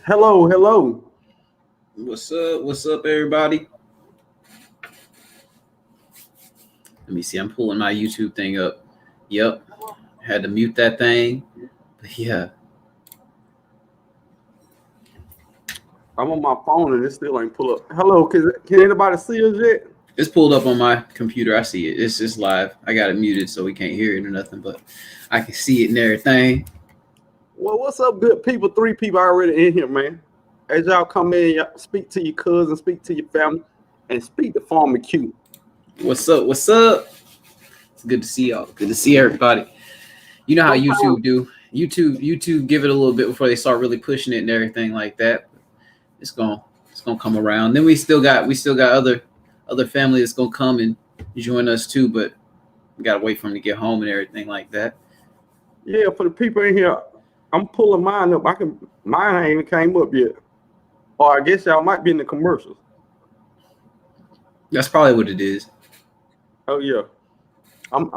Hello, hello. What's up? What's up, everybody? Let me see. I'm pulling my YouTube thing up. Yep. Had to mute that thing. But yeah, I'm on my phone and it still ain't pull up. Hello, can anybody see us yet? it's pulled up on my computer. I see it. It's just live. I got it muted so we can't hear it or nothing, but I can see it and everything. Well, what's up, good people? 3 people already in here, man. As y'all come in, y'all speak to your cousin, speak to your family, and speak to Farmer Q. What's up? What's up? It's good to see y'all. Good to see everybody. You know how Sometimes, YouTube do. YouTube give it a little bit before they start really pushing it and everything like that. It's gonna come around. Then we still got other family that's gonna come and join us too, but we gotta wait for them to get home and everything like that. yeah, for the people in here, I'm pulling mine up. Mine ain't even came up yet. Or I guess y'all might be in the commercials. That's probably what it is. Oh yeah. I'm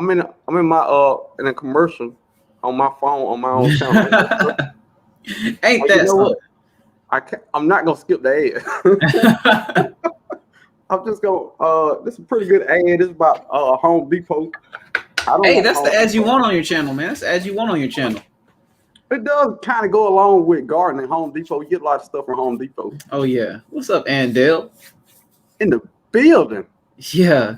in my in a commercial on my phone on my own channel. Ain't Oh, you that know something? what? I'm not gonna skip the ad. I'm just gonna. This is a pretty good ad. It's about Home Depot. I don't Hey, want that's Home the ads you Depot. want on your channel, man. That's the ads you want on your channel. It does kind of go along with gardening. Home Depot. You get a lot of stuff from Home Depot. Oh yeah. What's up, Andale? In the building, Yeah.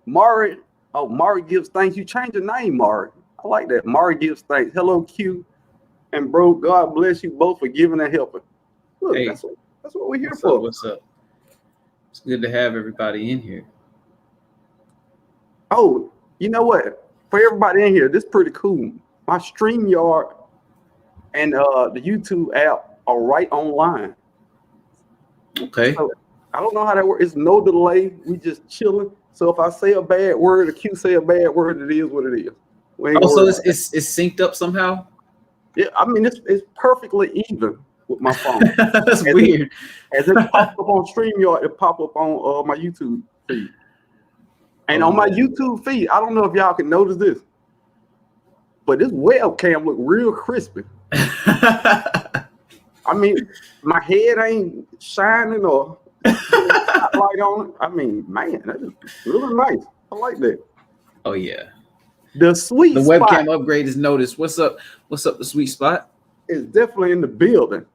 Mari. Oh, Mari gives thanks. You changed your name, Mari. I like that. Mari gives thanks. Hello, Q and bro. God bless you both for giving and helping. Look, Hey, that's what we're here what's up? for. What's up? It's good to have everybody in here. Oh, you know what? For everybody in here, this is pretty cool. My StreamYard and the YouTube app are right online. Okay. So I don't know how that works. It's no delay. We just chilling. So if I say a bad word, or Q say a bad word, it is what it is. We ain't Oh, gonna so worry it's about that. it's, it's synced up somehow. Yeah, I mean it's perfectly even with my phone. That's As it weird. as it pop up on StreamYard, it pop up on my YouTube feed. And Oh on my yeah. YouTube feed, I don't know if y'all can notice this, but this webcam look real crispy. I mean, my head ain't shining or spotlight on it. I mean, man, that is really nice. I like that. Oh yeah. The The sweet spot webcam upgrade is noticed. What's up? What's up? The sweet spot. is definitely in the building.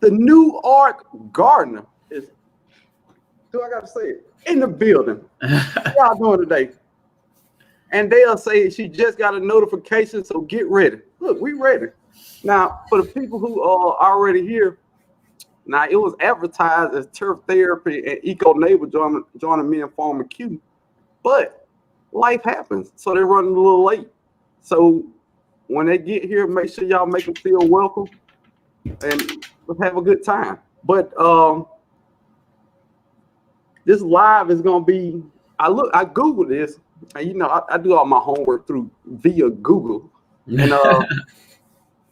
The new Ark Gardner is, do I got to say it? In the building. How y'all doing today? And they'll say she just got a notification, so get ready. Look, we ready. Now, for the people who are already here, now it was advertised as turf therapy and eco neighbor joining me and Farmer Q, but life happens, so they're running a little late. So when they get here, make sure y'all make them feel welcome and let's have a good time. But this live is gonna be. I Googled this, and I do all my homework through via Google, and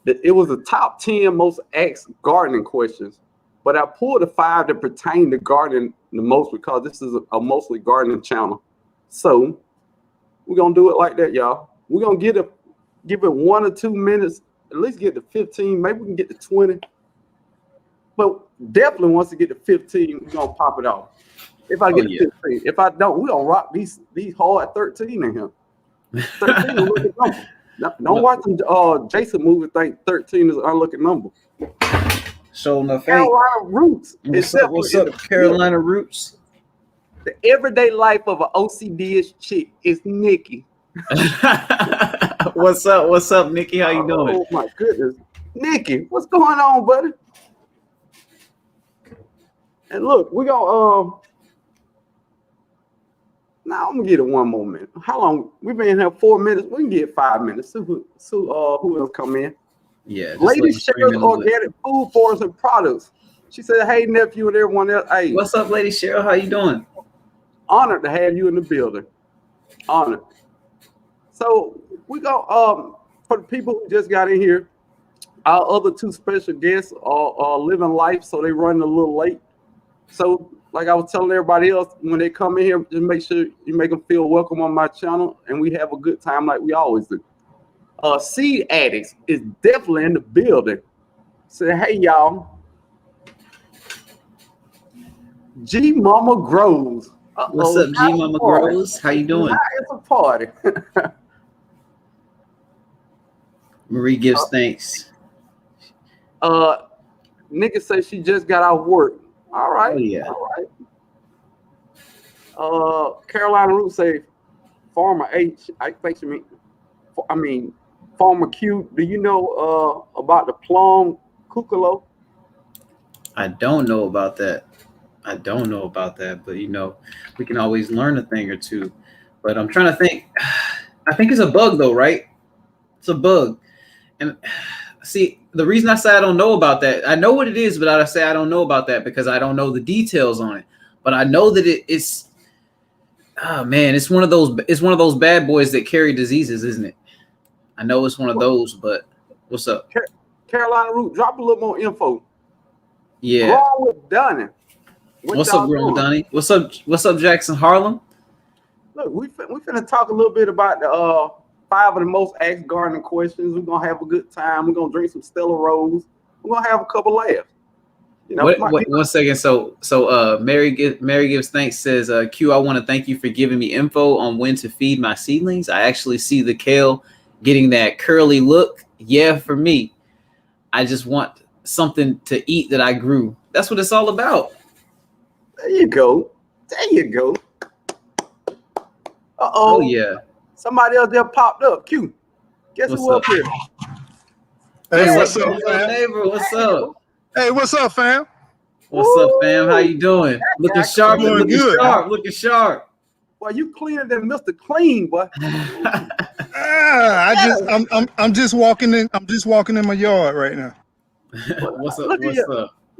it was the top 10 most asked gardening questions. But I pulled the 5 that pertain to gardening the most because this is a mostly gardening channel. So we're gonna do it like that, y'all. We're gonna give it 1 or 2 minutes, at least get to 15. Maybe we can get to 20. But definitely once we get to 15, we're gonna pop it off. If I Oh get to yeah. 15. If I don't, we're gonna rock these hard 13 in here. 13 is a lucky number. Don't watch the Jason movie think 13 is an unlucky number. Show enough ain't. Carolina Roots is What's up? definitely What's in up, the building. Carolina Roots? The everyday life of an OCD-ish chick is Nikki. What's up? What's up, Nikki? How you doing? Oh my goodness. Nikki, what's going on, buddy? And look, we're gonna now I'm gonna get it one more minute. How long? We've been here 4 minutes. We can get 5 minutes. Who else come in? Yeah, just Lady let me stream Cheryl's in a little bit. Organic Food Forest and Products. She said, "Hey nephew and everyone else, hey, What's up, Lady Cheryl? How you doing? honored to have you in the building. Honored." So we go for the people who just got in here. Our other 2 special guests are living life, so they running a little late. So, like I was telling everybody else, when they come in here, just make sure you make them feel welcome on my channel, and we have a good time like we always do. Seed Addicts is definitely in the building. Said, hey y'all, G Mama Grows. What's up, G Mama Grows? How you doing? It's a party. Marie gives thanks. Nigga say she just got out of work. All right. Oh yeah. All right. Carolina Root say Farmer H. I think she mean Farmer Q. Do you know about the plum cucolo? I don't know about that. But we can always learn a thing or two. But I'm trying to think. I think it's a bug though, right? It's a bug. And see, the reason I say I don't know about that, I know what it is, but I say I don't know about that because I don't know the details on it. But I know that it's oh man, it's one of those bad boys that carry diseases, isn't it? I know it's one of those, but what's up? Carolina Root, drop a little more info. Yeah. Wrong with Dunning. What's up, Ron Dunny? What's up, Jackson Harlem? Look, we finna talk a little bit about the 5 of the most asked gardening questions. We're gonna have a good time. We're gonna drink some Stella Rose. We're gonna have a couple laughs. Wait, 1 second. So Mary gives thanks. Says Q, I want to thank you for giving me info on when to feed my seedlings. I actually see the kale getting that curly look. Yeah, for me, I just want something to eat that I grew. That's what it's all about. There you go. Oh yeah. Somebody else just popped up. Q. Guess who up here? Hey, what's up, fam? Neighbor, what's up? Hey, what's up, fam? What's up, fam? How you doing? Looking sharp. Looking sharp. Well, you cleaner than Mr. Clean, boy. I'm just walking in. I'm just walking in my yard right now. What's up?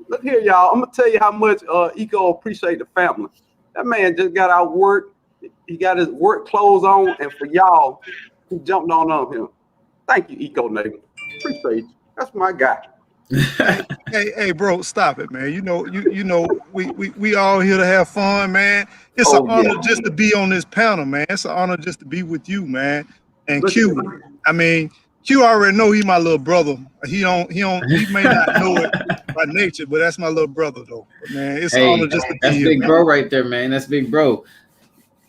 Look here, y'all. I'm gonna tell you how much Eco appreciate the family. That man just got out of work. He got his work clothes on, and for y'all who jumped on him, thank you, Eco nigga. Appreciate you. That's my guy. hey, bro, stop it, man. You know, we all here to have fun, man. It's an honor just to be on this panel, man. It's an honor just to be with you, man. And Listen, Q, I mean, Q already know he my little brother. He may not know it by nature, but that's my little brother though. But man, it's an honor just to be that's here. Big man. Bro right there, man. That's Big Bro.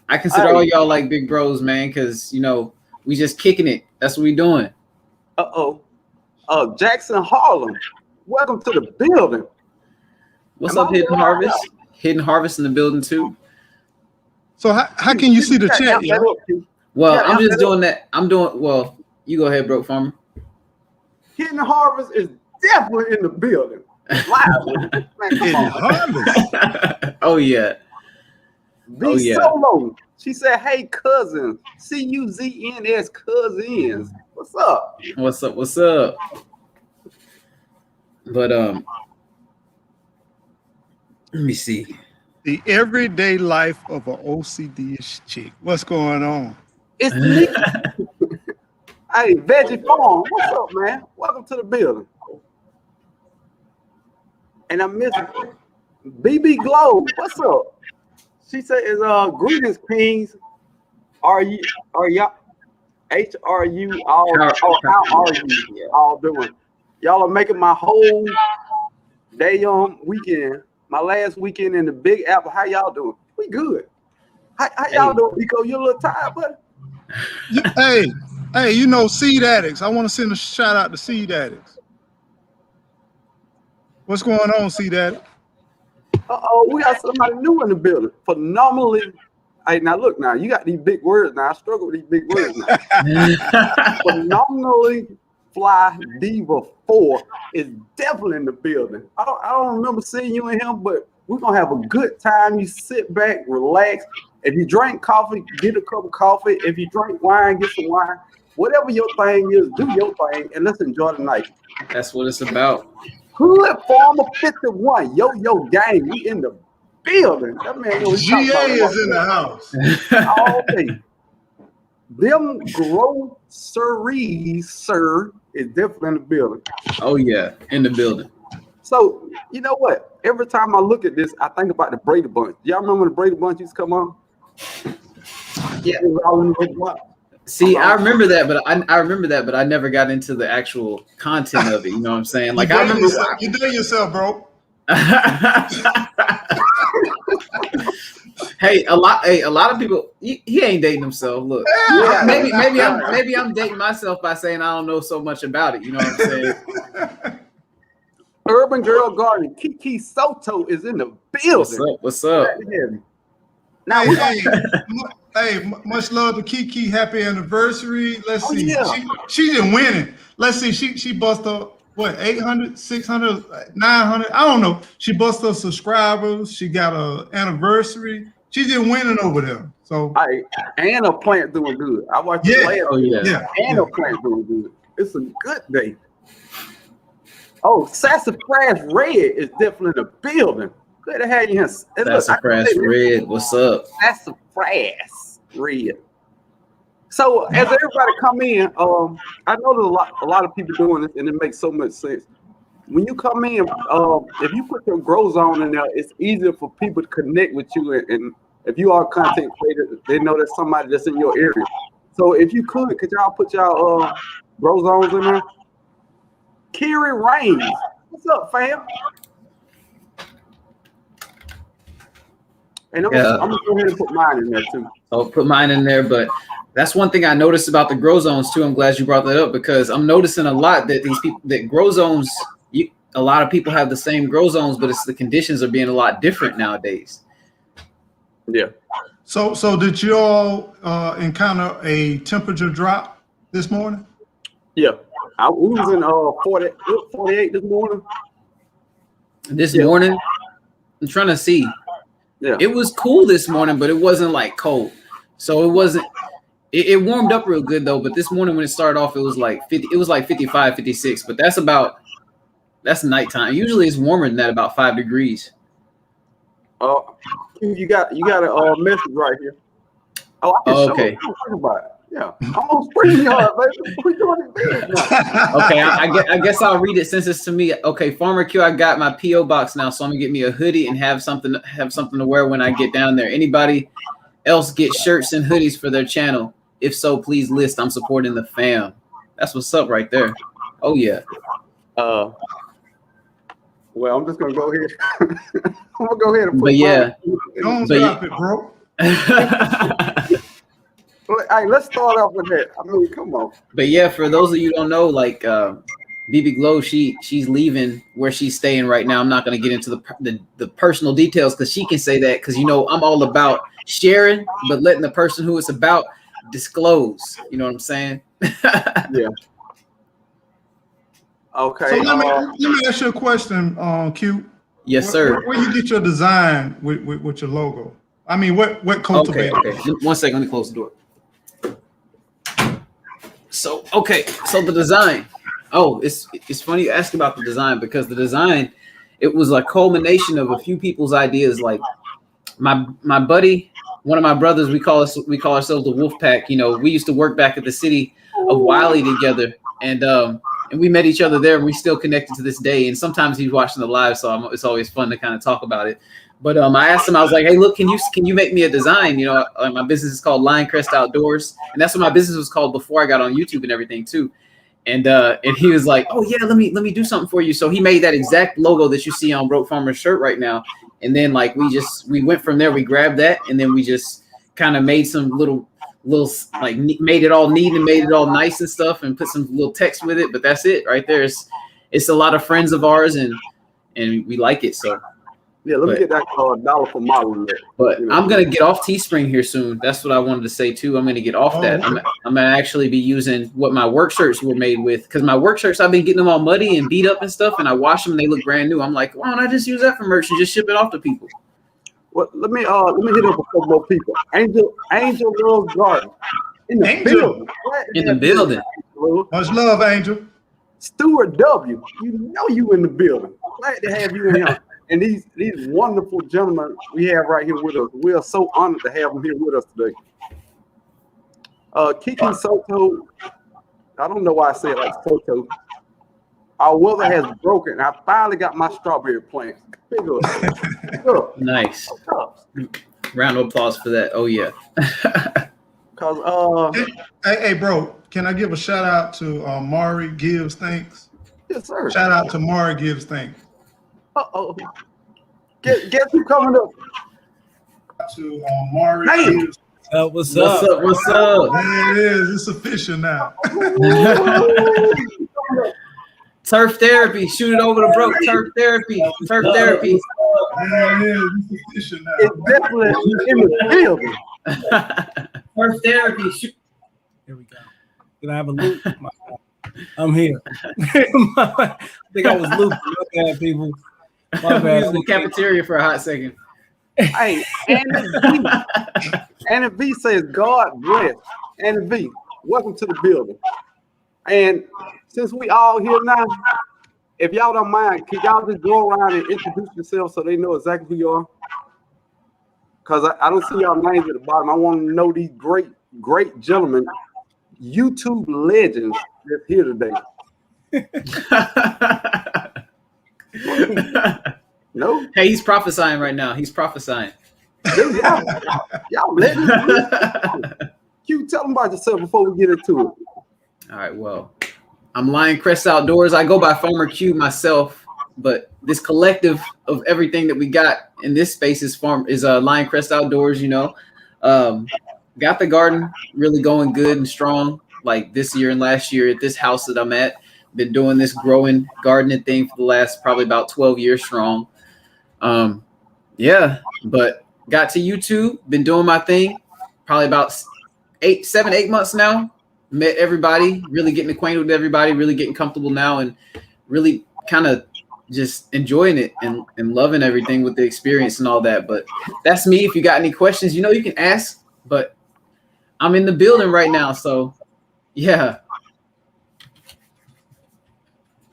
I consider all y'all like big bros, man, because we just kicking it. That's what we doing. Jackson Harlem, welcome to the building. What's up, Hidden Harvest? Hidden Harvest in the building too. So how can you see the chat? Well, I'm just doing that. Well, you go ahead, Broke Farmer. Hidden Harvest is definitely in the building. Live. Man, come on. Harvest. Oh yeah. Solo. She said, "Hey, cousins, CUZNS cousins. What's up? But let me see. The everyday life of an OCD-ish chick. What's going on? It's me. Hey, Veggie Farm. What's up, man? Welcome to the building. And I'm missing BB Glow. What's up? She said, greetings, kings. Are y'all HRU all how are you all doing? Y'all are making my whole day weekend, my last weekend in the Big Apple. How y'all doing? We good. How y'all doing, Nico? You a little tired, buddy? Hey, Seed Addicts. I want to send a shout out to Seed Addicts. What's going on, Seed Addicts? We got somebody new in the building. Phenomenally. Hey, now look, now you got these big words. Now I struggle with these big words now. Phenomenally Fly Diva 4 is definitely in the building. I don't remember seeing you in him, but we're gonna have a good time. You sit back, relax. If you drink coffee, get a cup of coffee. If you drink wine, get some wine. Whatever your thing is, do your thing, and let's enjoy the night. That's what it's about. Hood Farmer 51, yo gang, we in the building. That man, GA is in the house. All day. Them groceries, sir, is definitely in the building. Oh yeah, in the building. So you know what? Every time I look at this, I think about the Brady Bunch. Y'all remember when the Brady Bunch used to come on? Yeah, all in the See, I remember that, but I remember that, but I never got into the actual content of it. You know what I'm saying? Like I remember. You did yourself, bro. Hey, a lot of people. He ain't dating himself. Look, Yeah. maybe I'm dating myself by saying I don't know so much about it. You know what I'm saying? Urban Girl Garden, Kiki Soto is in the building. What's up? Now, hey, much love to Kiki. Happy anniversary. Let's see. Yeah. She didn't win it. Let's see. She bust up what 800, 600, 900. I don't know. She bust up subscribers. She got an anniversary. She's just winning over there. So and a plant doing good. I watched the last. Oh yeah. And a plant doing good. It's a good day. Oh, Sassafras Red is definitely in the building. Good to have you here. Sassafras Red, what's up? Sassafras Red. So as everybody come in, I know there's a lot of people doing this, and it makes so much sense. When you come in, if you put your grow zone in there, it's easier for people to connect with you. And if you are a content creator, they know there's somebody that's in your area. So if you could y'all put y'all grow zones in there? Kiri Raines, what's up, fam? And I'm gonna go ahead and put mine in there too. I'll put mine in there, but that's one thing I noticed about the grow zones too. I'm glad you brought that up because I'm noticing a lot that these people that grow zones, a lot of people have the same grow zones, but it's the conditions are being a lot different nowadays. Yeah. So did you all encounter a temperature drop this morning? Yeah. I was in 48 this morning. This morning, I'm trying to see. Yeah. It was cool this morning, but it wasn't like cold. So it wasn't. It warmed up real good though. But this morning when it started off, it was like 50. It was like 55, 56. But that's nighttime. Usually it's warmer than that, about 5 degrees. You got a message right here. Oh, I can okay. Show you about it. Yeah, I'm on StreamYard, baby. We doing it big now. Okay, I guess I'll read it since it's to me. Okay, Farmer Q, I got my PO box now, so I'm gonna get me a hoodie and have something to wear when I get down there. Anybody else get shirts and hoodies for their channel? If so, please list. I'm supporting the fam. That's what's up right there. Oh yeah. Well, I'm just gonna go ahead. I'm gonna go ahead and put. But yeah. Don't drop it, bro. Hey, let's start off with that. I mean, come on. But yeah, for those of you who don't know, like BB Glow, she's leaving where she's staying right now. I'm not gonna get into the personal details because she can say that because I'm all about sharing, but letting the person who it's about disclose. You know what I'm saying? Yeah. Okay. So let me ask you a question, Q. Yes, sir. Where you get your design with your logo? I mean, what cultivated? Okay. 1 second. Let me close the door. So the design. Oh, it's funny you ask about the design because the design, it was a culmination of a few people's ideas. Like my buddy, one of my brothers, we call ourselves the Wolf Pack. We used to work back at the city of Wiley together, and we met each other there, and we still connected to this day. And sometimes he's watching the live, so it's always fun to kind of talk about it. But I asked him, I was like, hey, look, can you make me a design? My business is called Lion Crest Outdoors. And that's what my business was called before I got on YouTube and everything too. And he was like, oh yeah, let me do something for you. So he made that exact logo that you see on Broke Farmer's shirt right now. And then like we went from there, we grabbed that, and then we just kind of made some little like made it all neat and made it all nice and stuff and put some little text with it. But that's it right there. It's a lot of friends of ours and we like it. So yeah, let me get that $1 for modeling there. But I'm gonna get off Teespring here soon. That's what I wanted to say too. I'm gonna get off that. I'm gonna actually be using what my work shirts were made with because my work shirts I've been getting them all muddy and beat up and stuff, and I wash them and they look brand new. I'm like, why don't I just use that for merch and just ship it off to people? Well, let me hit up a couple more people. Angel Rose Garden in the building. In the building. Much love, Angel. Stuart W. You in the building. Glad to have you in here. And these wonderful gentlemen we have right here with us. We are so honored to have them here with us today. Kiki Soto, I don't know why I say it like Soto. Our weather has broken. I finally got my strawberry plants. Big up. Nice. Round of applause for that. Oh yeah. Cause Hey, bro, can I give a shout out to Mari Gives Thanks? yes, sir. Shout out to Mari Gives Thanks. Guess who coming up? To Mari Damn. Gives. What's up? What's up? There it is. It's official now. Turf therapy. Shoot it over the broke. Turf therapy. Turf therapy. There it is. It's official now. It's definitely in the building. Turf therapy. Shoot. Here we go. Did I have a loop? I'm here. I think I was looping. My bad, people. My We bad. was in the cafeteria for a hot second. Hey, Anna V says, God bless. Anna V, welcome to the building. And since we all here now, if y'all don't mind, can y'all just go around and introduce yourselves so they know exactly who you are? Because I don't see y'all names at the bottom. I want to know these great gentlemen, YouTube legends that's here today. No? Hey, he's prophesying right now. He's prophesying. Y'all legends. Q, tell them about yourself before we get into it. All right, well, I'm Lion Crest Outdoors. I go by Farmer Q myself, but this collective of everything that we got in this space is Lion Crest Outdoors, you know. Got the garden really going good and strong, like this year and last year at this house that I'm at. Been doing this growing gardening thing for the last probably about 12 years strong. Yeah, but got to YouTube, been doing my thing, probably about 7-8 months now. Met everybody, really getting acquainted with everybody, really getting comfortable now, and really kind of just enjoying it and loving everything with the experience and all that. But that's me. If you got any questions, you know, you can ask, but I'm in the building right now. So yeah.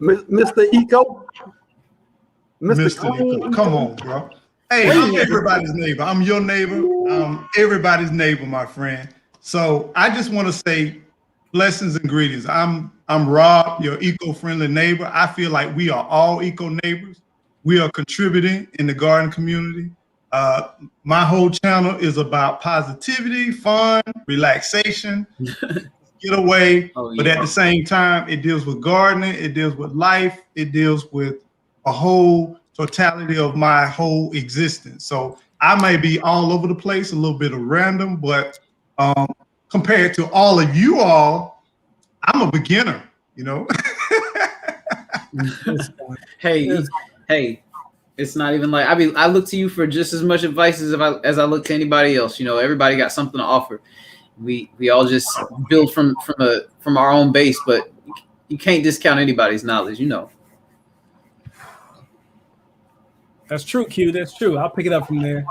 Mr. Eco. Mr. Eco. Come on, bro. Hey, I'm everybody's neighbor. I'm your neighbor. I'm everybody's neighbor, my friend. So I just want to say blessings and greetings. I'm Rob, your eco-friendly neighbor. I feel like we are all eco neighbors. We are contributing in the garden community. My whole channel is about positivity, fun, relaxation, get away. But at the same time, it deals with gardening, it deals with life, it deals with a whole totality of my whole existence. So I may be all over the place, a little bit of random, but compared to all of you all, I'm a beginner, you know. Hey, it's not even like I look to you for just as much advice as I look to anybody else. You know, everybody got something to offer. We all just build from our own base, but you can't discount anybody's knowledge, you know. That's true, Q. That's true. I'll pick it up from there.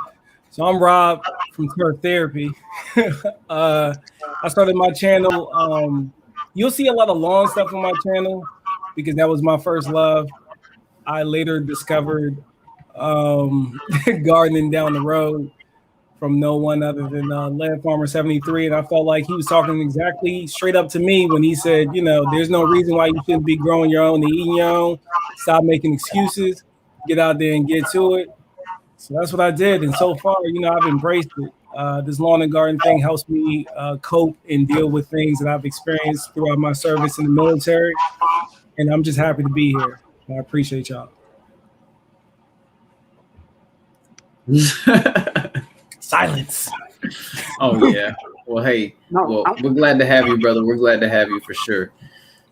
So I'm Rob from Turf Therapy. I started my channel. You'll see a lot of lawn stuff on my channel because that was my first love. I later discovered gardening down the road from no one other than Land Farmer 73, and I felt like he was talking exactly straight up to me when he said, you know, there's no reason why you shouldn't be growing your own and eating your own. Stop making excuses. Get out there and get to it. So that's what I did, and so far, you know, I've embraced it. This lawn and garden thing helps me cope and deal with things that I've experienced throughout my service in the military, and I'm just happy to be here. I appreciate y'all. Silence. Oh yeah. Well, hey. We're glad to have you, brother. We're glad to have you for sure.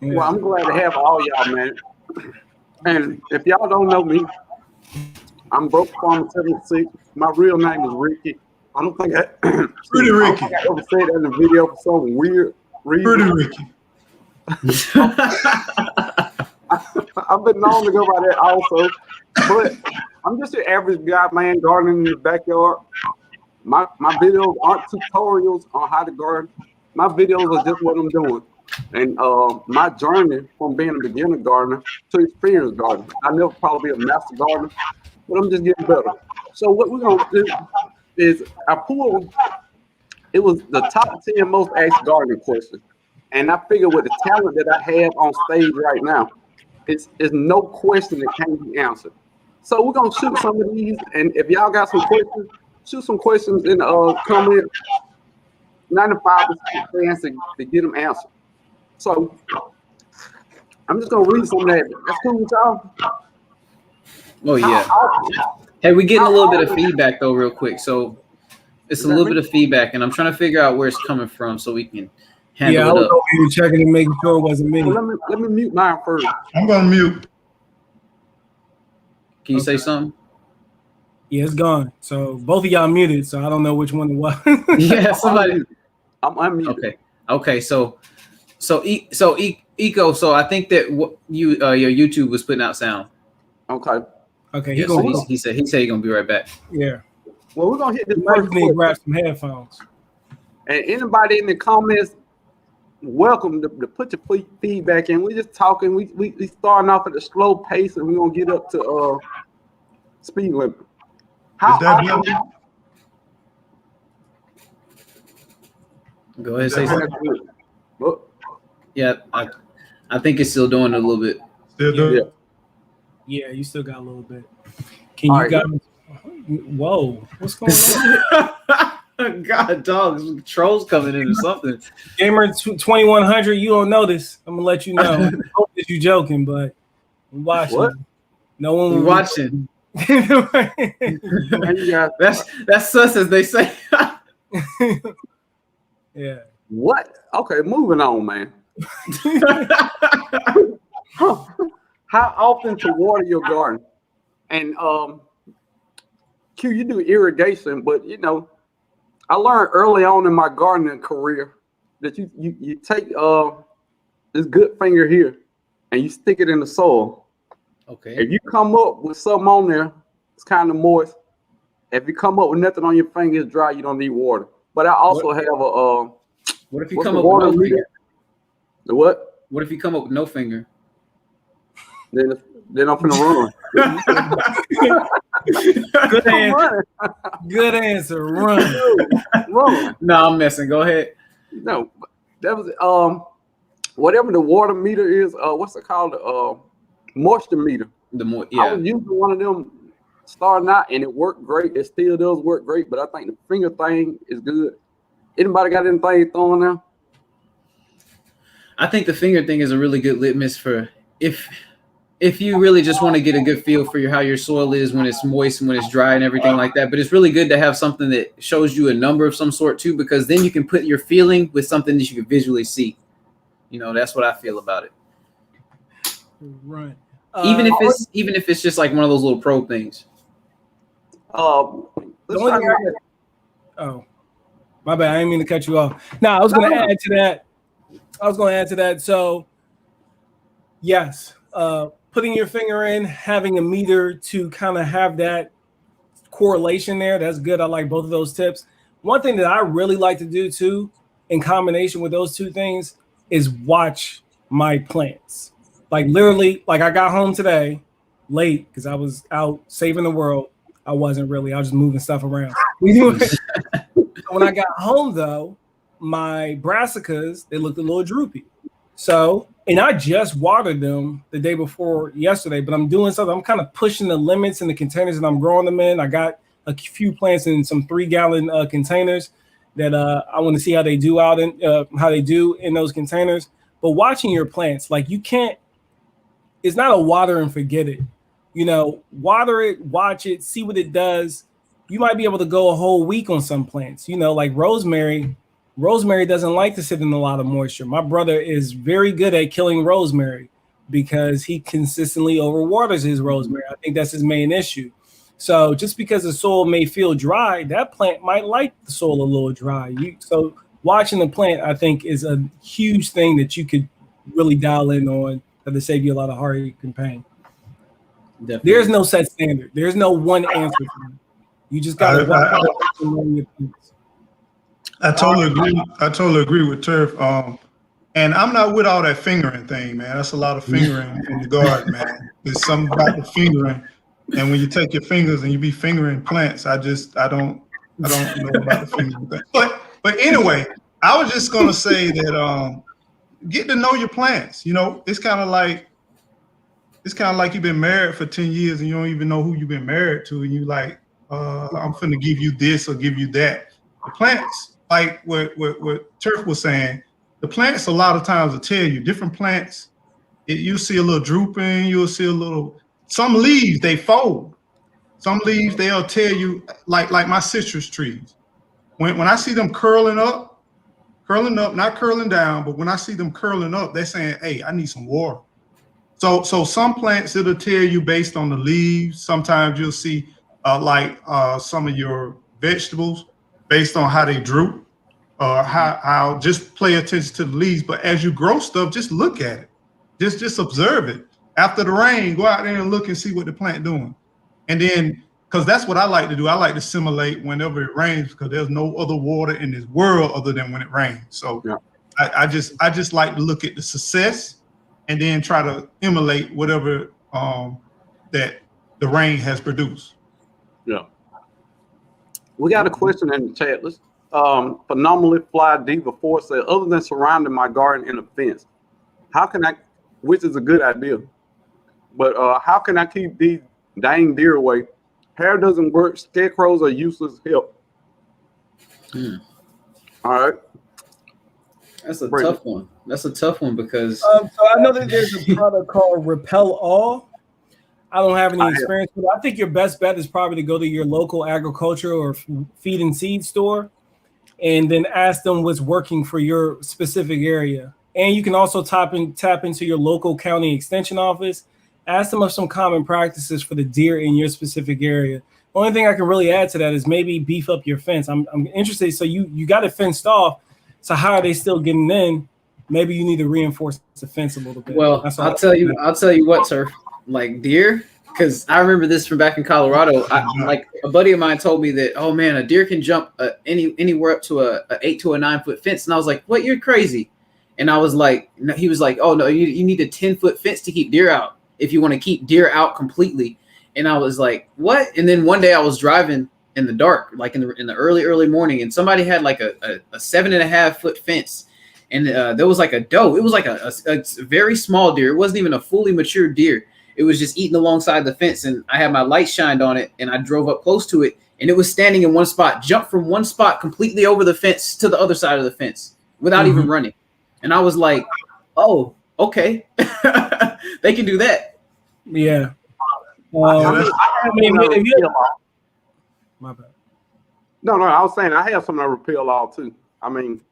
Well, I'm glad to have all y'all, man. And if y'all don't know me, I'm Broke Farmer 76. My real name is Ricky. I don't think I Pretty Ricky. I ever said that in the video for some weird reason. Pretty Ricky. I've been known to go by that also, but I'm just an average guy, man, gardening in the backyard. My videos aren't tutorials on how to garden. My videos are just what I'm doing. And my journey from being a beginner gardener to experienced gardener. I'll never probably be a master gardener, but I'm just getting better. So what we're gonna do is I pulled, it was the top 10 most asked gardening questions. And I figured with the talent that I have on stage right now, it's no question that can't be answered. So we're gonna shoot some of these, and if y'all got some questions, shoot some questions in the comment. 95% chance to get them answered. So I'm just gonna read some of that. That's cool with y'all. Oh yeah. Hey, we're getting a little bit of feedback though, real quick. So it's a little bit of feedback, and I'm trying to figure out where it's coming from so we can handle I it was up. over here checking and making sure it wasn't me. Let me mute mine first. I'm gonna mute. Can you say something? Yeah, it's gone. So both of y'all muted. So I don't know which one it was. Yeah, somebody. I'm unmuted. Okay. So Eco. So I think that what your YouTube was putting out sound. Okay. Okay. Yeah, so he said he's gonna be right back. Yeah. Well, we're gonna hit this You might first need to clip. grab some headphones. And anybody in the comments, welcome to put your feedback in. We just talking. We starting off at a slow pace, and we're gonna get up to speed limit. How Is that often- better? Go ahead, say something. Look, Yeah, I think it's still doing it a little bit. Still do it? Yeah, you still got a little bit. Can All you right. guys? Whoa, what's going on? God, dogs, trolls coming in or something. Gamer 2100, you don't know this. I'm gonna let you know. I hope that you joking, but we watching. What? No one We will watching. and you guys, That's sus, as they say. Yeah. what? Okay, moving on, man. How often to water your garden? And Q, you do irrigation, but you know, I learned early on in my gardening career that you take this good finger here and you stick it in the soil. Okay. If you come up with something on there, it's kind of moist. If you come up with nothing on your finger, it's dry. You don't need water. But I also have a What if you what's come the up with water no meter? finger? The what? What if you come up with no finger? Then I'm finna run. Good I'm answer. running. Good answer. Run. Run. No, I'm messing. Go ahead. No, that was whatever the water meter is. What's it called? Moisture meter. The more, I yeah. was using one of them starting out, and it worked great. It still does work great, but I think the finger thing is good. Anybody got anything throwing now? I think the finger thing is a really good litmus for if you really just want to get a good feel for how your soil is when it's moist and when it's dry and everything like that. But it's really good to have something that shows you a number of some sort too, because then you can put your feeling with something that you can visually see. You know, that's what I feel about it. Run. Even if it's just like one of those little probe things. The Let's only try thing to- Oh, my bad. I didn't mean to cut you off. No, I was going to add to that. So, yes, putting your finger in, having a meter to kind of have that correlation there. That's good. I like both of those tips. One thing that I really like to do too, in combination with those two things, is watch my plants. Like literally, like I got home today late because I was out saving the world. I wasn't really. I was just moving stuff around. When I got home, though, my brassicas, they looked a little droopy. So, and I just watered them the day before yesterday, but I'm doing something. I'm kind of pushing the limits in the containers that I'm growing them in. I got a few plants in some 3-gallon containers that I want to see how they do in those containers. But watching your plants, like you can't, it's not a water and forget it. You know, water it, watch it, see what it does. You might be able to go a whole week on some plants. You know, like rosemary. Rosemary doesn't like to sit in a lot of moisture. My brother is very good at killing rosemary because he consistently overwaters his rosemary. I think that's his main issue. So just because the soil may feel dry, that plant might like the soil a little dry. So watching the plant, I think, is a huge thing that you could really dial in on to save you a lot of heartache and pain. Definitely. There's no set standard. There's no one answer for it. You just got to watch your plants. I totally agree. I totally agree with Turf. And I'm not with all that fingering thing, man. That's a lot of fingering in the garden, man. There's something about the fingering, and when you take your fingers and you be fingering plants, I don't know about the fingering thing. But anyway, I was just gonna say that get to know your plants. You know, it's kind of like you've been married for 10 years and you don't even know who you've been married to, and you like, I'm finna give you this or give you that. The plants like what Turf was saying, the plants a lot of times will tell you different plants. You see a little drooping, you'll see a little. Some leaves they fold. Some leaves they'll tell you like my citrus trees. When I see them curling up, not curling down, but when I see them curling up, they're saying, "Hey, I need some water." So some plants it'll tell you based on the leaves. Sometimes you'll see some of your vegetables based on how they droop, or how just pay attention to the leaves. But as you grow stuff, just look at it, just observe it. After the rain, go out there and look and see what the plant doing, and then because that's what I like to do. I like to simulate whenever it rains because there's no other water in this world other than when it rains. So yeah. I just like to look at the success and then try to emulate whatever that the rain has produced. Yeah. We got a question in the chat. Let's phenomenally fly Diva 4 said, other than surrounding my garden in a fence, how can I, which is a good idea, but how can I keep these dang deer away? Hair doesn't work. Scarecrows are useless help. All right. That's a tough one. That's a tough one because so I know that there's a product called Repel All. I don't have any experience with it. I think your best bet is probably to go to your local agriculture or feed and seed store and then ask them what's working for your specific area. And you can also tap into your local county extension office. Ask them of some common practices for the deer in your specific area. The only thing I can really add to that is maybe beef up your fence. I'm interested. So you got it fenced off. So how are they still getting in? Maybe you need to reinforce the fence a little bit. Well, I'll tell you what, sir. Like deer, because I remember this from back in Colorado. Like a buddy of mine told me that, oh man, a deer can jump anywhere up to a 8 to a 9 foot fence, and I was like, what? You're crazy. And I was like, he was like, oh no, you need a 10-foot fence to keep deer out if you want to keep deer out completely. And I was like, what? And then one day I was driving in the dark, like in the early morning, and somebody had like a 7.5 foot fence, and there was like a doe. It was like a very small deer. It wasn't even a fully mature deer. It was just eating alongside the fence, and I had my light shined on it, and I drove up close to it, and it was standing in one spot, jumped from one spot completely over the fence to the other side of the fence without even running. And I was like, oh, okay. They can do that. Yeah. My bad. No, I was saying I have some that Repel All too. I mean,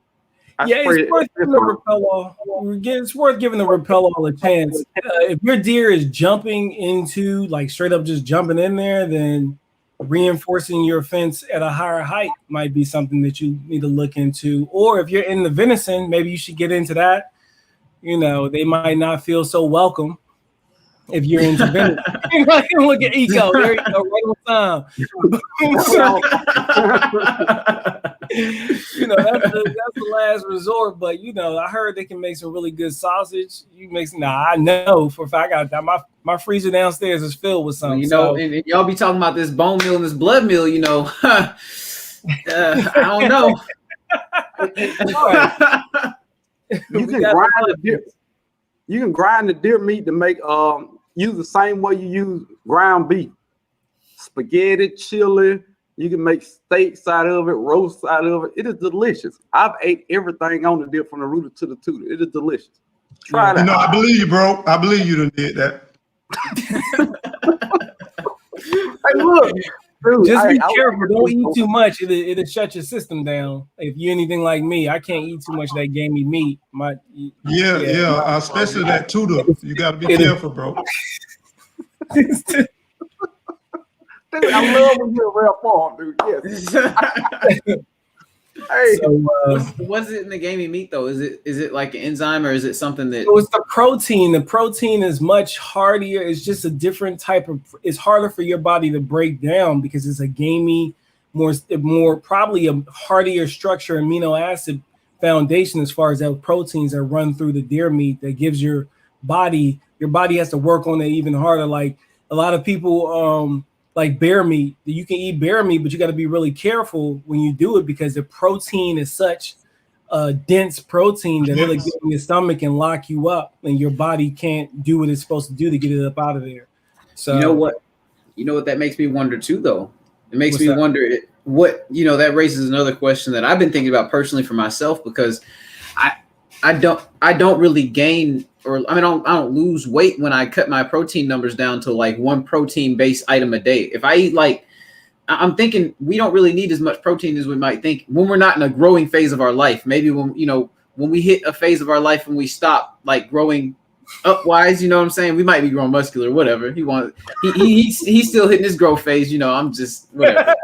it's worth giving the Repel All. It's worth giving the Repel All a chance. If your deer is jumping into, like straight up just jumping in there, then reinforcing your fence at a higher height might be something that you need to look into. Or if you're in the venison, maybe you should get into that. You know, they might not feel so welcome if you're into venison. Look at Eco. There you go, right on time. You know, that's the last resort. But you know, I heard they can make some really good sausage. I know for a fact I got my freezer downstairs is filled with something. You know, and y'all be talking about this bone meal and this blood meal. You know, I don't know. You can grind the deer. You can grind the deer meat to make use the same way you use ground beef, spaghetti, chili. You can make steaks out of it, roast out of it. It is delicious. I've ate everything on the deer from the rooter to the tutor. It is delicious. Try that. You know, I believe you, bro. I believe you done did that. Hey, look. Dude, just be careful. Don't eat too much. It'll shut your system down. If you're anything like me, I can't eat too much of that gamey meat. Yeah. Especially that tutor. You got to be careful, bro. Dude, I love when you're a real farm, dude. Yes. Hey, so, what's it in the gamey meat though? Is it like an enzyme or is it something that? So it's the protein. The protein is much hardier. It's just a different type of. It's harder for your body to break down because it's a gamey, more probably a hardier structure amino acid foundation as far as that proteins that run through the deer meat that gives your body has to work on it even harder. Like a lot of people like bear meat, you can eat bear meat, but you got to be really careful when you do it because the protein is such a dense protein that it'll get in your stomach and lock you up, and your body can't do what it's supposed to do to get it up out of there. So you know what that makes me wonder too, though. It makes me wonder what, you know, that raises another question that I've been thinking about personally for myself, because I don't really gain, or I mean, I don't lose weight when I cut my protein numbers down to like one protein based item a day. If I eat like, I'm thinking we don't really need as much protein as we might think when we're not in a growing phase of our life. Maybe when, you know, when we hit a phase of our life and we stop like growing upwise, you know what I'm saying? We might be growing muscular, whatever. He's still hitting his growth phase, you know, I'm just whatever.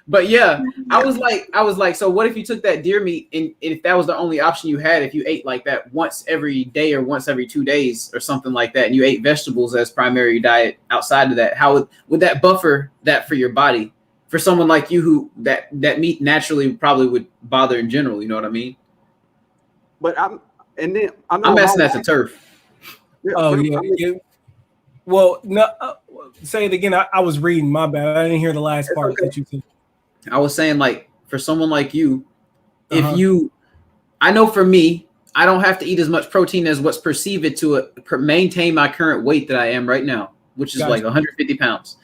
But yeah, I was like, so what if you took that deer meat and if that was the only option you had, if you ate like that once every day or once every 2 days or something like that, and you ate vegetables as primary diet outside of that, how would that buffer that for your body? For someone like you who that meat naturally probably would bother in general, you know what I mean? But I'm asking that to Turf. Yeah, Oh yeah. Well, no. Say it again. I was reading. My bad. I didn't hear the last part that you said. I was saying, like, for someone like you, I know for me, I don't have to eat as much protein as what's perceived to maintain my current weight that I am right now, which is like 150 pounds.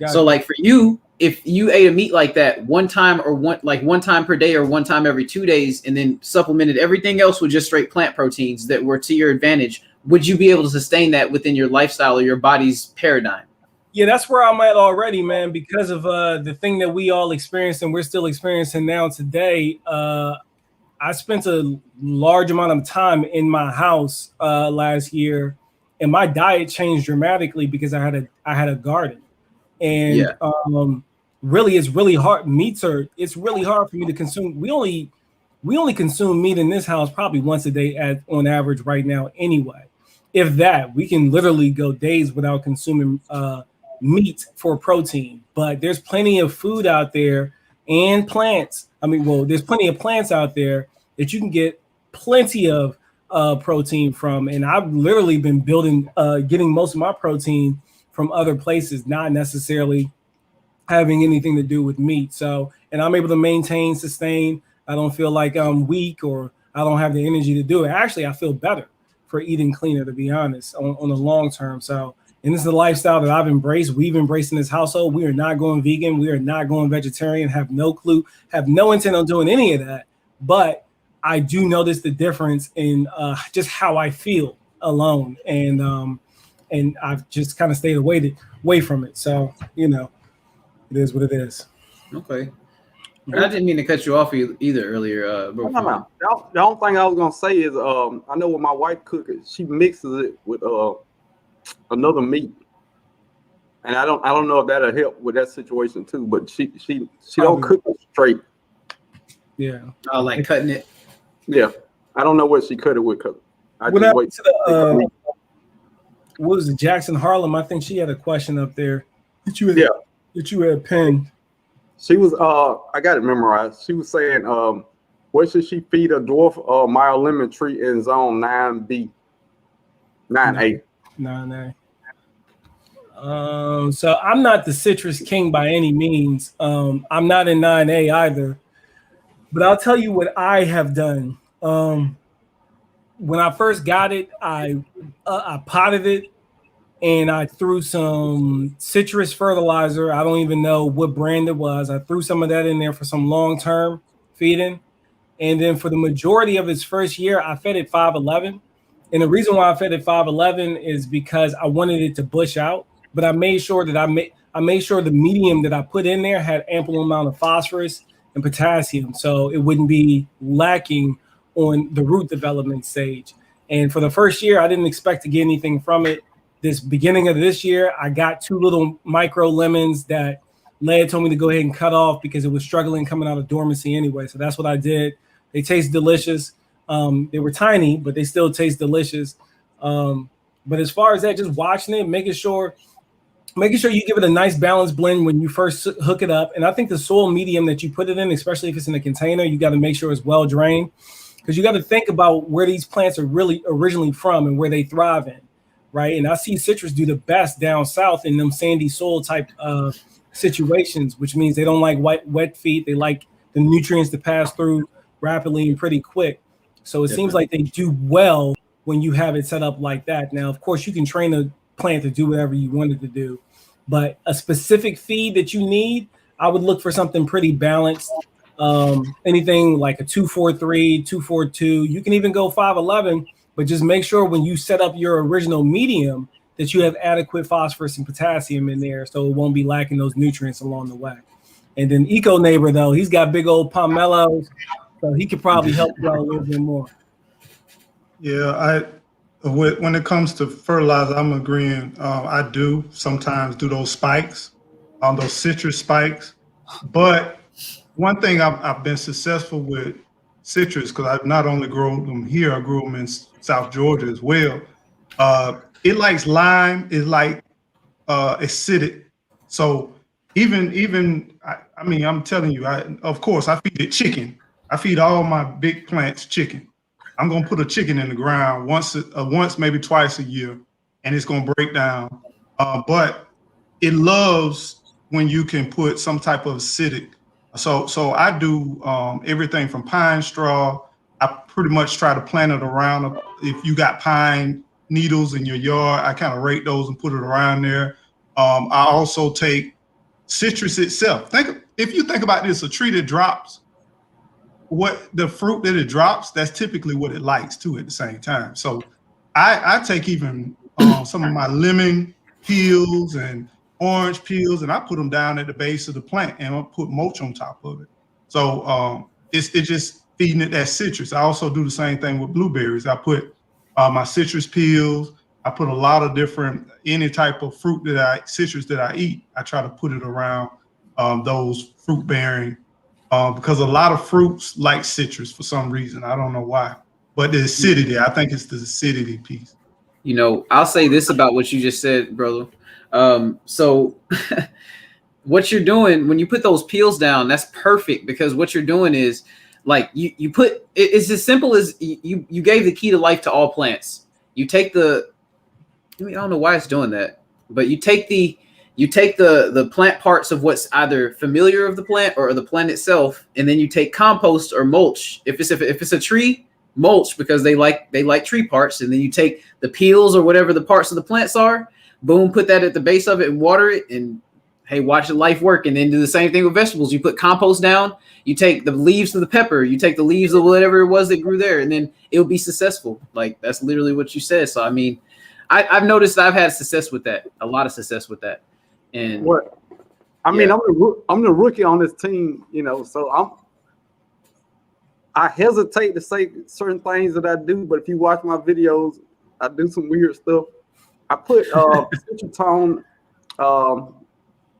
So like for you, if you ate a meat like that one time per day or one time every 2 days, and then supplemented everything else with just straight plant proteins that were to your advantage, would you be able to sustain that within your lifestyle or your body's paradigm? Yeah, that's where I'm at already, man, because of the thing that we all experienced and we're still experiencing now today. I spent a large amount of time in my house last year, and my diet changed dramatically because I had a garden. And really, it's really hard. It's really hard for me to consume. We only consume meat in this house probably once a day on average right now anyway. If that, we can literally go days without consuming meat for protein. But there's plenty of food out there and plants. There's plenty of plants out there that you can get plenty of protein from. And I've literally been getting most of my protein from other places, not necessarily having anything to do with meat. So, and I'm able to sustain. I don't feel like I'm weak or I don't have the energy to do it. Actually, I feel better for eating cleaner, to be honest, on the long term. So, and this is a lifestyle that I've embraced. We've embraced in this household. We are not going vegan. We are not going vegetarian. Have no clue, have no intent on doing any of that. But I do notice the difference in just how I feel alone. And I've just kind of stayed away from it. So, you know, it is what it is. Okay. I didn't mean to cut you off either earlier. No. The only thing I was gonna say is, I know when my wife cooks it, she mixes it with another meat, and I don't know if that'll help with that situation too. But she don't cook it straight. Yeah. Like cutting it. Yeah, I don't know what she cut it with. What was it, Jackson Harlem? I think she had a question up there that you had pinned. She was I got it memorized. She was saying what should she feed a dwarf mild lemon tree in zone 9B? 9A. 9A. So I'm not the citrus king by any means. I'm not in 9A either. But I'll tell you what I have done. When I first got it, I potted it and I threw some citrus fertilizer. I don't even know what brand it was. I threw some of that in there for some long-term feeding. And then for the majority of its first year, I fed it 511. And the reason why I fed it 511 is because I wanted it to bush out. But I made sure that I made sure the medium that I put in there had ample amount of phosphorus and potassium, so it wouldn't be lacking on the root development stage. And for the first year, I didn't expect to get anything from it. This beginning of this year, I got 2 little micro lemons that Leia told me to go ahead and cut off because it was struggling coming out of dormancy anyway. So that's what I did. They taste delicious. They were tiny, but they still taste delicious. But as far as that, just watching it, making sure you give it a nice balanced blend when you first hook it up. And I think the soil medium that you put it in, especially if it's in a container, you got to make sure it's well drained, because you got to think about where these plants are really originally from and where they thrive in, right? And I see citrus do the best down south in them sandy soil type situations, which means they don't like wet feet. They like the nutrients to pass through rapidly and pretty quick. So it seems like they do well when you have it set up like that. Now, of course, you can train a plant to do whatever you want it to do, But a specific feed that you need, I would look for something pretty balanced. Anything like a 243, 242. You can even go 511, but just make sure when you set up your original medium that you have adequate phosphorus and potassium in there, so it won't be lacking those nutrients along the way. And then Eco Neighbor, though, he's got big old pomelos, so he could probably help you out a little bit more. Yeah, when it comes to fertilizer, I'm agreeing. I do sometimes do those spikes, those citrus spikes. But one thing I've been successful with citrus, because I've not only grown them here, I grew them in South Georgia as well. It likes lime, it like acidic. So I mean, I'm telling you, of course, I feed it chicken. I feed all my big plants chicken. I'm gonna put a chicken in the ground once, maybe twice a year, and it's gonna break down. But it loves when you can put some type of acidic. So I do everything from pine straw. I pretty much try to plant it around. If you got pine needles in your yard, I kind of rake those and put it around there. I also take citrus itself. If you think about this, a tree that drops, what the fruit that it drops, that's typically what it likes too at the same time. So I take even some of my lemon peels and orange peels, and I put them down at the base of the plant, and I'll put mulch on top of it. So it's just feeding it that citrus. I also do the same thing with blueberries. I put my citrus peels. I put a lot of different, any type of citrus that I eat, I try to put it around those fruit bearing, because a lot of fruits like citrus for some reason. I don't know why, but the acidity, I think it's the acidity piece. You know, I'll say this about what you just said, brother. So what you're doing when you put those peels down, that's perfect, because what you're doing is like you put it's as simple as you gave the key to life to all plants. You take I don't know why it's doing that, but you take the plant parts of what's either familiar of the plant or the plant itself, and then you take compost or mulch. If it's a tree, mulch, because they like tree parts, and then you take the peels or whatever the parts of the plants are, boom, put that at the base of it and water it, and hey, watch the life work. And then do the same thing with vegetables. You put compost down, you take the leaves of the pepper, you take the leaves of whatever it was that grew there, and then it'll be successful. Like, that's literally what you said. So I mean, I've noticed that I've had success with that, a lot of success with that. And what I mean, I'm the rookie on this team, you know, so I hesitate to say certain things that I do, but if you watch my videos, I do some weird stuff. I put Citratone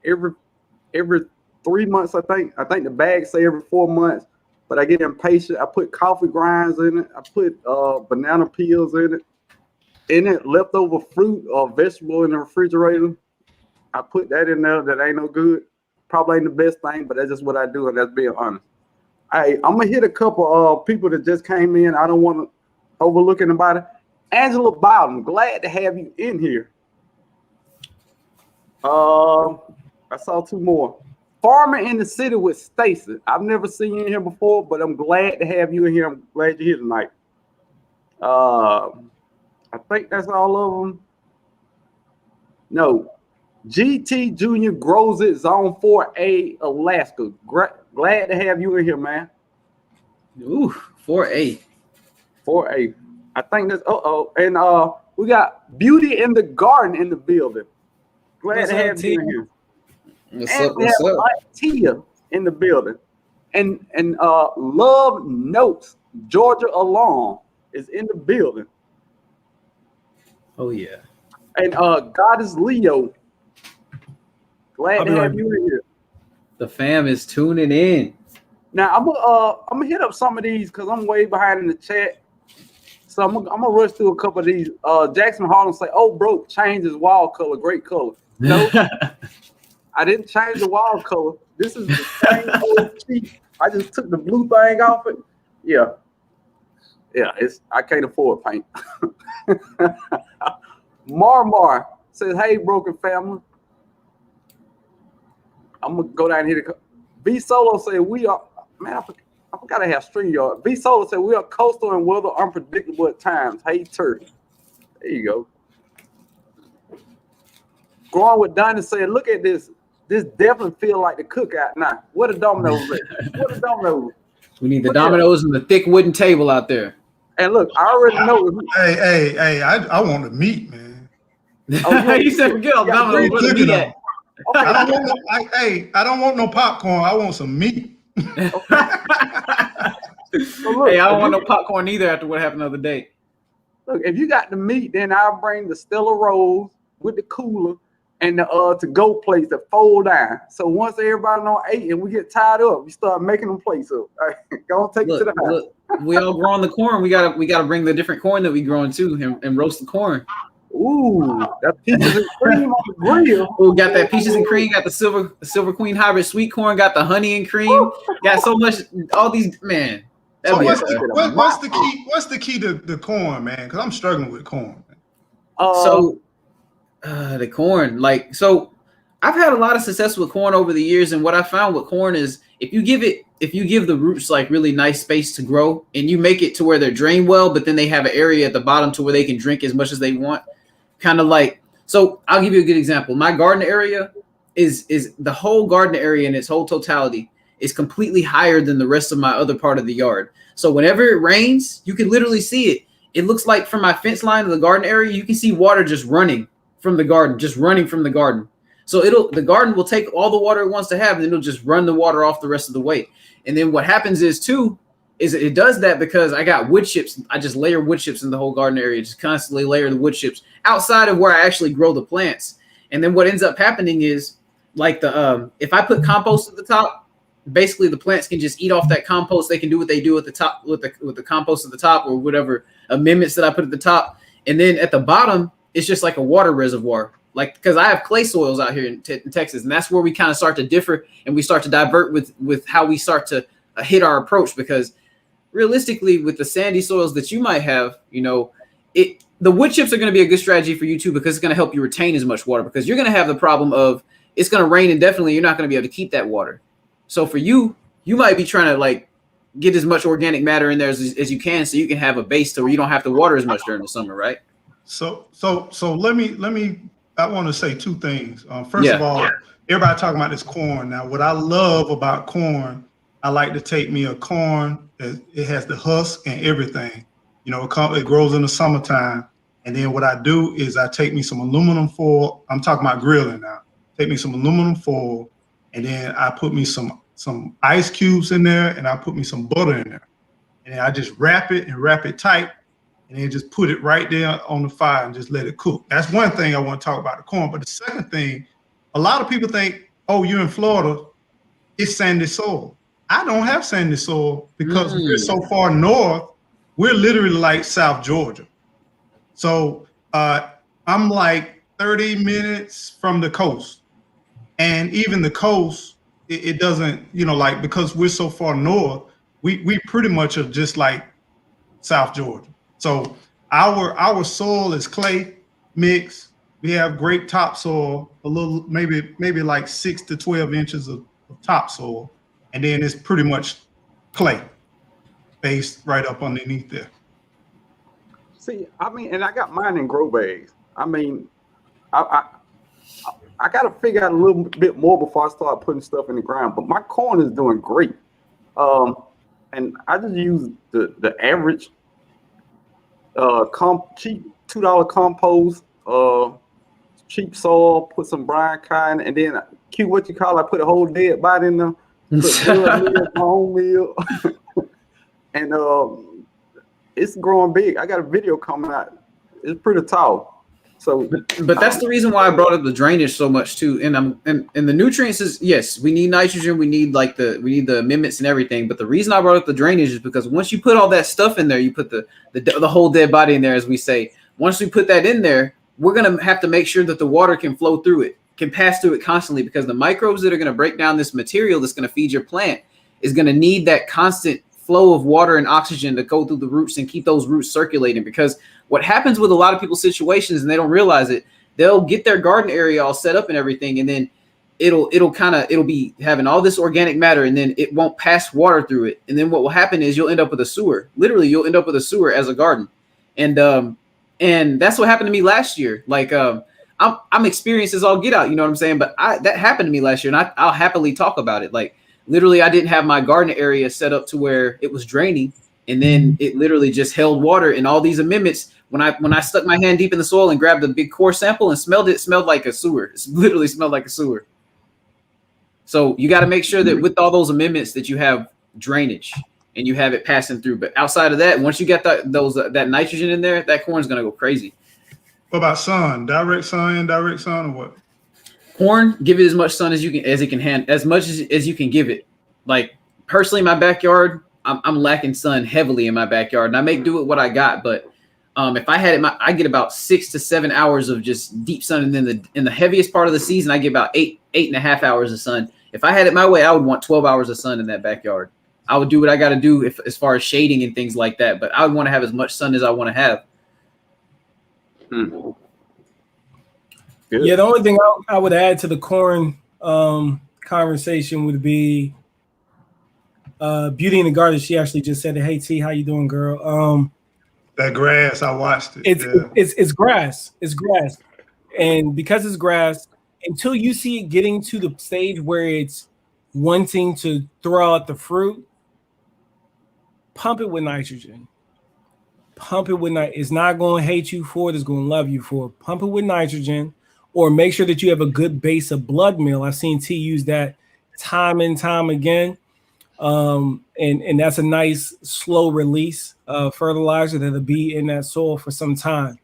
every 3 months, I think. I think the bags say every 4 months, but I get impatient. I put coffee grinds in it. I put banana peels in it. Leftover fruit or vegetable in the refrigerator, I put that in there. That ain't no good. Probably ain't the best thing, but that's just what I do, and that's being honest. I'm gonna hit a couple of people that just came in. I don't want to overlook anybody. Angela Bowden, glad to have you in here. I saw two more. Farmer in the City with Stacy. I've never seen you in here before, but I'm glad to have you in here. I'm glad you're here tonight. I think that's all of them. No. GT Junior grows it, Zone 4A, Alaska. Glad to have you in here, man. Ooh, 4A. 4A. I think that's and we got Beauty in the Garden in the building. Glad to have you in here. What's up? Tia in the building. And Love Notes, Georgia Along is in the building. Oh yeah. And Goddess Leo. Glad to have you in here. The fam is tuning in. Now I'm gonna hit up some of these because I'm way behind in the chat. So I'm gonna rush through a couple of these. Jackson Harlan say, "Oh, bro, change his wall color. Great color." No, I didn't change the wall color. This is the same old cheap. I just took the blue thing off it. Yeah. I can't afford paint. Mar says, "Hey, broken family." I'm gonna go down here. V Solo said, "We are, man. I forgot I have StreamYard." V Solo said, "We are coastal and weather unpredictable at times." Hey, turkey. There you go. growing with Donnie said, look at this. This definitely feel like the cookout now. What a dominoes at? What a dominoes? We need the Look at dominoes and the thick wooden table out there. And look, I already know. Hey, I want the meat, man. Oh, You said forget all dominoes. Where the meat at? I don't want no popcorn. I want some meat. So look, Hey, I don't want no popcorn either after what happened the other day. Look, if you got the meat, then I'll bring the Stella rolls with the cooler and the to-go plates that fold down. So once everybody on 8 and we get tied up, we start making them plates up. All right, go and take it to the house. Look, we all grow on the corn. We gotta bring the different corn that we growing too and roast the corn. Ooh, that peaches and cream on the grill. Oh, got that peaches and cream, got the silver queen hybrid sweet corn, got the honey and cream, got so much, all these, man. So That'd what's be what's the key to the corn, man? Because I'm struggling with corn. The corn, like, so I've had a lot of success with corn over the years, and what I found with corn is if you give the roots like really nice space to grow, and you make it to where they're drained well, but then they have an area at the bottom to where they can drink as much as they want, kind of like. So I'll give you a good example. My garden area is the whole garden area in its whole totality is completely higher than the rest of my other part of the yard. So whenever it rains, you can literally see it. It looks like from my fence line to the garden area, you can see water just running from the garden, So the garden will take all the water it wants to have, and then it'll just run the water off the rest of the way. And then what happens is it does that because I got wood chips. I just layer wood chips in the whole garden area, just constantly layer the wood chips outside of where I actually grow the plants. And then what ends up happening is like if I put compost at the top, basically the plants can just eat off that compost. They can do what they do at the top with the compost at the top or whatever amendments that I put at the top. And then at the bottom, it's just like a water reservoir. Like, because I have clay soils out here in Texas, and that's where we kind of start to differ and we start to divert with how we start to hit our approach. Because realistically, with the sandy soils that you might have, the wood chips are going to be a good strategy for you too, because it's going to help you retain as much water, because you're going to have the problem of it's going to rain indefinitely. You're not going to be able to keep that water. So for you might be trying to like get as much organic matter in there as you can, so you can have a base to where you don't have to water as much during the summer, right? So let me. I want to say two things. First of all, everybody talking about this corn. Now, what I love about corn, I like to take me a corn that it has the husk and everything. It grows in the summertime. And then what I do is I take me some aluminum foil. I'm talking about grilling now. Take me some aluminum foil, and then I put me some ice cubes in there, and I put me some butter in there. And then I just wrap it tight. And then just put it right there on the fire and just let it cook. That's one thing I want to talk about the corn. But the second thing, a lot of people think, oh, you're in Florida, it's sandy soil. I don't have sandy soil because we're so far north. We're literally like South Georgia. So I'm like 30 minutes from the coast. And even the coast, it doesn't, because we're so far north, we pretty much are just like South Georgia. So our soil is clay mix. We have great topsoil, a little maybe like 6 to 12 inches of topsoil, and then it's pretty much clay based right up underneath there. See, and I got mine in grow bags. I got to figure out a little bit more before I start putting stuff in the ground. But my corn is doing great, and I just use the average. Cheap $2 compost, cheap soil, put some brine kind, and then I put a whole dead body in there, put home meal, and it's growing big. I got a video coming out. It's pretty tall. So, but that's the reason why I brought up the drainage so much too. And the nutrients is, yes, we need nitrogen, we need the amendments and everything. But the reason I brought up the drainage is because once you put all that stuff in there, you put the whole dead body in there, as we say. Once we put that in there, we're gonna have to make sure that the water can flow through it, can pass through it constantly, because the microbes that are gonna break down this material that's gonna feed your plant is gonna need that constant flow of water and oxygen to go through the roots and keep those roots circulating. Because what happens with a lot of people's situations, and they don't realize it, they'll get their garden area all set up and everything, and then it'll be having all this organic matter, and then it won't pass water through it. And then what will happen is you'll end up with a sewer. Literally, you'll end up with a sewer as a garden. And that's what happened to me last year. Like I'm experienced as all get out, you know what I'm saying? But that happened to me last year, and I'll happily talk about it. Like literally, I didn't have my garden area set up to where it was draining, and then it literally just held water. And all these amendments, when I stuck my hand deep in the soil and grabbed a big core sample and smelled it smelled like a sewer. It literally smelled like a sewer. So you got to make sure that with all those amendments that you have drainage and you have it passing through. But outside of that, once you get that nitrogen in there, that corn's gonna go crazy. What about sun? Direct sun, indirect sun, or what? Corn, give it as much sun as it can handle, as much as you can give it. Like personally, in my backyard, I'm lacking sun heavily in my backyard, and I make do with what I got. But if I had it, I get about 6 to 7 hours of just deep sun, and then in the heaviest part of the season, I get about 8.5 hours of sun. If I had it my way, I would want 12 hours of sun in that backyard. I would do what I got to do as far as shading and things like that. But I would want to have as much sun as I want to have. Good. Yeah, the only thing I would add to the corn conversation would be Beauty in the Garden. She actually just said, "Hey T, how you doing, girl?" That grass, I watched it. It's grass. It's grass, and because it's grass, until you see it getting to the stage where it's wanting to throw out the fruit, pump it with nitrogen. Pump it with nitrogen. It's not going to hate you for it. It's going to love you for it. Pump it with nitrogen, or make sure that you have a good base of blood meal. I've seen T use that time and time again. And that's a nice slow release fertilizer that'll be in that soil for some time.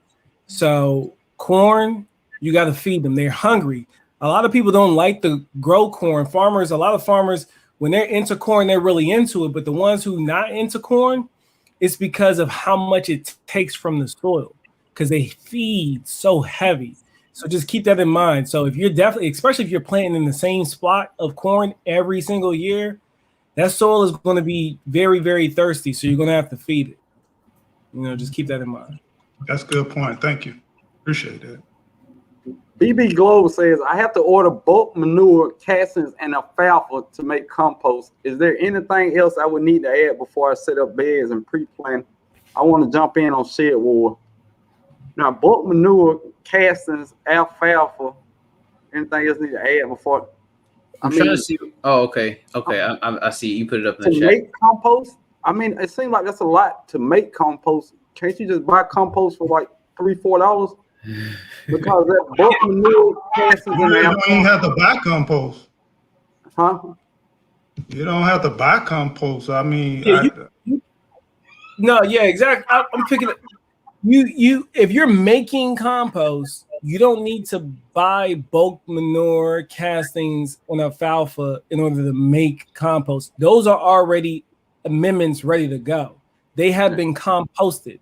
So corn, you got to feed them. They're hungry. A lot of people don't like to grow corn. A lot of farmers, when they're into corn, they're really into it. But the ones who not into corn, it's because of how much it takes from the soil, because they feed so heavy. So just keep that in mind. So if you're definitely, especially if you're planting in the same spot of corn every single year, that soil is going to be very, very thirsty. So you're going to have to feed it. Just keep that in mind. That's a good point. Thank you. Appreciate that. BB Globe says, I have to order bulk manure, castings, and alfalfa to make compost. Is there anything else I would need to add before I set up beds and pre-plant? I want to jump in on Shed War. Now, bulk manure, castings, alfalfa, anything else need to add before? I'm trying to see. Oh, okay. I see. You put it up in the to chat. make compost? I mean, it seems like that's a lot to make compost. Can't you just buy compost for like $3-4? Because that bulk manure, castings, You and don't alfalfa. even have to buy compost. Huh? You don't have to buy compost. I mean, Yeah, No, yeah, exactly. I'm picking it. You if you're making compost, you don't need to buy bulk manure, castings, and alfalfa in order to make compost. Those are already amendments ready to go. They have been composted.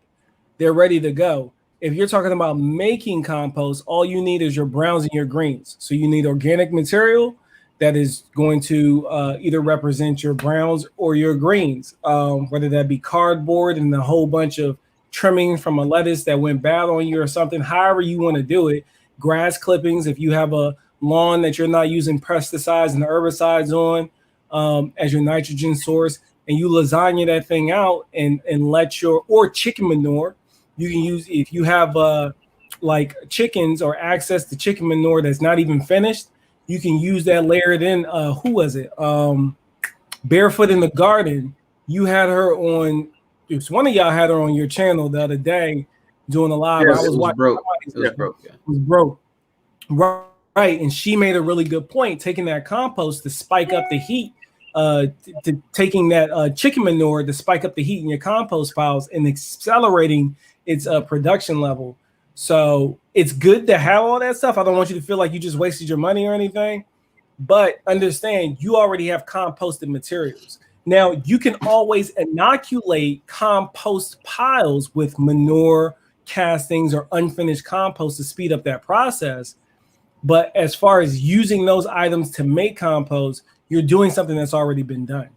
They're ready to go. If you're talking about making compost, all you need is your browns and your greens. So you need organic material that is going to either represent your browns or your greens, whether that be cardboard and a whole bunch of trimming from a lettuce that went bad on you or something, however you want to do it. Grass clippings, if you have a lawn that you're not using pesticides and herbicides on as your nitrogen source, and you lasagna that thing out and let or chicken manure, you can use, if you have like chickens or access to chicken manure that's not even finished, you can use that layered in. Who was it? Barefoot in the Garden. You had her on. It was one of y'all had her on your channel the other day doing a live. Yes, It was broke. It was broke. Yeah. It was broke. Right. And she made a really good point, taking that compost to spike up the heat, taking that chicken manure to spike up the heat in your compost piles and accelerating its production level. So it's good to have all that stuff. I don't want you to feel like you just wasted your money or anything, but understand you already have composted materials. Now you can always inoculate compost piles with manure, castings, or unfinished compost to speed up that process. But as far as using those items to make compost, you're doing something that's already been done.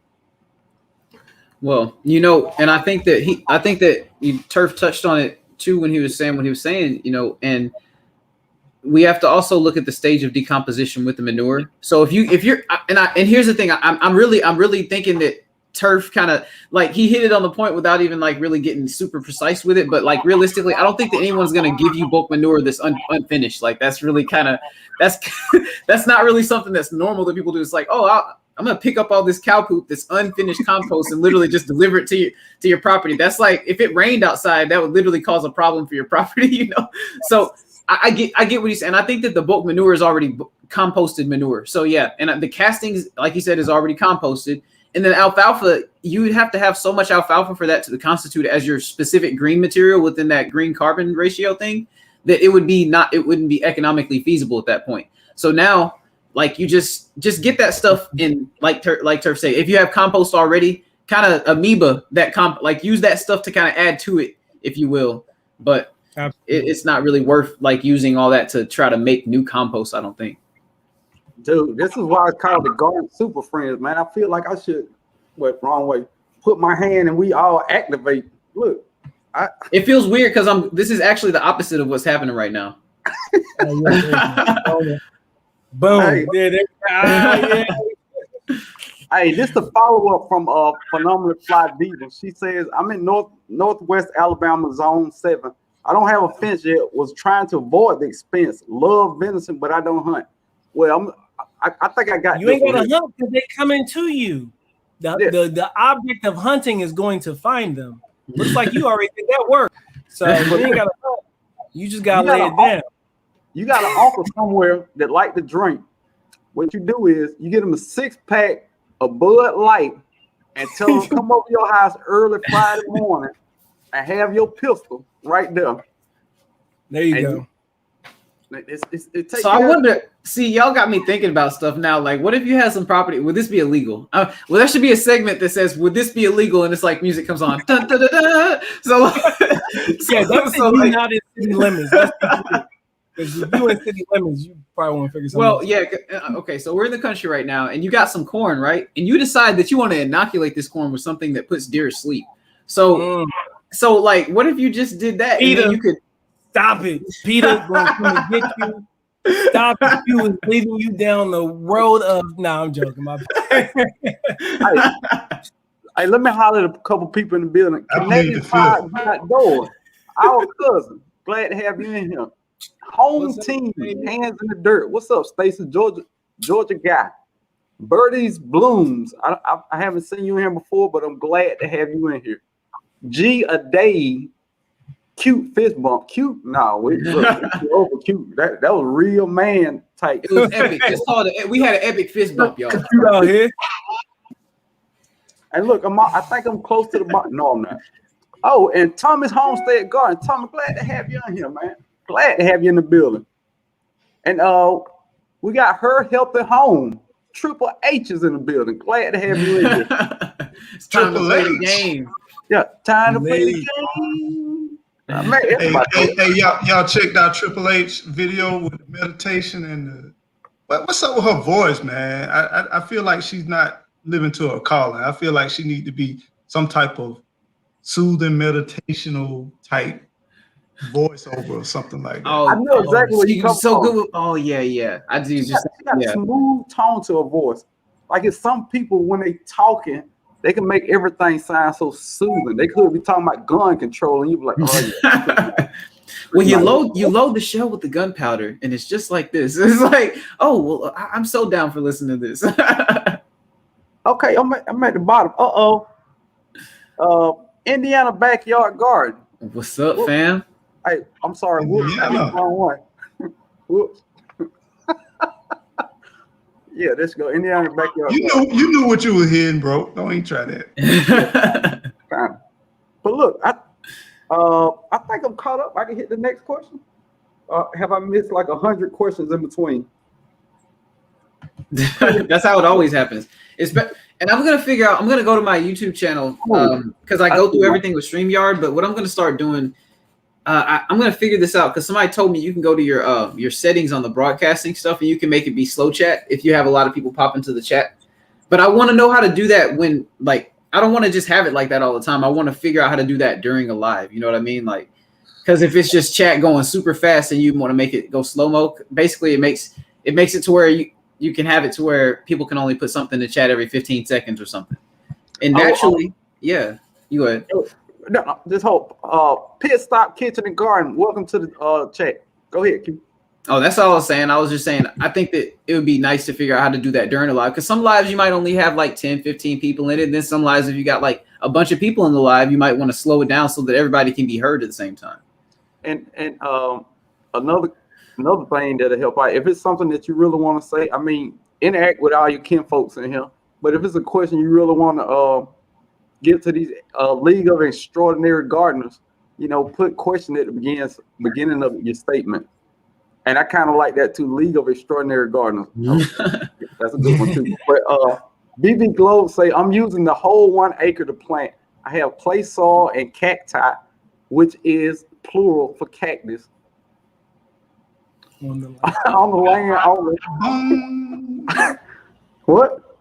Well, and I think that Turf touched on it too when he was saying, and we have to also look at the stage of decomposition with the manure. So if you're and here's the thing, I'm really thinking that Turf kind of like he hit it on the point without even like really getting super precise with it. But like realistically, I don't think that anyone's gonna give you bulk manure that's unfinished. Like that's really kind of that's not really something that's normal that people do. It's like, oh, I'm gonna pick up all this cow poop, this unfinished compost, and literally just deliver it to your property. That's like if it rained outside, that would literally cause a problem for your property, you know. So I get what he's saying. I think that the bulk manure is already composted manure. So yeah, and the castings, like he said, is already composted. And then alfalfa, you would have to have so much alfalfa for that to constitute as your specific green material within that green carbon ratio thing that it wouldn't be economically feasible at that point. So now, like you just get that stuff in, like Turf say, if you have compost already, kind of amoeba that like use that stuff to kind of add to it, if you will. But it's not really worth like using all that to try to make new compost, I don't think. Dude, this is why it's called the Garden Super Friends, man. I feel like I should, wrong way, put my hand and we all activate. Look, it feels weird because this is actually the opposite of what's happening right now. Boom. Hey. Yeah. Hey, this the follow-up from Phenomenal Fly Diva. She says, I'm in Northwest Alabama Zone 7. I don't have a fence yet. Was trying to avoid the expense. Love venison, but I don't hunt. Well, I think I got you ain't got to hunt because they coming to you. The object of hunting is going to find them. Looks like you already did that work. So you ain't got to hunt. You just got to lay it down. You got an uncle somewhere that like to drink. What you do is you get them a 6-pack of Bud Light and tell them come over your house early Friday morning and have your pistol right there. There you go. It takes so I wonder, see, y'all got me thinking about stuff now. Like, what if you had some property? Would this be illegal? Well, there should be a segment that says, would this be illegal? And it's like music comes on. Dun, dun, dun, dun. So, yeah, that's like, not in city limits. Because if you in city limits, you probably want to figure something out. Well, yeah. Okay, so we're in the country right now, and you got some corn, right? And you decide that you want to inoculate this corn with something that puts deer to sleep. So, like, what if you just did that? Peter, and then you could stop it. Peter going to come and get you. Stop it. You is leading you down the road of. Nah, I'm joking. My hey, let me holler at a couple people in the building. Canadian Fried Outdoors, our cousin. Glad to have you in here. Home team, hands in the dirt. What's up, Stacey? Georgia guy. Birdie's Blooms. I haven't seen you in here before, but I'm glad to have you in here. G a day. Cute fist bump. Cute? No, it's over cute. That was real man type. It was epic. It's called we had an epic fist bump, y'all. You out here? And look, I think I'm close to the bottom. No, I'm not. Oh, and Thomas Homestead Garden. Thomas, glad to have you in here, man. Glad to have you in the building. And we got Her Healthy Home. Triple H is in the building. Glad to have you in here. It's time to play the game. Yeah, time to play the game. Hey, y'all checked out Triple H video with the meditation and what's up with her voice, man? I feel like she's not living to her calling. I feel like she need to be some type of soothing meditational type voiceover or something like that. I know exactly where you come so from. good with, oh yeah. I do She got a smooth tone to her voice. Like it's some people when they talking, they can make everything sound so soothing. They could be talking about gun control, and you be like, "Oh yeah." Well, you load the shell with the gunpowder, and it's just like this. It's like, oh well, I'm so down for listening to this. Okay, I'm at the bottom. Indiana Backyard Garden. What's up, fam? Hey, I'm sorry. Whoops, I hit the wrong one. Whoops. Yeah, let's go. Indiana Backyard. You knew what you were hearing, bro. Don't even try that. But look, I think I'm caught up. I can hit the next question. Have I missed like 100 questions in between? That's how it always happens. And I'm gonna figure out. I'm gonna go to my YouTube channel because I go through everything with StreamYard. But what I'm gonna start doing, I'm gonna figure this out because somebody told me you can go to your settings on the broadcasting stuff and you can make it be slow chat if you have a lot of people pop into the chat. But I want to know how to do that when I don't want to just have it like that all the time. I want to figure out how to do that during a live. You know what I mean? Like, because if it's just chat going super fast and you want to make it go slow mo, basically it makes it to where you can have it to where people can only put something in the chat every 15 seconds or something. And naturally, yeah, you go ahead. No, this whole Pit Stop Kitchen and Garden. Welcome to the chat. Go ahead, Q. Oh, that's all I was saying. I was just saying, I think that it would be nice to figure out how to do that during a live, because some lives you might only have like 10, 15 people in it. And then some lives, if you got like a bunch of people in the live, you might want to slow it down so that everybody can be heard at the same time. And another thing that'll help out, if it's something that you really want to say, I mean, interact with all your kin folks in here. But if it's a question you really want to get to these League of Extraordinary Gardeners, you know, put question at the beginning of your statement. And I kind of like that too, League of Extraordinary Gardeners. That's a good one too. But BB Globe say, I'm using the whole 1 acre to plant. I have clay soil and cacti, which is plural for cactus. On the land only. What?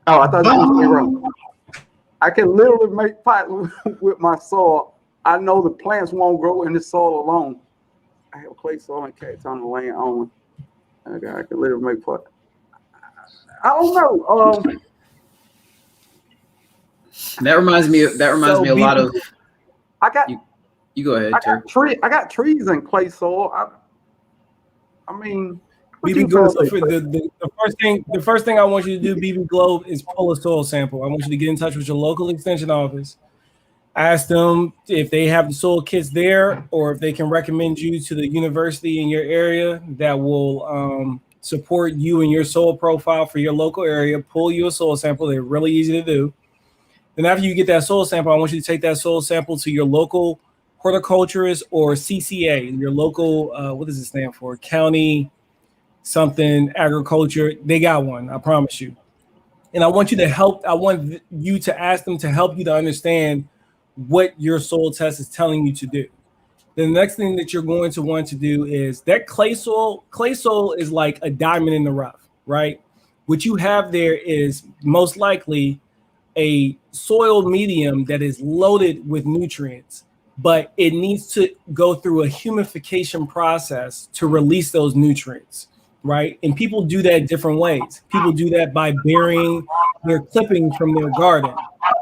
Oh, I thought you were saying wrong. I can literally make pots with my soil. I know the plants won't grow in the soil alone. I have clay soil and cacti on the land only. Okay, I can literally make pots. I don't know. That reminds me a lot of. I got. You go ahead. I got trees in clay soil. I mean, BB Globe. The first thing I want you to do, BB Globe, is pull a soil sample. I want you to get in touch with your local extension office. Ask them if they have the soil kits there, or if they can recommend you to the university in your area that will support you and your soil profile for your local area. Pull you a soil sample. They're really easy to do. Then after you get that soil sample, I want you to take that soil sample to your local horticulturist or CCA, your local, what does it stand for? County something agriculture. They got one, I promise you. And I want you to ask them to help you to understand what your soil test is telling you to do. The next thing that you're going to want to do is that clay soil is like a diamond in the rough, right? What you have there is most likely a soil medium that is loaded with nutrients, but it needs to go through a humidification process to release those nutrients, right? And people do that different ways. People do that by burying their clippings from their garden.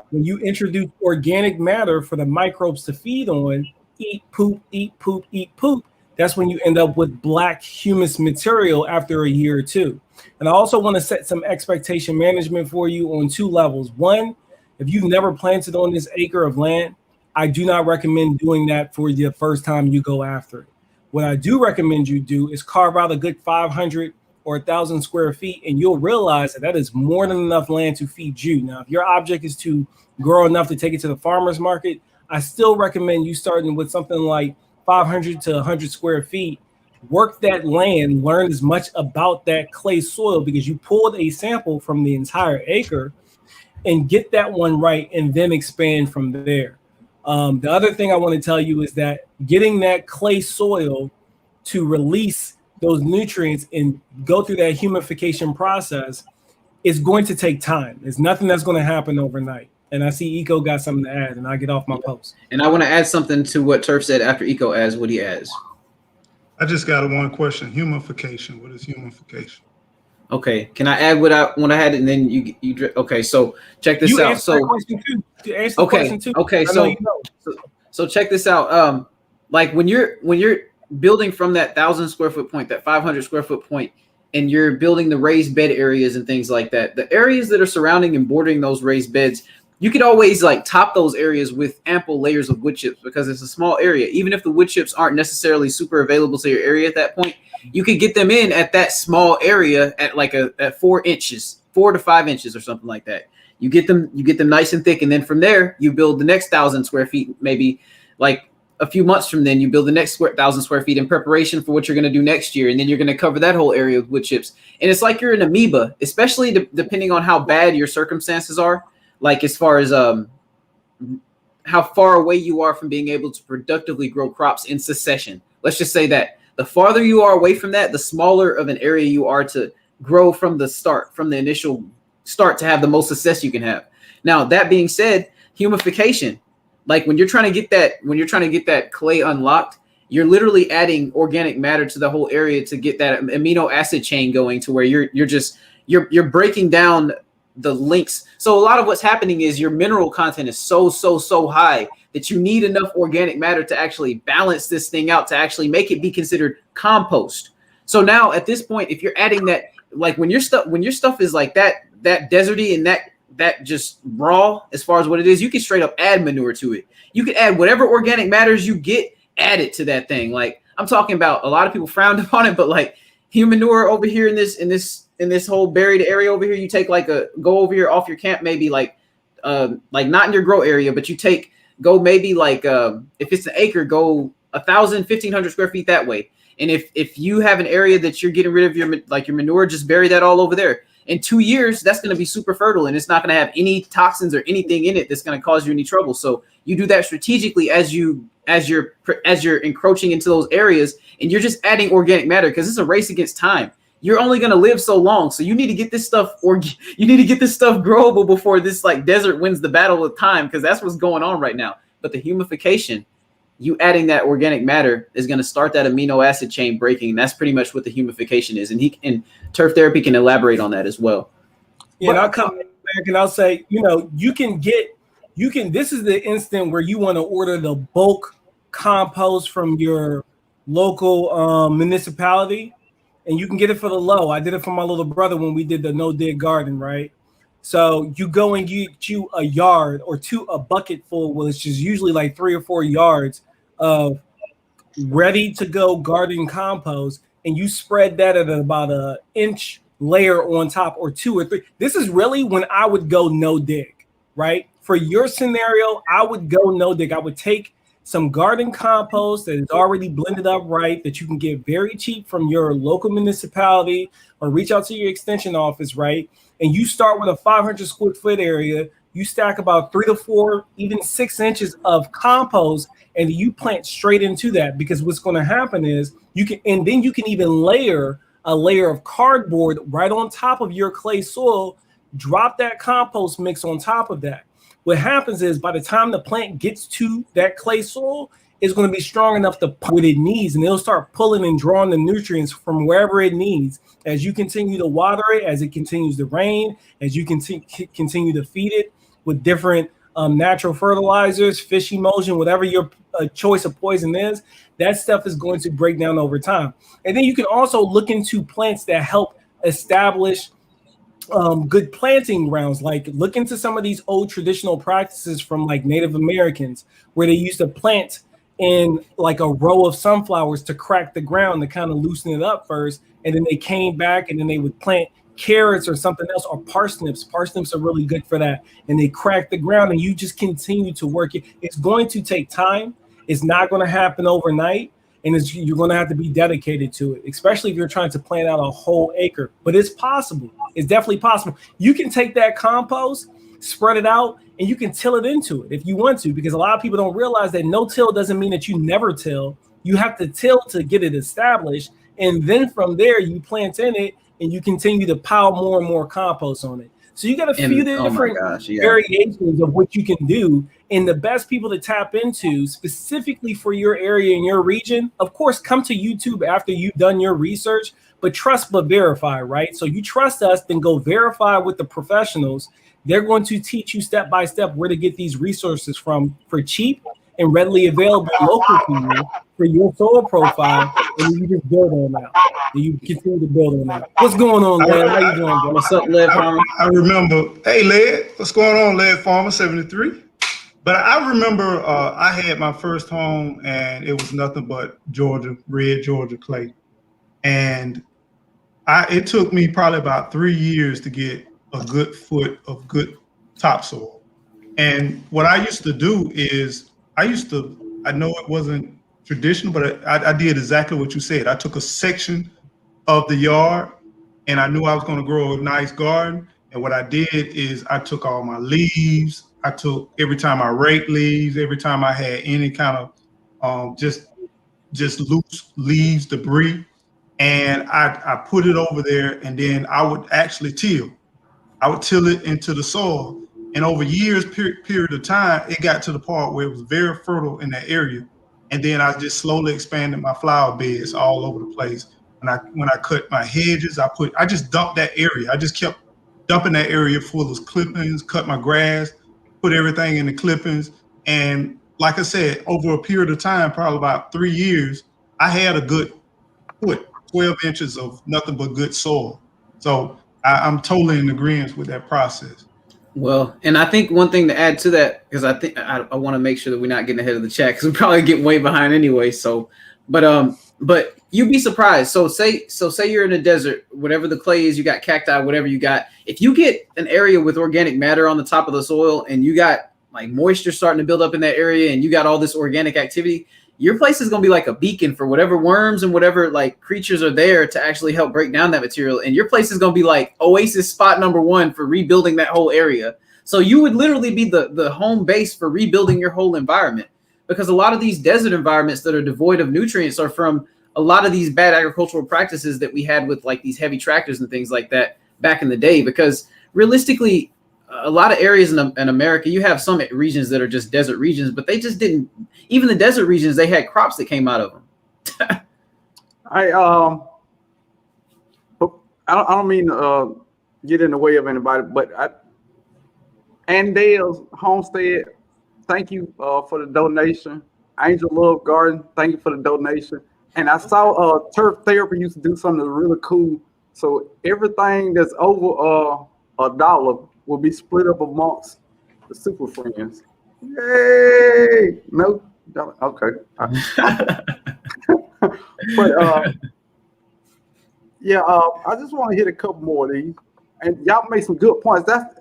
When you introduce organic matter for the microbes to feed on, eat poop, eat poop, eat poop, that's when you end up with black humus material after a year or two. And I also want to set some expectation management for you on 2 levels. One, if you've never planted on this acre of land, I do not recommend doing that for the first time you go after it. What I do recommend you do is carve out a good 500 or 1,000 square feet, and you'll realize that is more than enough land to feed you. Now, if your object is to grow enough to take it to the farmer's market, I still recommend you starting with something like 500 to 100 square feet. Work that land, learn as much about that clay soil, because you pulled a sample from the entire acre, and get that one right, and then expand from there. The other thing I want to tell you is that getting that clay soil to release those nutrients and go through that humidification process is going to take time. There's nothing that's going to happen overnight. And I see Eco got something to add, and I get off my post. And I want to add something to what Turf said after Eco adds what he adds. I just got one question. Humidification. What is humidification? Okay, can I add what I had, and then you okay? So check this out. So check this out. Like when you're building from that 1,000 square foot point, that 500 square foot point, and you're building the raised bed areas and things like that, the areas that are surrounding and bordering those raised beds, you could always like top those areas with ample layers of wood chips, because it's a small area. Even if the wood chips aren't necessarily super available to your area at that point, you could get them in at that small area at like at 4 inches, 4 to 5 inches or something like that. You get them nice and thick, and then from there you build the next 1,000 square feet. Maybe like a few months from then, you build the next 1,000 square feet in preparation for what you're going to do next year, and then you're going to cover that whole area with wood chips. And it's like you're an amoeba, especially depending on how bad your circumstances are. Like as far as how far away you are from being able to productively grow crops in succession. Let's just say that the farther you are away from that, the smaller of an area you are to grow from the initial start to have the most success you can have. Now, that being said, humidification, like when you're trying to get that clay unlocked, you're literally adding organic matter to the whole area to get that amino acid chain going, to where you're breaking down the links. So a lot of what's happening is your mineral content is so high that you need enough organic matter to actually balance this thing out to actually make it be considered compost. So now at this point, if you're adding that, like when your stuff is like that deserty and that just raw as far as what it is, you can straight up add manure to it. You can add whatever organic matters you get, add it to that thing. Like I'm talking about, a lot of people frowned upon it, but like human manure over here in this whole buried area over here, you take go over here off your camp, maybe like not in your grow area, but go maybe like if it's an acre, go 1,000, 1,500 square feet that way. And if you have an area that you're getting rid of your manure, just bury that all over there. In 2 years, that's going to be super fertile, and it's not going to have any toxins or anything in it that's going to cause you any trouble. So you do that strategically as you're encroaching into those areas, and you're just adding organic matter because it's a race against time. You're only going to live so long, so you need to get this stuff growable before this like desert wins the battle of time, because that's what's going on right now. But the humification, you adding that organic matter is going to start that amino acid chain breaking. And that's pretty much what the humification is. And Turf Therapy can elaborate on that as well. Yeah, and I'll come back and I'll say, this is the instant where you want to order the bulk compost from your local municipality, and you can get it for the low. I did it for my little brother when we did the no dig garden, right? So you go and get you a yard or a bucket full, which is usually like 3 or 4 yards of ready to go garden compost, and you spread that at about an inch layer on top, or 2 or 3. This is really when I would go no dig, right? For your scenario, I would go no dig. I would take some garden compost that is already blended up right, that you can get very cheap from your local municipality, or reach out to your extension office, right? And you start with a 500 square foot area, you stack about 3 to 4, even 6 inches of compost, and you plant straight into that. Because what's going to happen is you can even layer a layer of cardboard right on top of your clay soil, drop that compost mix on top of that. What happens is by the time the plant gets to that clay soil, it's going to be strong enough to put what it needs, and it'll start pulling and drawing the nutrients from wherever it needs. As you continue to water it, as it continues to rain, as you continue to feed it with different natural fertilizers, fish emulsion, whatever your choice of poison is, that stuff is going to break down over time. And then you can also look into plants that help establish good planting grounds. Like look into some of these old traditional practices from like Native Americans, where they used to plant in like a row of sunflowers to crack the ground to kind of loosen it up first, and then they came back and then they would plant carrots or something else, or parsnips. Parsnips are really good for that, and they crack the ground, and you just continue to work it. It's going to take time. It's not going to happen overnight, and you're going to have to be dedicated to it, especially if you're trying to plant out a whole acre. But it's possible. It's definitely possible. You can take that compost, spread it out, and you can till it into it if you want to, because a lot of people don't realize that no-till doesn't mean that you never till. You have to till to get it established, and then from there you plant in it, and you continue to pile more and more compost on it. So you got a few different variations of what you can do. And the best people to tap into specifically for your area and your region, of course, come to YouTube after you've done your research, but trust but verify, right? So you trust us, then go verify with the professionals. They're going to teach you step by step where to get these resources from for cheap and readily available local to you for your soil profile, and you just build on that. And you continue to build on that. What's going on, Led? How you doing, bro? What's up, Led Farmer? I remember, hey, Led, what's going on, Led Farmer 73? But I remember I had my first home, and it was nothing but red Georgia clay. And it took me probably about 3 years to get a good foot of good topsoil. And what I used to do is I know it wasn't traditional, but I did exactly what you said. I took a section of the yard, and I knew I was going to grow a nice garden. And what I did is I took all my leaves. I took every time I raked leaves, every time I had any kind of just loose leaves, debris, and I put it over there, and then I would actually till. I would till it into the soil. And over years, period of time, it got to the part where it was very fertile in that area. And then I just slowly expanded my flower beds all over the place. When I cut my hedges, I just dumped that area. I just kept dumping that area full of clippings, cut my grass, put everything in the clippings. And like I said, over a period of time, probably about 3 years, I had a good 12 inches of nothing but good soil. So I'm totally in agreement with that process. Well, and I think one thing to add to that, because I think I want to make sure that we're not getting ahead of the chat, because we're probably getting way behind anyway. So, but you'd be surprised. So say you're in a desert, whatever the clay is, you got cacti, whatever you got. If you get an area with organic matter on the top of the soil, and you got like moisture starting to build up in that area, and you got all this organic activity, your place is going to be like a beacon for whatever worms and whatever like creatures are there to actually help break down that material. And your place is going to be like oasis spot number 1 for rebuilding that whole area. So you would literally be the home base for rebuilding your whole environment, because a lot of these desert environments that are devoid of nutrients are from a lot of these bad agricultural practices that we had with like these heavy tractors and things like that back in the day. Because realistically, a lot of areas in America, you have some regions that are just desert regions, but they just didn't, even the desert regions, they had crops that came out of them. I don't mean to get in the way of anybody, but Andale's Homestead, thank you for the donation. Angel Love Garden, thank you for the donation. And I saw Turf Therapy used to do something really cool. So everything that's over $1 will be split up amongst the super friends. Yay! No, okay. But yeah, I just want to hit a couple more of these, and y'all made some good points. That's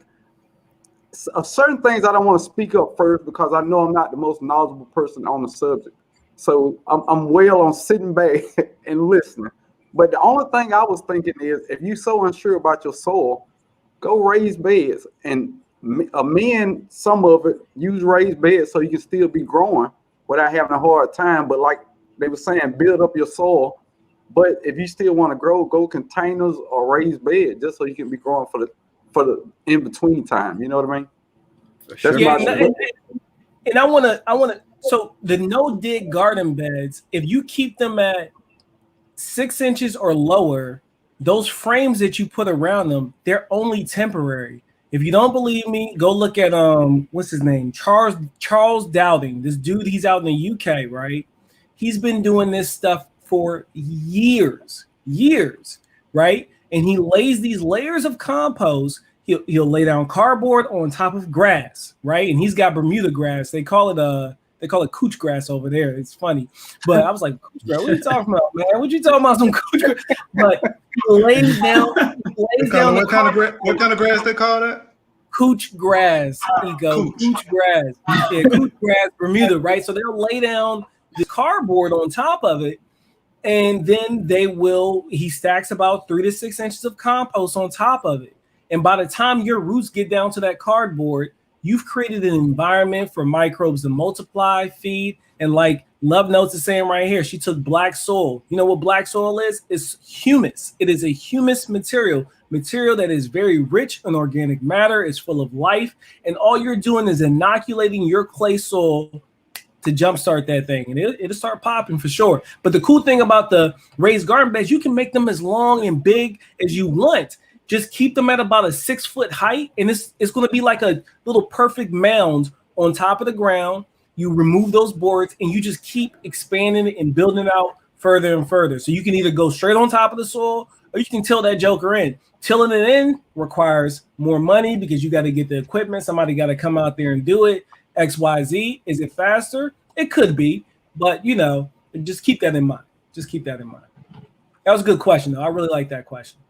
certain things I don't want to speak up first because I know I'm not the most knowledgeable person on the subject. So I'm well on sitting back and listening. But the only thing I was thinking is, if you're so unsure about your soil, go raise beds. And men, some of it, use raised beds so you can still be growing without having a hard time. But like they were saying, build up your soil. But if you still want to grow, go containers or raised bed just so you can be growing for the in between time. You know what I mean? Sure. Yeah, and I want to. So the no dig garden beds, if you keep them at 6 inches or lower, those frames that you put around them, they're only temporary. If you don't believe me, go look at what's his name, Charles Dowding. This dude, he's out in the UK, right? He's been doing this stuff for years, right? And he lays these layers of compost. He'll lay down cardboard on top of grass, right? And he's got Bermuda grass. They call it cooch grass over there. It's funny, but I was like, cooch grass, what are you talking about, man? What you talking about, some cooch grass? But he lays down. What kind of grass they call that? Cooch grass. Cooch grass. Yeah, cooch grass, Bermuda, right? So they'll lay down the cardboard on top of it, and then he stacks about 3 to 6 inches of compost on top of it. And by the time your roots get down to that cardboard, you've created an environment for microbes to multiply, feed, and like Love Notes is saying right here, she took black soil. You know what black soil is? It's humus. It is a humus material that is very rich in organic matter. It's full of life. And all you're doing is inoculating your clay soil to jumpstart that thing. And it'll start popping for sure. But the cool thing about the raised garden beds, you can make them as long and big as you want. Just keep them at about a 6 foot height, and it's going to be like a little perfect mound on top of the ground. You remove those boards, and you just keep expanding it and building it out further and further. So you can either go straight on top of the soil, or you can till that joker in. Tilling it in requires more money because you got to get the equipment. Somebody got to come out there and do it. XYZ. Is it faster? It could be, but just keep that in mind. That was a good question, though. I really like that question.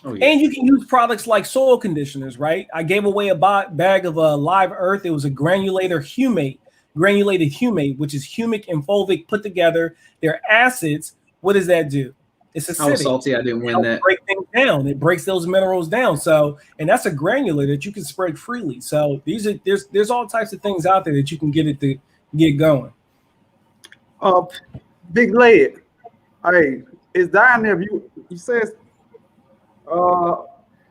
Oh, yeah. And you can use products like soil conditioners, right? I gave away a bag of Live Earth. It was a granulated humate, which is humic and fulvic put together. They're acids. What does that do? It's acidic. I was salty. I didn't win that. Break things down. It breaks those minerals down. So, and that's a granule that you can spread freely. So there's all types of things out there that you can get it to get going. Big Lead. Hey, it's down there. You said.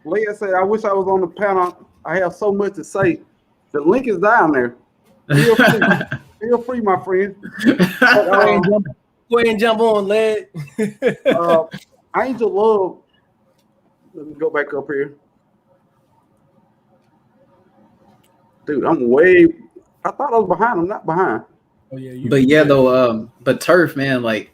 Leah said, I wish I was on the panel. I have so much to say. The link is down there. Feel free, my friend. Go ahead and jump on, Led. Angel Love. Let me go back up here. Dude, I'm way. I thought I was behind. I'm not behind. Oh yeah, But yeah, though, but turf, man, like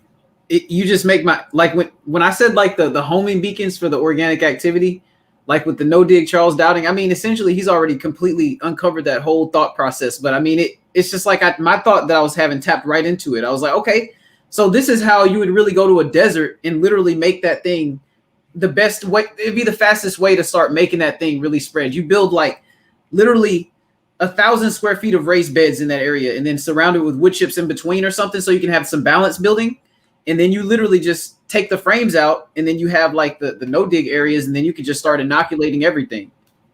you just make my like when I said like the homing beacons for the organic activity, like with the no dig Charles Dowding. I mean, essentially, he's already completely uncovered that whole thought process. But I mean, it's just like my thought that I was having tapped right into it. I was like, okay, so this is how you would really go to a desert and literally make that thing the best way. It'd be the fastest way to start making that thing really spread. You build like literally 1,000 square feet of raised beds in that area and then surround it with wood chips in between or something so you can have some balance building. And then you literally just take the frames out and then you have like the no dig areas and then you can just start inoculating everything.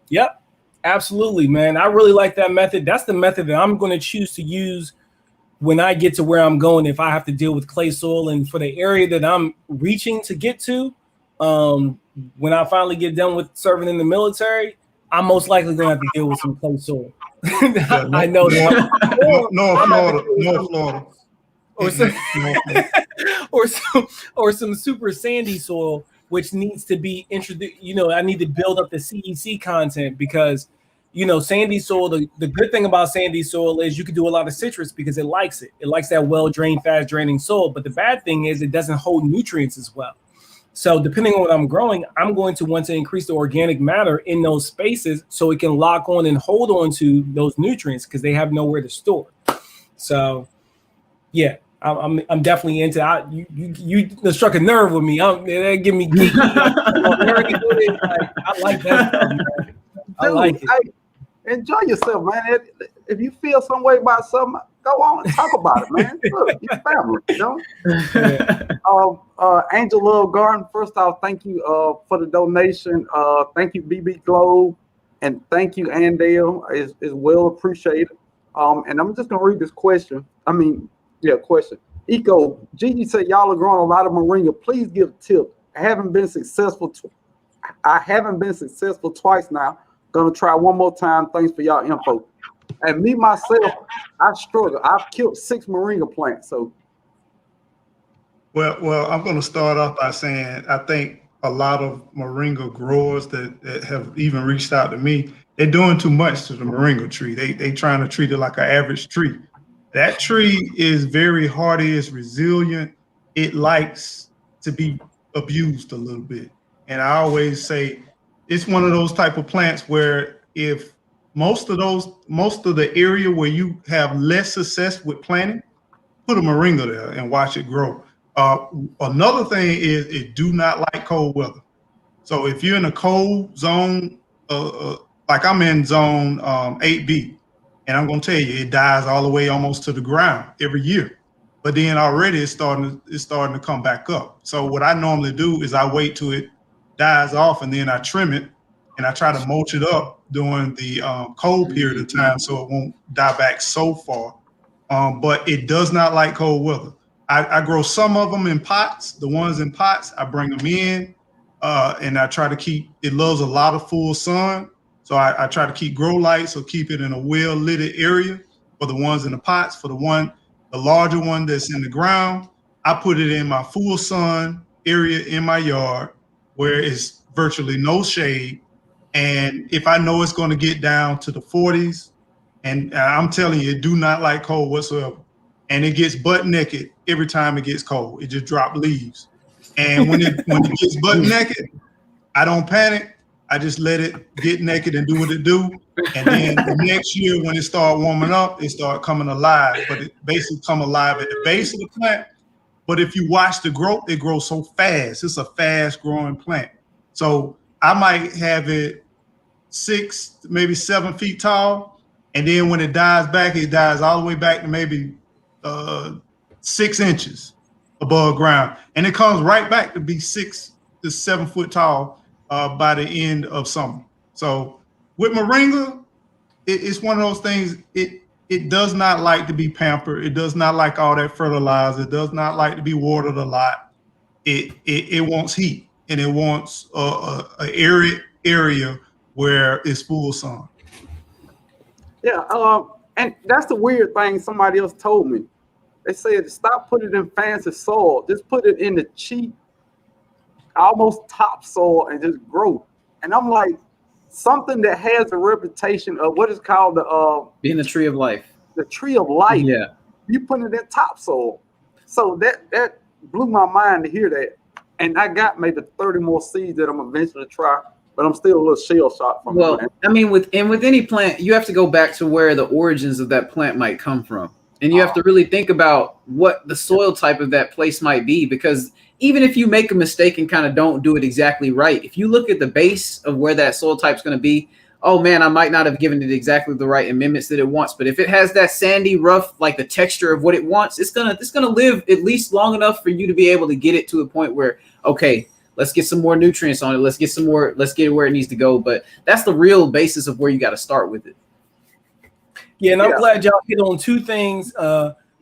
Yep, absolutely, man. I really like that method. That's the method that I'm going to choose to use when I get to where I'm going, if I have to deal with clay soil. And for the area that I'm reaching to get to, when I finally get done with serving in the military, I'm most likely going to have to deal with some clay soil. I know that. North Florida. Or some super sandy soil, which needs to be introduced. You know, I need to build up the CEC content because, you know, sandy soil, the good thing about sandy soil is you can do a lot of citrus because it likes it. It likes that well-drained, fast-draining soil. But the bad thing is it doesn't hold nutrients as well. So depending on what I'm growing, I'm going to want to increase the organic matter in those spaces so it can lock on and hold on to those nutrients because they have nowhere to store. So, yeah, I'm definitely into that. You struck a nerve with me. That give me geeky. I like that stuff, man. I like it. Hey, enjoy yourself, man. If you feel some way about something, go on and talk about it, man. Look, your family, you know. Yeah. Angel Love Garden. First off, thank you for the donation. Thank you, BB Globe, and thank you, Andale. Is well appreciated. And I'm just gonna read this question. Question. Eco Gigi said y'all are growing a lot of moringa. Please give a tip. I haven't been successful twice now. Gonna try one more time. Thanks for y'all info. And me myself, I struggle. I've killed 6 moringa plants. So, well, I'm going to start off by saying I think a lot of moringa growers that have even reached out to me, they're doing too much to the moringa tree. They trying to treat it like an average tree. That tree is very hardy, it's resilient. It likes to be abused a little bit. And I always say it's one of those type of plants where if most of the area where you have less success with planting, put a moringa there and watch it grow. Another thing is it do not like cold weather. So if you're in a cold zone, like I'm in zone 8B, and I'm gonna tell you, it dies all the way almost to the ground every year. But then already it's starting to come back up. So what I normally do is I wait till it dies off and then I trim it and I try to mulch it up during the cold period of time so it won't die back so far. But it does not like cold weather. I grow some of them in pots. The ones in pots, I bring them in and I try to keep, it loves a lot of full sun. So I try to keep grow lights or keep it in a well-lit area for the ones in the pots. For the larger one that's in the ground, I put it in my full sun area in my yard where it's virtually no shade. And if I know it's going to get down to the 40s, and I'm telling you, it do not like cold whatsoever. And it gets butt naked every time it gets cold. It just drops leaves. And when it gets butt naked, I don't panic. I just let it get naked and do what it do. And then the next year when it start warming up, it start coming alive. But it basically come alive at the base of the plant. But if you watch the growth, it grows so fast. It's a fast growing plant. So I might have it 6, maybe 7 feet tall. And then when it dies back, it dies all the way back to maybe 6 inches above ground. And it comes right back to be 6 to 7 foot tall by the end of summer. So with moringa, it's one of those things, it does not like to be pampered. It does not like all that fertilizer. It does not like to be watered a lot. It wants heat and it wants an arid area where it's full sun. yeah, and that's the weird thing somebody else told me. They said, stop putting it in fancy soil. Just put it in the cheap, almost topsoil and just grow. And I'm like, something that has a reputation of what is called Being the tree of life. the tree of life. Yeah. You put it in topsoil. So that blew my mind to hear that. And I got maybe 30 more seeds that I'm eventually try, but I'm still a little shell shocked from Well, it. I mean, with any plant, you have to go back to where the origins of that plant might come from. And you have to really think about what the soil type of that place might be, because even if you make a mistake and kind of don't do it exactly right, if you look at the base of where that soil type is going to be, oh man, I might not have given it exactly the right amendments that it wants. But if it has that sandy, rough, like the texture of what it wants, it's gonna live at least long enough for you to be able to get it to a point where, okay, let's get some more nutrients on it. Let's get it where it needs to go. But that's the real basis of where you got to start with it. Yeah, and I'm glad y'all hit on two things.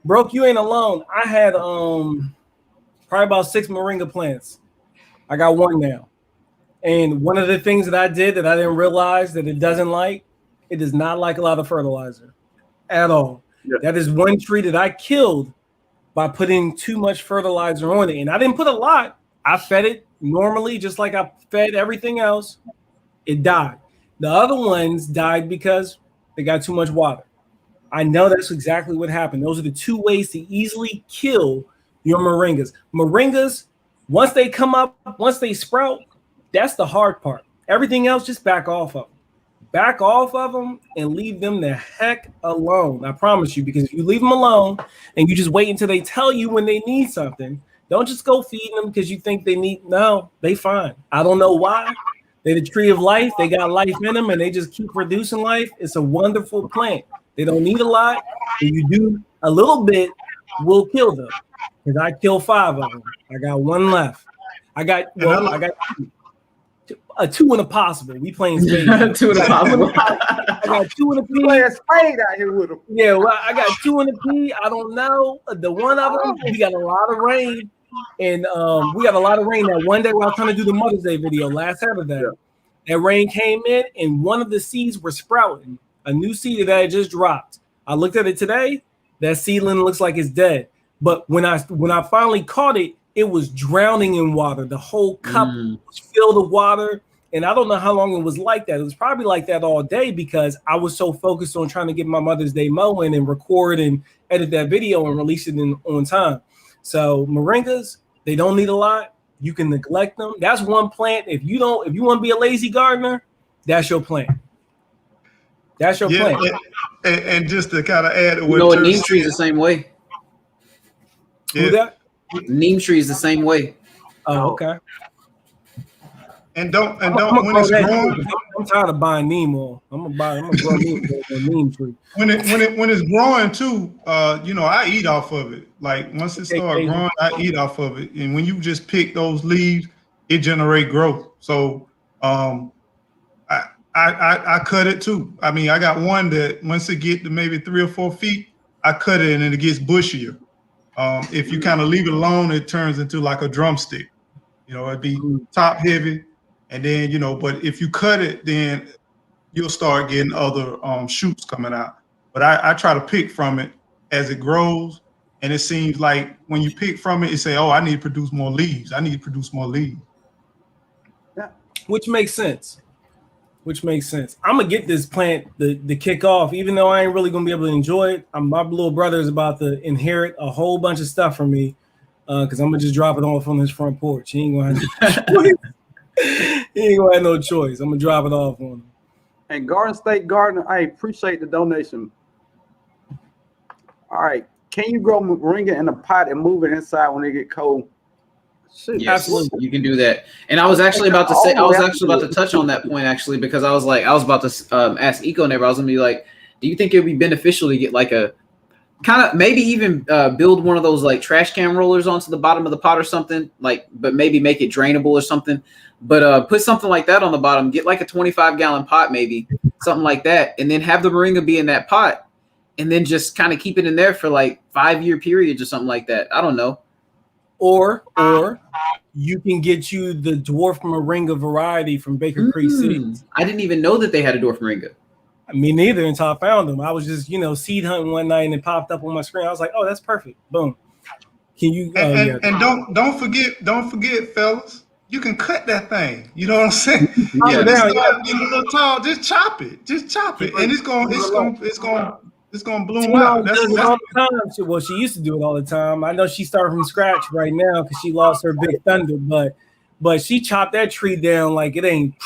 Broke, you ain't alone. I had probably about 6 moringa plants. I got one now. And one of the things that I did that I didn't realize that it does not like a lot of fertilizer at all. Yeah. That is one tree that I killed by putting too much fertilizer on it. And I didn't put a lot. I fed it normally, just like I fed everything else. It died. The other ones died because they got too much water. I know that's exactly what happened. Those are the two ways to easily kill your moringas. Moringas, once they come up, once they sprout, that's the hard part. Everything else, just back off of them. Back off of them and leave them the heck alone. I promise you, because if you leave them alone and you just wait until they tell you when they need something, don't just go feeding them because you think they need. No, they fine. I don't know why. They're the tree of life. They got life in them and they just keep producing life. It's a wonderful plant. They don't need a lot. If you do a little bit, we'll kill them. Because I killed 5 of them. I got 1 left. I got a 2 in a possible. We playing spades. 2 in a possible. I got 2 in a P. Playing spade out here with them. Yeah, well, I got 2 in a P. I don't know. The one of them, we got a lot of rain. And we got a lot of rain. That one day when I was trying to do the Mother's Day video last Saturday, that rain came in and one of the seeds were sprouting. A new seed that I just dropped. I looked at it today. That seedling looks like it's dead. But when I finally caught it, it was drowning in water. The whole cup was filled with water. And I don't know how long it was like that. It was probably like that all day because I was so focused on trying to get my Mother's Day mowing and record and edit that video and release it on time. So moringas, they don't need a lot. You can neglect them. That's one plant. If you want to be a lazy gardener, that's your plant. That's your plant. And just to kind of add to what neem tree is the same way. Who that? Neem tree is the same way. Oh, okay. And don't when it's growing. I'm tired of buying neem oil. I'm gonna grow neem tree. When it's growing too, I eat off of it. Like once it starts growing, I eat off of it. And when you just pick those leaves, it generates growth. So I cut it too. I mean, I got one that once it get to maybe 3 or 4 feet, I cut it and it gets bushier. If you kind of leave it alone, it turns into like a drumstick. It'd be top heavy. And then, but if you cut it, then you'll start getting other shoots coming out. But I try to pick from it as it grows. And it seems like when you pick from it, you say, oh, I need to produce more leaves. I need to produce more leaves. Yeah. Which makes sense. I'm going to get this plant to kick off, even though I ain't really going to be able to enjoy it. My little brother is about to inherit a whole bunch of stuff from me because I'm going to just drop it off on his front porch. He ain't going to have no choice. I'm going to drop it off on him. And Garden State Gardener, I appreciate the donation. All right. Can you grow moringa in a pot and move it inside when it get cold? Yes, absolutely. You can do that. And I was actually about to touch on that point actually, because I was about to ask Eco Neighbor, I was gonna be like, do you think it would be beneficial to get like a kind of maybe even build one of those like trash can rollers onto the bottom of the pot or something, like, but maybe make it drainable or something, but put something like that on the bottom, get like a 25-gallon pot, maybe something like that, and then have the moringa be in that pot and then just kind of keep it in there for like 5-year periods or something like that. I don't know. Or you can get you the dwarf moringa variety from Baker Creek Seeds. I didn't even know that they had a dwarf moringa. Me neither until I found them. I was just, seed hunting one night and it popped up on my screen. I was like, oh, that's perfect. Boom. Can you and don't forget, fellas, you can cut that thing. You know what I'm saying? Yeah. When it start getting a little tall, just chop it, and it's gonna bloom Tina out. does it all the time. Well, she used to do it all the time. I know she's starting from scratch right now because she lost her big thunder, but she chopped that tree down like it ain't.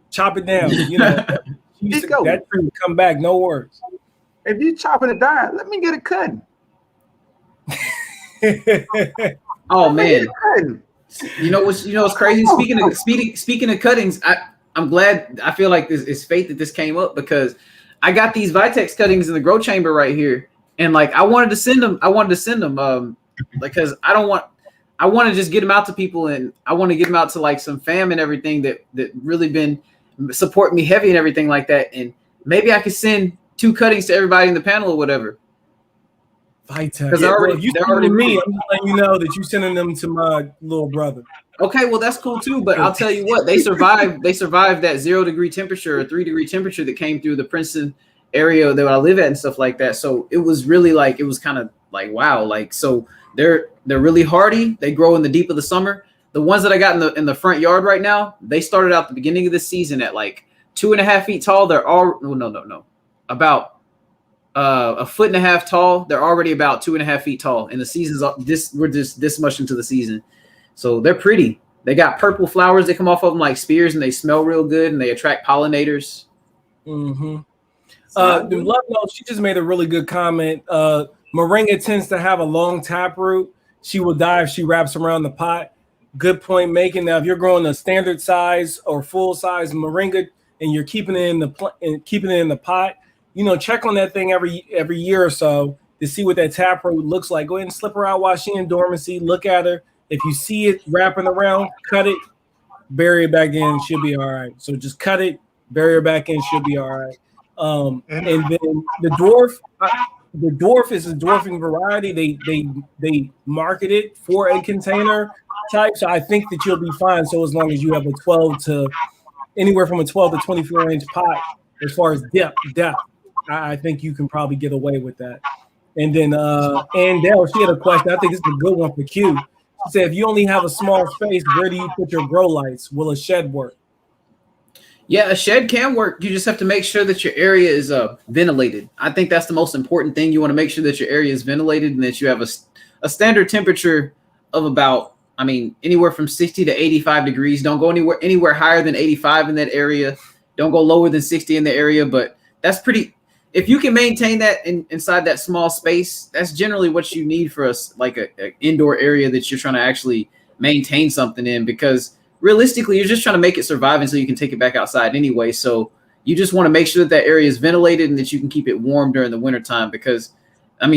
Chop it down, you know. That tree would come back, no words. If you chopping it down, let me get it cut. Oh man. You know what's crazy? Speaking of cuttings, I'm glad. I feel like it's fate that this came up because I got these Vitex cuttings in the grow chamber right here, and like I wanted to send them because I want to just get them out to people, and I want to get them out to like some fam and everything that really been supporting me heavy and everything like that, and maybe I could send 2 cuttings to everybody in the panel or whatever. Vitex. Because they're already me. I'm just letting you know that you're sending them to my little brother. Okay, well that's cool too. But I'll tell you what, they survived that 0 degree temperature or 3 degree temperature that came through the Princeton area that I live at and stuff like that. So it was really like it was kind of like wow, like so they're really hardy. They grow in the deep of the summer. The ones that I got in the front yard right now, they started out the beginning of the season at like 2.5 feet tall. They're all about 1.5 feet tall. They're already about 2.5 feet tall, and the season's we're just this much into the season, so they're pretty. They got purple flowers that come off of them like spears, and they smell real good, and they attract pollinators. Mm-hmm. Love Note, she just made a really good comment. Moringa tends to have a long taproot. She will die if she wraps around the pot. Good point making. Now, if you're growing a standard size or full size moringa and you're keeping it in the pot, you know, check on that thing every year or so to see what that taproot looks like. Go ahead and slip her out while she's in dormancy. Look at her. If you see it wrapping around, cut it, bury it back in. She'll be all right. So just cut it, bury her back in. She'll be all right. And then the dwarf is a dwarfing variety. They market it for a container type. So I think that you'll be fine. So as long as you have anywhere from a 12 to 24 inch pot, as far as depth, I think you can probably get away with that. And then Andell, she had a question. I think this is a good one for Q. She said, if you only have a small space, where do you put your grow lights? Will a shed work? Yeah, a shed can work. You just have to make sure that your area is ventilated. I think that's the most important thing. You want to make sure that your area is ventilated and that you have a standard temperature of about, anywhere from 60 to 85 degrees. Don't go anywhere higher than 85 in that area. Don't go lower than 60 in the area. But that's pretty. If you can maintain that inside that small space, that's generally what you need for an indoor area that you're trying to actually maintain something in, because realistically, you're just trying to make it survive until you can take it back outside anyway. So you just want to make sure that area is ventilated and that you can keep it warm during the wintertime, because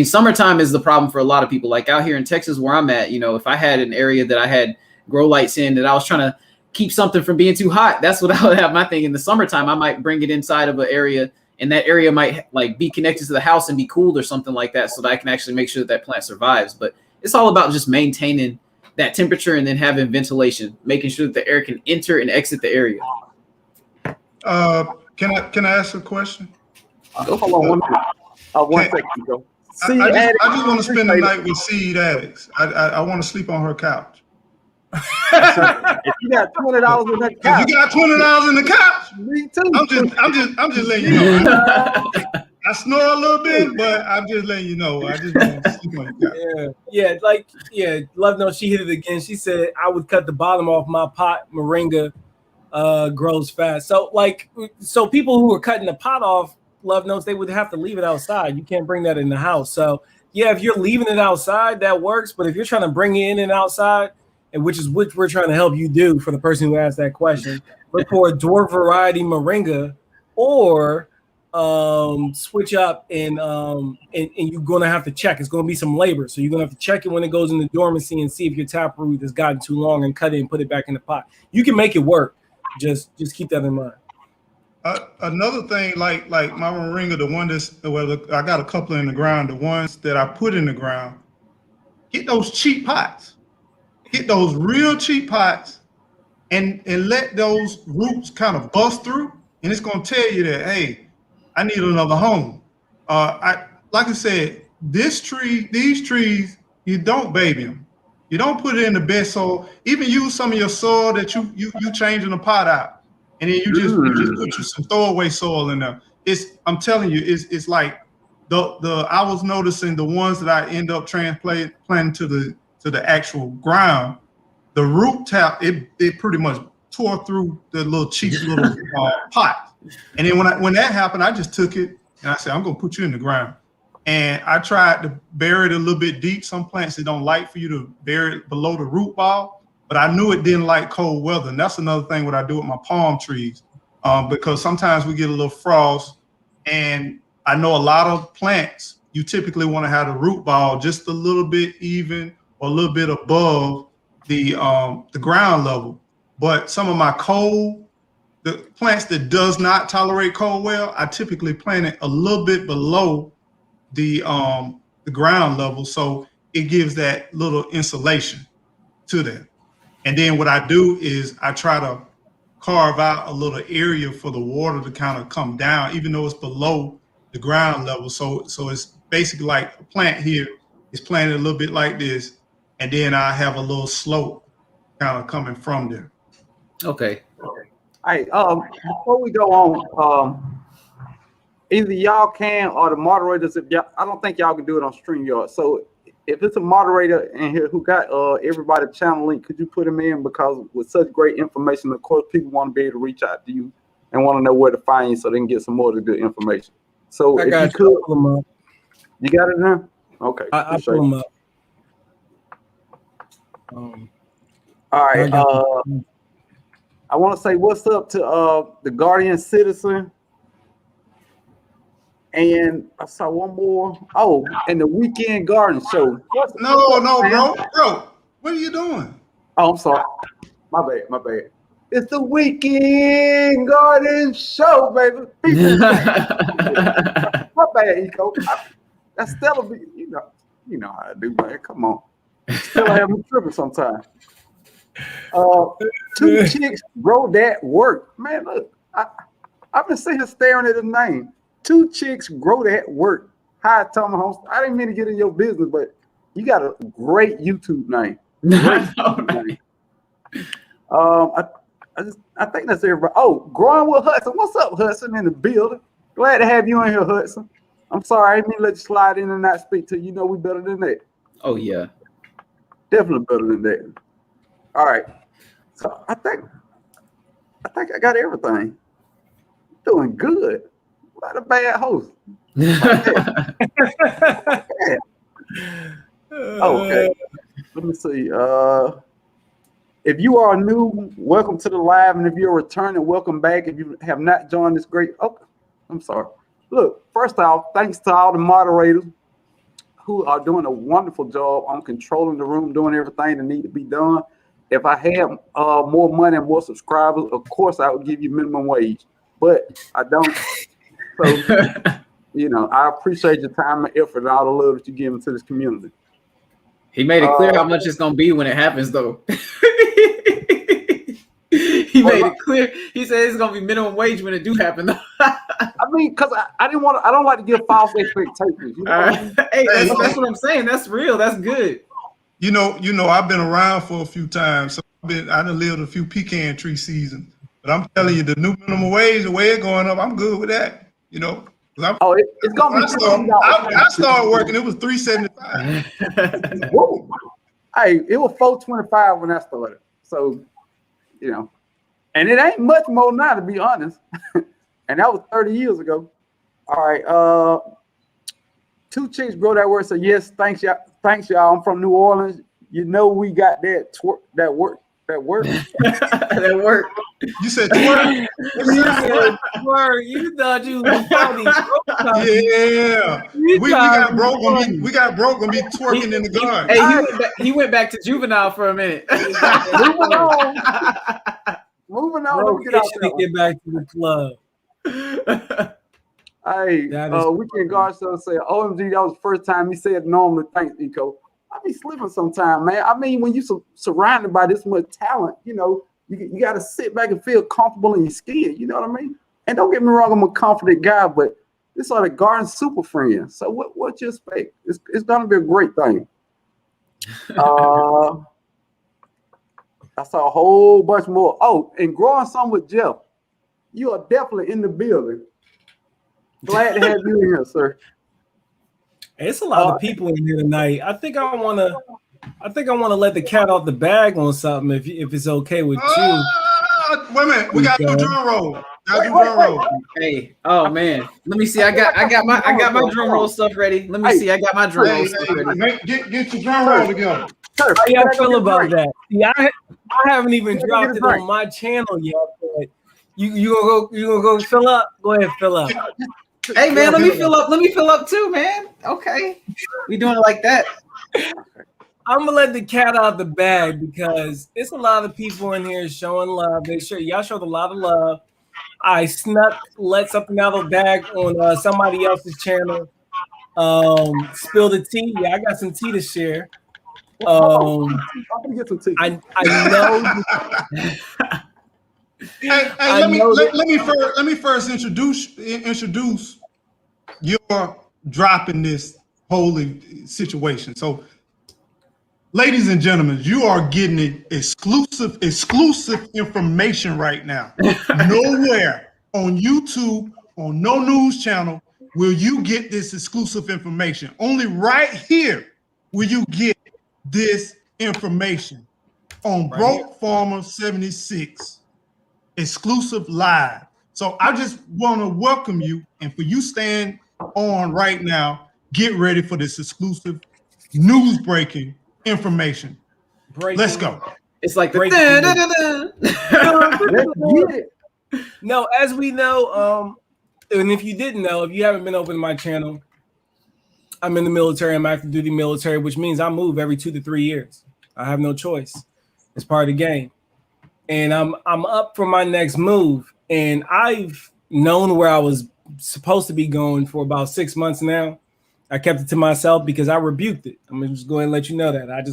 summertime is the problem for a lot of people. Like out here in Texas where I'm at, if I had an area that I had grow lights in that I was trying to keep something from being too hot, that's what I would have my thing. In the summertime, I might bring it inside of an area, and that area might be connected to the house and be cooled or something like that, so that I can actually make sure that plant survives. But it's all about just maintaining that temperature and then having ventilation, making sure that the air can enter and exit the area. Can I ask a question? Hold on one second, Joe. I just want to spend the night with Seed Addicts. I want to sleep on her couch. If you got $20 in that couch, if you got $20 in the couch, me too. I'm just letting you know. I snore a little bit, but I'm just letting you know. I just want to sleep on the couch. Love Note, she hit it again. She said I would cut the bottom off my pot. Moringa grows fast. So people who are cutting the pot off, Love Notes, they would have to leave it outside. You can't bring that in the house. So yeah, if you're leaving it outside, that works. But if you're trying to bring it in and outside, and which we're trying to help you do for the person who asked that question, look for a dwarf variety moringa, or switch up and you're gonna have to check. It's gonna be some labor, so you're gonna have to check it when it goes into dormancy and see if your taproot has gotten too long and cut it and put it back in the pot. You can make it work. Just keep that in mind. Another thing, like my moringa, the one I got a couple in the ground. The ones that I put in the ground, get those cheap pots. Get those real cheap pots and let those roots kind of bust through, and it's gonna tell you that, hey, I need another home. Like I said, these trees, you don't baby them. You don't put it in the best soil. Even use some of your soil that you changing the pot out, and then you just put you some throwaway soil in there. I'm telling you, it's like I was noticing the ones that I end up planting to the actual ground, the root tap it pretty much tore through the little cheap little pot. And then when that happened, I just took it and I said, I'm gonna put you in the ground. And I tried to bury it a little bit deep. Some plants, they don't like for you to bury it below the root ball, but I knew it didn't like cold weather. And that's another thing what I do with my palm trees, because sometimes we get a little frost. And I know a lot of plants, you typically want to have the root ball just a little bit even or a little bit above the ground level. But some of my the plants that does not tolerate cold well, I typically plant it a little bit below the ground level, so it gives that little insulation to them. And then what I do is I try to carve out a little area for the water to kind of come down, even though it's below the ground level. So it's basically like a plant here is planted a little bit like this, and then I have a little slope kind of coming from there. Okay. Hey, before we go on, either y'all can or the moderators, I don't think y'all can do it on StreamYard. So if it's a moderator in here who got everybody channel link, could you put them in? Because with such great information, of course, people want to be able to reach out to you and want to know where to find you so they can get some more of the good information. So I if got you could, pull them up. You got it now? Okay. I pull them up. All right. I want to say what's up to the Guardian Citizen. And I saw one more. Oh, and the Weekend Garden Show. No, bro. What are you doing? Oh, I'm sorry. My bad. It's the Weekend Garden Show, baby. My bad, Eco. That's Stella. You know how I do, man. Come on. Stella have me tripping sometimes. Two chicks grow that work. Man, look. I've been sitting here staring at his name. Two chicks grow that work. Hi, Tom Holmes. I didn't mean to get in your business, but you got a great YouTube name. I think that's everybody. Oh, Growing with Hudson. What's up, Hudson, in the building? Glad to have you in here, Hudson. I'm sorry, I didn't mean to let you slide in and not speak to you. You know we better than that. Oh yeah, definitely better than that. All right, so I think I got everything. Doing good. Not a bad host. Okay. Let me see. If you are new, welcome to the live, and if you're returning, welcome back. If you have not joined this great, I'm sorry. Look, first off, thanks to all the moderators who are doing a wonderful job on controlling the room, doing everything that need to be done. If I had more money and more subscribers, of course I would give you minimum wage, but I don't. So, I appreciate your time and effort and all the love that you give into this community. He made it clear how much it's gonna be when it happens, though. He made it clear. He said it's gonna be minimum wage when it do happen. I mean, because I don't like to give false expectations. Hey, that's what I'm saying. That's real. That's good. You know, I've been around for a few times. So I done lived a few pecan tree seasons. But I'm telling you, the new minimum wage, the way it's going up, I'm good with that. It's gonna be. I started working. It was $3.75. Whoa. Hey, it was $4.25 when I started. So, and it ain't much more now, to be honest. And that was 30 years ago. All right. Two chicks grow that word. So yes, thanks y'all. I'm from New Orleans. We got that work. That work. That work. You said twerk. You thought you was funny. Yeah. We got broke. We got broke and be twerking in the garden. Hey, he went back to juvenile for a minute. Moving on. Bro, get back to the club. Hey, Weekend Guard Show said, OMG, that was the first time he said normally. Thanks, Eco. I be slipping sometimes, man. I mean, when you surrounded by this much talent, you got to sit back and feel comfortable in your skin. You know what I mean? And don't get me wrong, I'm a confident guy, but this are the Garden super friends. So what you expect? It's gonna be a great thing. I saw a whole bunch more. Oh, and growing some with Jeff. You are definitely in the building. Glad to have you in here, sir. It's a lot of people in here tonight. I think I want to let the cat off the bag on something. If it's okay with you. Wait a minute, we got to do drum roll. Hey, oh man, let me see. I got my drum roll stuff ready. Let me see. I got my drum roll stuff ready. Get your drum roll together. Sir, How y'all feel about that? Yeah, I haven't even dropped it on my channel yet. But you gonna go fill up? Go ahead, fill up. Hey man, let me fill up. Let me fill up too, man. Okay, we doing it like that. I'm gonna let the cat out of the bag because it's a lot of people in here showing love. Y'all showed a lot of love. I let something out of the bag on somebody else's channel. Spill the tea. Yeah, I got some tea to share. I'm gonna get some tea. I know. Let me first introduce your dropping this holy situation. So, ladies and gentlemen, you are getting exclusive information right now. Nowhere on YouTube, on no news channel, will you get this exclusive information. Only right here will you get this information on Broke Farmer 76 exclusive live. So I just want to welcome you, and for you stand on right now, get ready for this exclusive news breaking information. Let's go. It's like the No, as we know, and if you didn't know, if you haven't been over to my channel, I'm in the military. I'm active duty military, which means I move every 2 to 3 years. I have no choice. It's part of the game. And I'm up for my next move. And I've known where I was supposed to be going for about 6 months now. I kept it to myself because I rebuked it. I'm just going to let you know that. I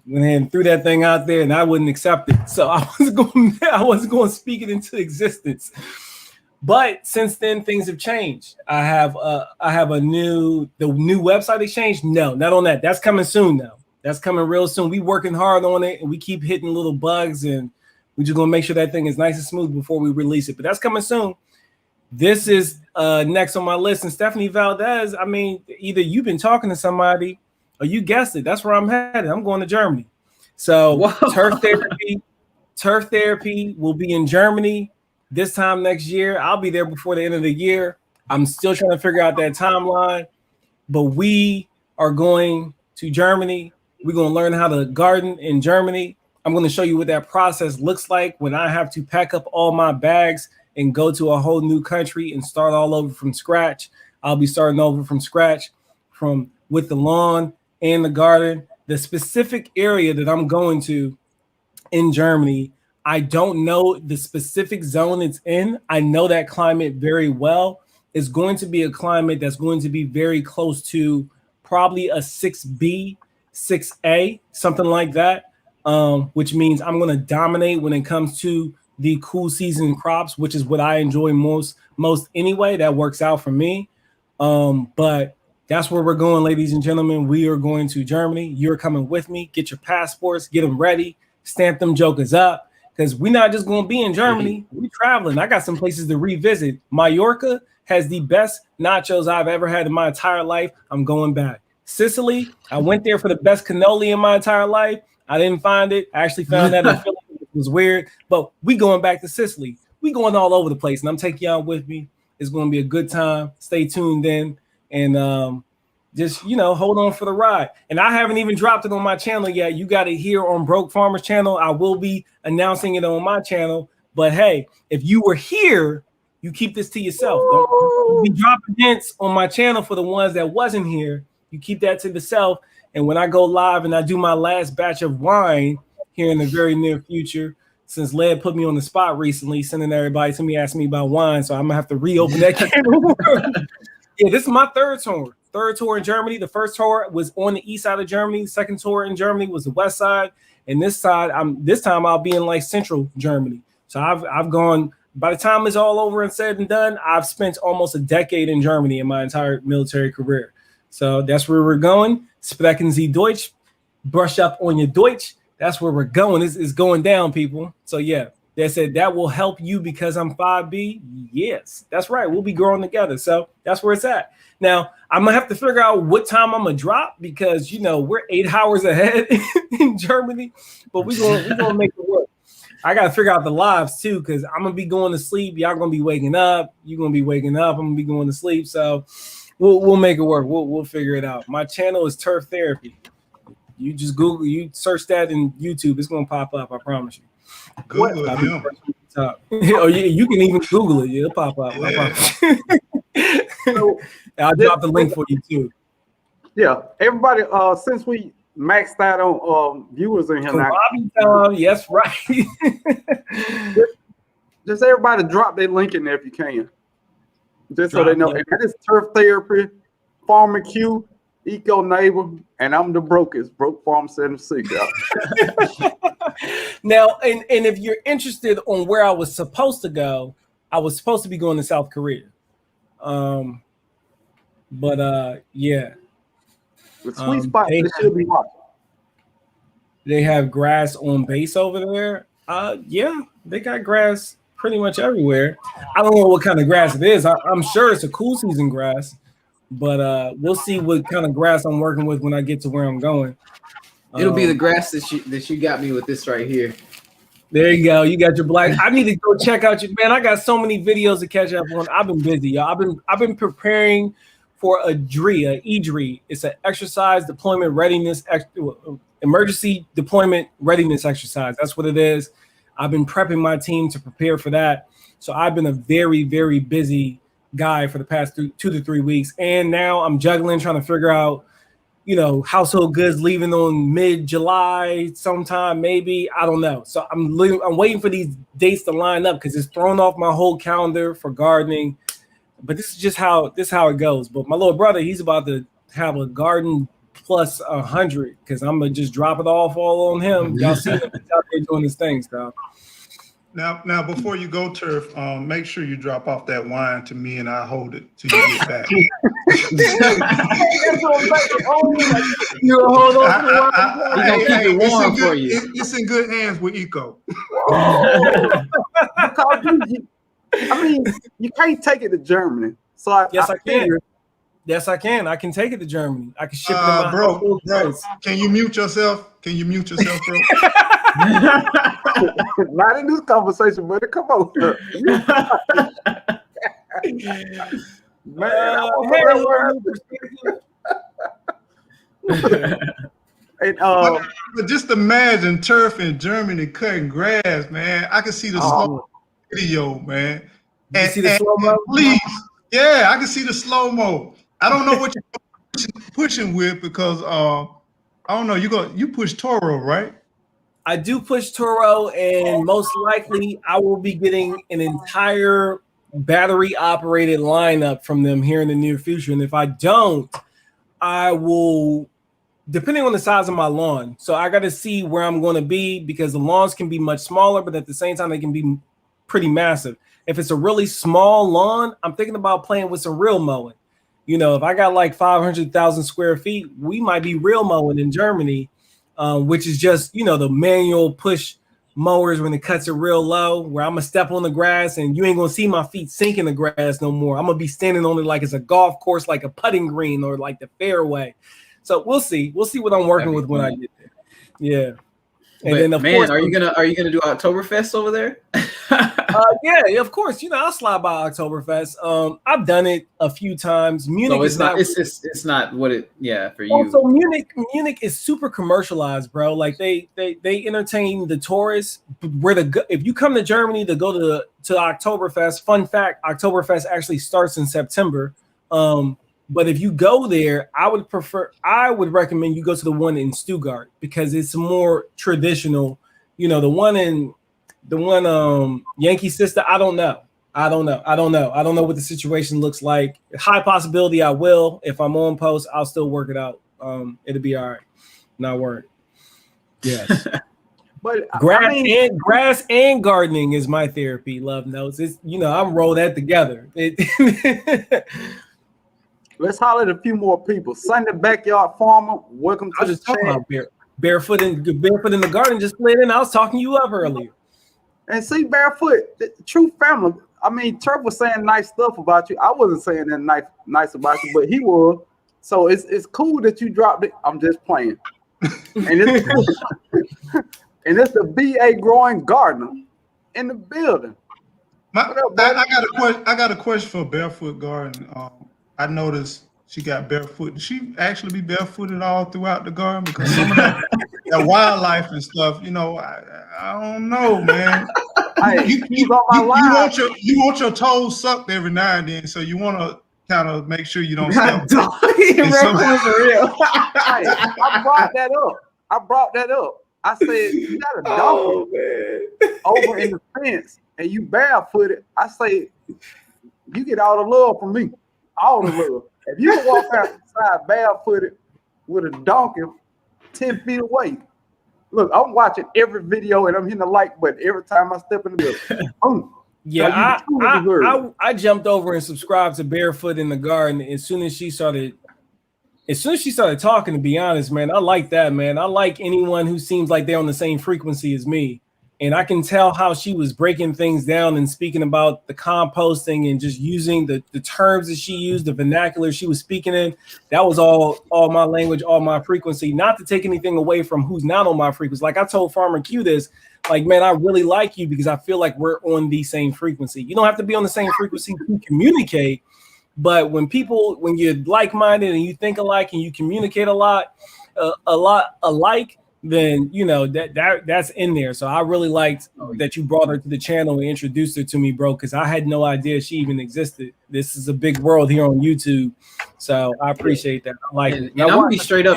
went ahead and threw that thing out there and I wouldn't accept it. So I wasn't going to speak it into existence. But since then, things have changed. I have the new website exchange. No, not on that. That's coming soon though. That's coming real soon. We working hard on it and we keep hitting little bugs and we're just going to make sure that thing is nice and smooth before we release it. But that's coming soon. This is next on my list. And Stephanie Valdez, I mean, either you've been talking to somebody or you guessed it. That's where I'm headed. I'm going to Germany. So turf therapy will be in Germany this time next year. I'll be there before the end of the year. I'm still trying to figure out that timeline. But we are going to Germany. We're going to learn how to garden in Germany. I'm going to show you what that process looks like when I have to pack up all my bags and go to a whole new country and start all over from scratch. I'll be starting over from scratch with the lawn and the garden. The specific area that I'm going to in Germany, I don't know the specific zone it's in. I know that climate very well. It's going to be a climate that's going to be very close to probably a 6B, 6A, something like that. Which means I'm going to dominate when it comes to the cool season crops, which is what I enjoy most anyway. That works out for me. But that's where we're going, ladies and gentlemen. We are going to Germany. You're coming with me. Get your passports, get them ready, stamp them jokers up, because we're not just going to be in Germany. We're traveling. I got some places to revisit. Mallorca has the best nachos I've ever had in my entire life. I'm going back. Sicily, I went there for the best cannoli in my entire life. I didn't find it. I actually found that in Philly. It was weird. But we going back to Sicily. We going all over the place. And I'm taking y'all with me. It's going to be a good time. Stay tuned in. And just, hold on for the ride. And I haven't even dropped it on my channel yet. You got it here on Broke Farmer's channel. I will be announcing it on my channel. But hey, if you were here, you keep this to yourself. Don't be dropping hints on my channel for the ones that wasn't here. You keep that to yourself. And when I go live and I do my last batch of wine here in the very near future, since Led put me on the spot recently, sending everybody to me asking me about wine, so I'm gonna have to reopen that can of worms. Yeah, this is my third tour in Germany. The first tour was on the east side of Germany. The second tour in Germany was the west side, and this time I'll be in like central Germany. So I've gone. By the time it's all over and said and done, I've spent almost a decade in Germany in my entire military career. So that's where we're going. Sprechen Sie Deutsch. brush up on your Deutsch, that's where we're going. It's going down, people. So yeah, they said that will help you because I'm 5B. Yes, that's right. We'll be growing together. So that's where it's at. Now I'm gonna have to figure out what time I'm gonna drop because we're 8 hours ahead in Germany, but we're gonna make it work. I gotta figure out the lives too because I'm gonna be going to sleep. Y'all gonna be waking up. You're gonna be waking up. I'm gonna be going to sleep. So we'll make it work. We'll figure it out. My channel is Turf Therapy. You just Google, you search that in YouTube. It's gonna pop up. I promise you. Google it, Oh yeah, you can even Google it. It'll pop up. I'll drop the link for you too. Yeah, everybody. Since we maxed out on viewers in here now, yes, right. just everybody drop their link in there if you can, just so they know. And that is Turf Therapy, Farmer Q, Eco Neighbor, and I'm the brokest, Broke Farm 76. Now, and if you're interested on where I was supposed to go, I was supposed to be going to South Korea. Yeah. The sweet spot they should be watching. They have grass on base over there. Yeah, they got grass pretty much everywhere. I don't know what kind of grass it is. I'm sure it's a cool season grass, but we'll see what kind of grass I'm working with when I get to where I'm going. It'll be the grass that you got me with this right here. There you go. You got your black. I need to go check out your man. I got so many videos to catch up on. I've been busy, y'all. I've been preparing for a EDRI. It's an exercise deployment readiness, emergency deployment readiness exercise. That's what it is. I've been prepping my team to prepare for that. So I've been a very, very busy guy for the past 2 to 3 weeks. And now I'm juggling, trying to figure out, household goods leaving on mid-July sometime, maybe. I don't know. So I'm waiting for these dates to line up because it's thrown off my whole calendar for gardening. But this is just how it goes. But my little brother, he's about to have a garden plus 100 because I'm gonna just drop it all on him. Y'all see him out there doing his thing, stuff. Now, before you go, Turf, make sure you drop off that wine to me, and I hold it till you get back. You hold on to the wine. He's gonna keep it warm for you. It's in good hands with Eco. I mean, you can't take it to Germany. So I can. Yes, I can. I can take it to Germany. I can ship it in my bro, can you mute yourself? Bro? Not in this conversation, buddy. Come on. But just imagine Turf in Germany cutting grass, man. I can see the slow video, man. You see the slow-mo? Please. Yeah, I can see the slow-mo. I don't know what you're pushing with because I don't know. You push Toro, right? I do push Toro, and most likely I will be getting an entire battery-operated lineup from them here in the near future. And if I don't, I will, depending on the size of my lawn. So I got to see where I'm going to be because the lawns can be much smaller, but at the same time, they can be pretty massive. If it's a really small lawn, I'm thinking about playing with some real mowing. If I got like 500,000 square feet, we might be real mowing in Germany, which is just, the manual push mowers when it cuts it real low, where I'm going to step on the grass and you ain't going to see my feet sink in the grass no more. I'm going to be standing on it like it's a golf course, like a putting green or like the fairway. So we'll see. We'll see what I'm working with when I get there. Yeah. And but then of man, course, are you gonna do Oktoberfest over there? Yeah, of course. I'll slide by Oktoberfest. I've done it a few times. Munich is not. It's not what it. Yeah, for you. Also, Munich is super commercialized, bro. Like they entertain the tourists. If you come to Germany to go to Oktoberfest, fun fact: Oktoberfest actually starts in September. But if you go there, I would recommend you go to the one in Stuttgart because it's more traditional. The one Yankee Sister, I don't know what the situation looks like. High possibility I will. If I'm on post, I'll still work it out. It'll be all right. Not worried. Yes. But grass and gardening is my therapy. Love notes. It's I'm roll that together. Let's holler at a few more people. Sunday Backyard Farmer, welcome to the channel. Barefoot in the Garden just slid in. I was talking you up earlier. And see, Barefoot, the true family. I mean, Turk was saying nice stuff about you. I wasn't saying that nice about you, but he was. So it's cool that you dropped it. I'm just playing. And it's and it's the BA Growing Gardener in the building. I got a question for Barefoot Garden. I noticed she got barefoot. Did she actually be barefooted all throughout the garden? Because some of that wildlife and stuff, you know, I don't know, man. You want your toes sucked every now and then, so you want to kind of make sure you don't step. For real. I brought that up. I said, you got a donkey over in the fence and you barefooted. I say, you get all the love from me. All the love. If you walk outside barefooted with a donkey 10 feet away, look, I'm watching every video and I'm hitting the like button every time I step in the building. Boom. Yeah, I jumped over and subscribed to Barefoot in the Garden as soon as she started talking, to be honest, man. I like that, man. I like anyone who seems like they're on the same frequency as me. And I can tell how she was breaking things down and speaking about the composting and just using the terms that she used, the vernacular she was speaking in. That was all my language, all my frequency. Not to take anything away from who's not on my frequency. Like I told Farmer Q this, like, man, I really like you because I feel like we're on the same frequency. You don't have to be on the same frequency to communicate. But when you're like-minded and you think alike and you communicate a lot alike, then you know that's in there. So I really liked that you brought her to the channel and introduced her to me, bro, because I had no idea she even existed. This is a big world here on YouTube, so I appreciate that. I like it. And I'm gonna be straight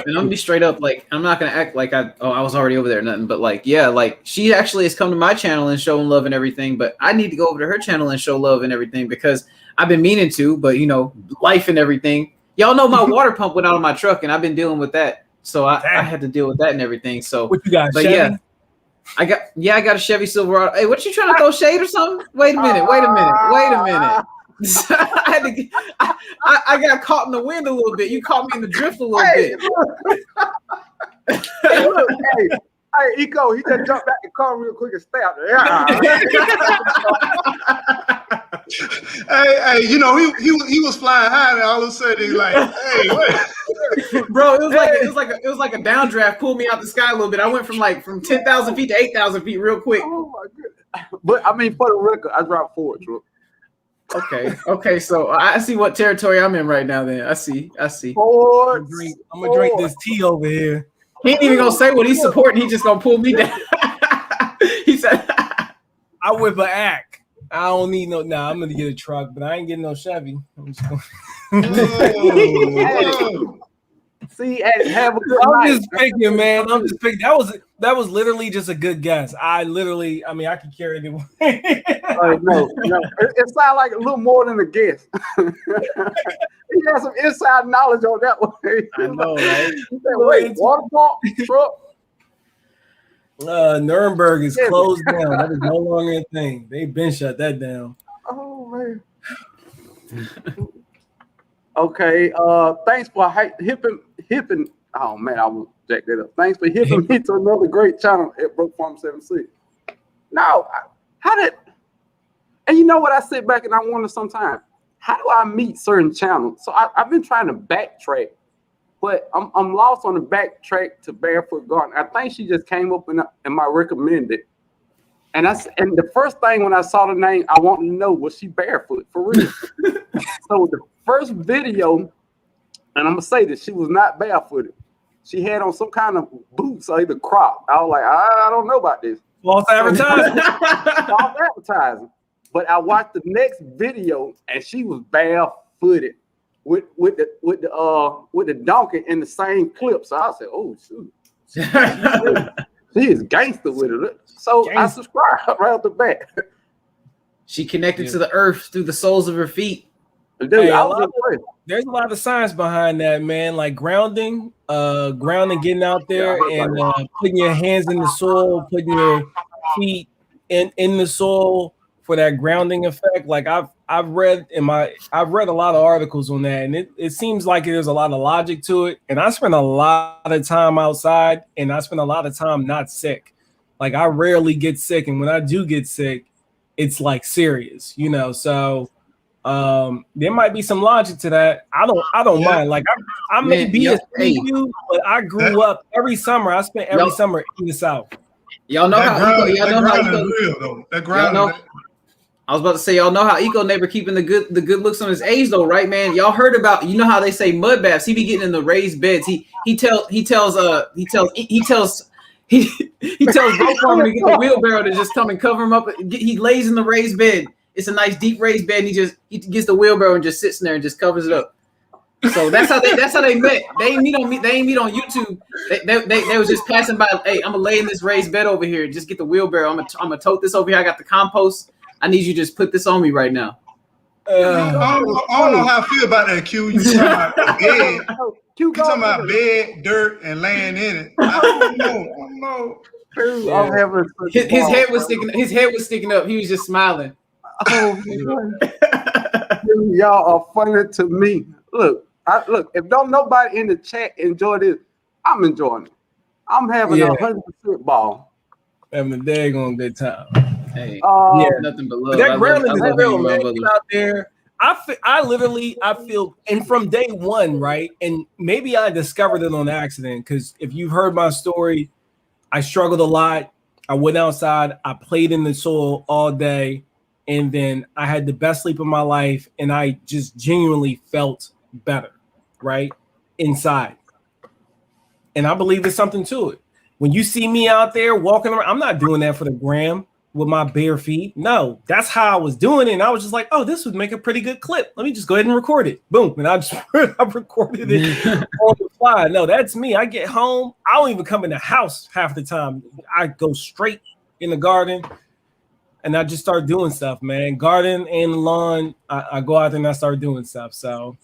up. Like, I'm not gonna act like I was already over there or nothing, but like, yeah, like she actually has come to my channel and shown love and everything, but I need to go over to her channel and show love and everything because I've been meaning to, but you know, life and everything. Y'all know my water pump went out of my truck and I've been dealing with that. So I had to deal with that and everything. So what you got? But Chevy? I got a Chevy Silverado. Hey, what you trying to throw shade or something? Wait a minute. I got caught in the wind a little bit. You caught me in the drift a little bit. Hey, Eco, he just jumped back in the car real quick and stabbed her. Hey, you know, he was flying high and all of a sudden he's like, hey, wait. Bro, it was like a downdraft pulled me out the sky a little bit. I went from 10,000 feet to 8,000 feet real quick. Oh my goodness. But I mean, for the record, I dropped forward, Drew. Okay, so I see what territory I'm in right now then. I see. Forward. I'm gonna drink this tea over here. He ain't even gonna say what he's supporting. He just gonna pull me down. He said, "I whip an act. I don't need no. Nah, I'm gonna get a truck, but I ain't getting no Chevy. I'm just gonna... See, have a good night. I'm just picking, man. I'm just picking. That was literally just a good guess. I mean, I could carry it away. No. It sounds like a little more than a guess. He has some inside knowledge on that one. I know, right? He said, wait, water pump, truck. Nuremberg is closed down. That is no longer a thing. They've been shut that down. Oh man. Okay. Thanks for hipping. Oh man, I will jack that up. Thanks for hipping me to another great channel at Broke Farm 76. Now, and you know what? I sit back and I wonder sometimes, how do I meet certain channels? So I've been trying to backtrack, but I'm lost on the backtrack to Barefoot Garden. I think she just came up in my recommended. And the first thing when I saw the name, I wanted to know, was she barefoot for real? So the first video, and I'm gonna say that she was not barefooted. She had on some kind of boots or either crop. I was like, I don't know about this. False advertising. False advertising. But I watched the next video and she was barefooted with the donkey in the same clip. So I said, oh shoot. She is gangster with it. So I subscribed right off the bat. She connected to the earth through the soles of her feet. Dude, there's a lot of science behind that, man. Like grounding, getting out there and putting your hands in the soil, putting your feet in the soil for that grounding effect. Like I've read a lot of articles on that, and it seems like there's a lot of logic to it. And I spend a lot of time outside, and I spend a lot of time not sick. Like I rarely get sick, and when I do get sick, it's like serious, you know. So there might be some logic to that. I don't mind. Like I may be a you, but I grew up every summer. I spent every summer in the South. Y'all know how that ground. I was about to say, y'all know how Eco Neighbor keeping the good looks on his age though, right, man? Y'all heard about, you know how they say mud baths. He be getting in the raised beds. He tells Bro Farmer to get the wheelbarrow to just come and cover him up. He lays in the raised bed. It's a nice deep raised bed. And he gets the wheelbarrow and just sits in there and just covers it up. So that's how they met. They ain't meet on YouTube. They was just passing by. Hey, I'm gonna lay in this raised bed over here. Just get the wheelbarrow. I'm gonna tote this over here. I got the compost. I need you to just put this on me right now. I don't know how I feel about that, Q. You talking about bed? You talking about bed, dirt, and laying in it? I don't know. Yeah. His head was sticking up. He was just smiling. Oh, y'all are funny to me. Look. If don't nobody in the chat enjoy this, I'm enjoying it. I'm having 100% ball. Having a daggone good time. Hey, nothing but love. That ground is real, man. Out there, I feel, and from day one, right? And maybe I discovered it on accident because if you've heard my story, I struggled a lot. I went outside, I played in the soil all day, and then I had the best sleep of my life, and I just genuinely felt better, right? Inside. And I believe there's something to it. When you see me out there walking around, I'm not doing that for the gram with my bare feet. No, that's how I was doing it. And I was just like, oh, this would make a pretty good clip. Let me just go ahead and record it. Boom. And I recorded it on the fly. No, that's me. I get home. I don't even come in the house half the time. I go straight in the garden and I just start doing stuff, man. Garden and lawn. I go out there and I start doing stuff. So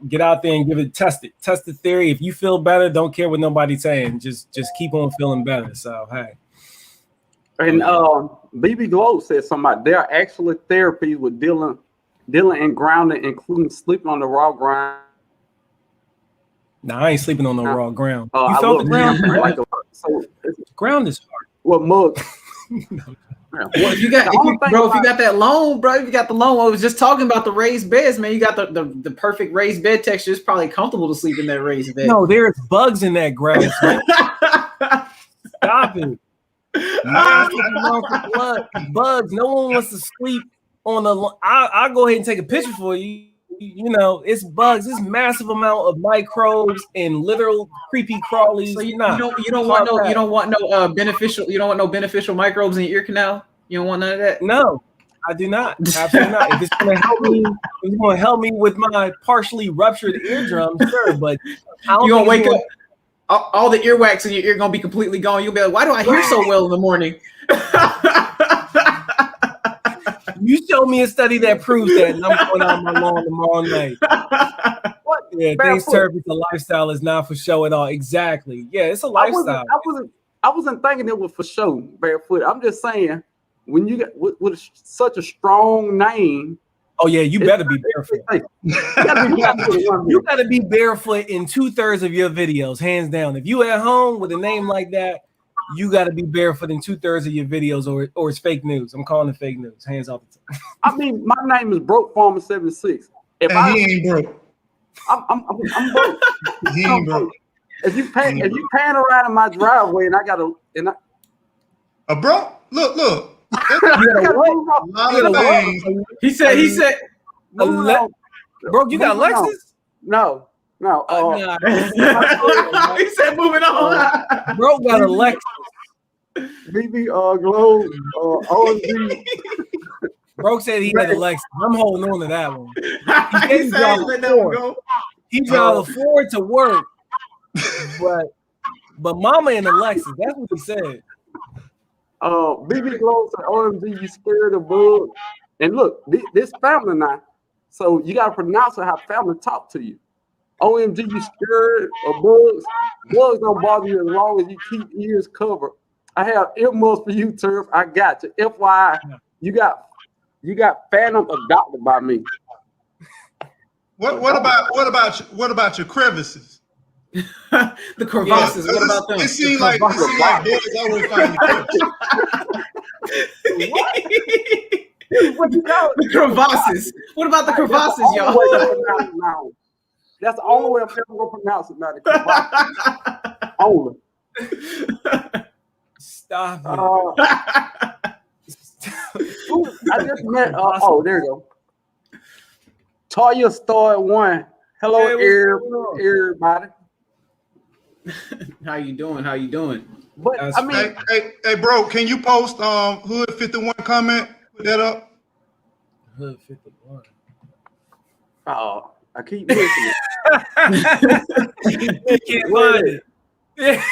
get out there and test the theory. If you feel better, don't care what nobody's saying. Just keep on feeling better. So, hey. And BB Glow said something about there are actually therapies with dealing and grounding, including sleeping on the raw ground. No, I ain't sleeping on no raw ground. You felt the ground? Ground is hard. What mug? Well, if you got that loan, bro, if you got the loan, I was just talking about the raised beds, man. You got the perfect raised bed texture. It's probably comfortable to sleep in that raised bed. No, there's bugs in that grass. Stop it. Bugs. No one wants to sleep on the. I'll go ahead and take a picture for you. You know, it's bugs. It's massive amount of microbes and literal creepy crawlies. So you don't want no beneficial microbes in your ear canal. You don't want none of that. No, I do not. Absolutely not. If it's going to help me with my partially ruptured eardrum, sure. But you're gonna wake up. All the earwax in your ear gonna be completely gone. You'll be like, why do I hear so well in the morning? You show me a study that proves that, and I'm going out my lawn tomorrow night. What? Yeah, things turf is a lifestyle, is not for show at all. Exactly. Yeah, it's a lifestyle. I wasn't thinking it was for show, barefoot. I'm just saying, when you get with such a strong name. Oh yeah, you better be barefoot. You gotta be barefoot in 2/3 of your videos, hands down. If you at home with a name like that, you gotta be barefoot in 2/3 of your videos, or it's fake news. I'm calling it fake news, hands off the time. I mean, my name is Broke Farmer 76. He ain't broke. I'm broke. He ain't broke. If you pan around in my driveway and I gotta a bro, look. He said, bro, you got Lexus? No. He said, moving on. Bro got a Lexus. BB Glow, OMG. Bro said he had a Lexus. I'm holding on to that one. He drive a Ford to work, but mama in a Lexus. That's what he said. BB Glow said, OMG, you scared of bugs. And look, this family now, so you gotta pronounce it how family talk to you. OMG, you scared of bugs? Bugs don't bother you as long as you keep ears covered. I have earmuffs for you, Turf. I got you. FYI, you got You got Phantom adopted by me. What about your crevices? The crevasses. What about them? It seems like boys always find the What you call it? The crevasses. What about the crevasses, y'all? That's the only way I'm ever gonna pronounce it now. The crevasses. Only. Stop it. I just met. There you go. Toya Star 1. Hello, Hey, what's everybody. How you doing? How you doing? But That's I mean, hey, bro, can you post Hood 51 comment? Put that up. Hood 51. I keep missing You can't find it. Yeah.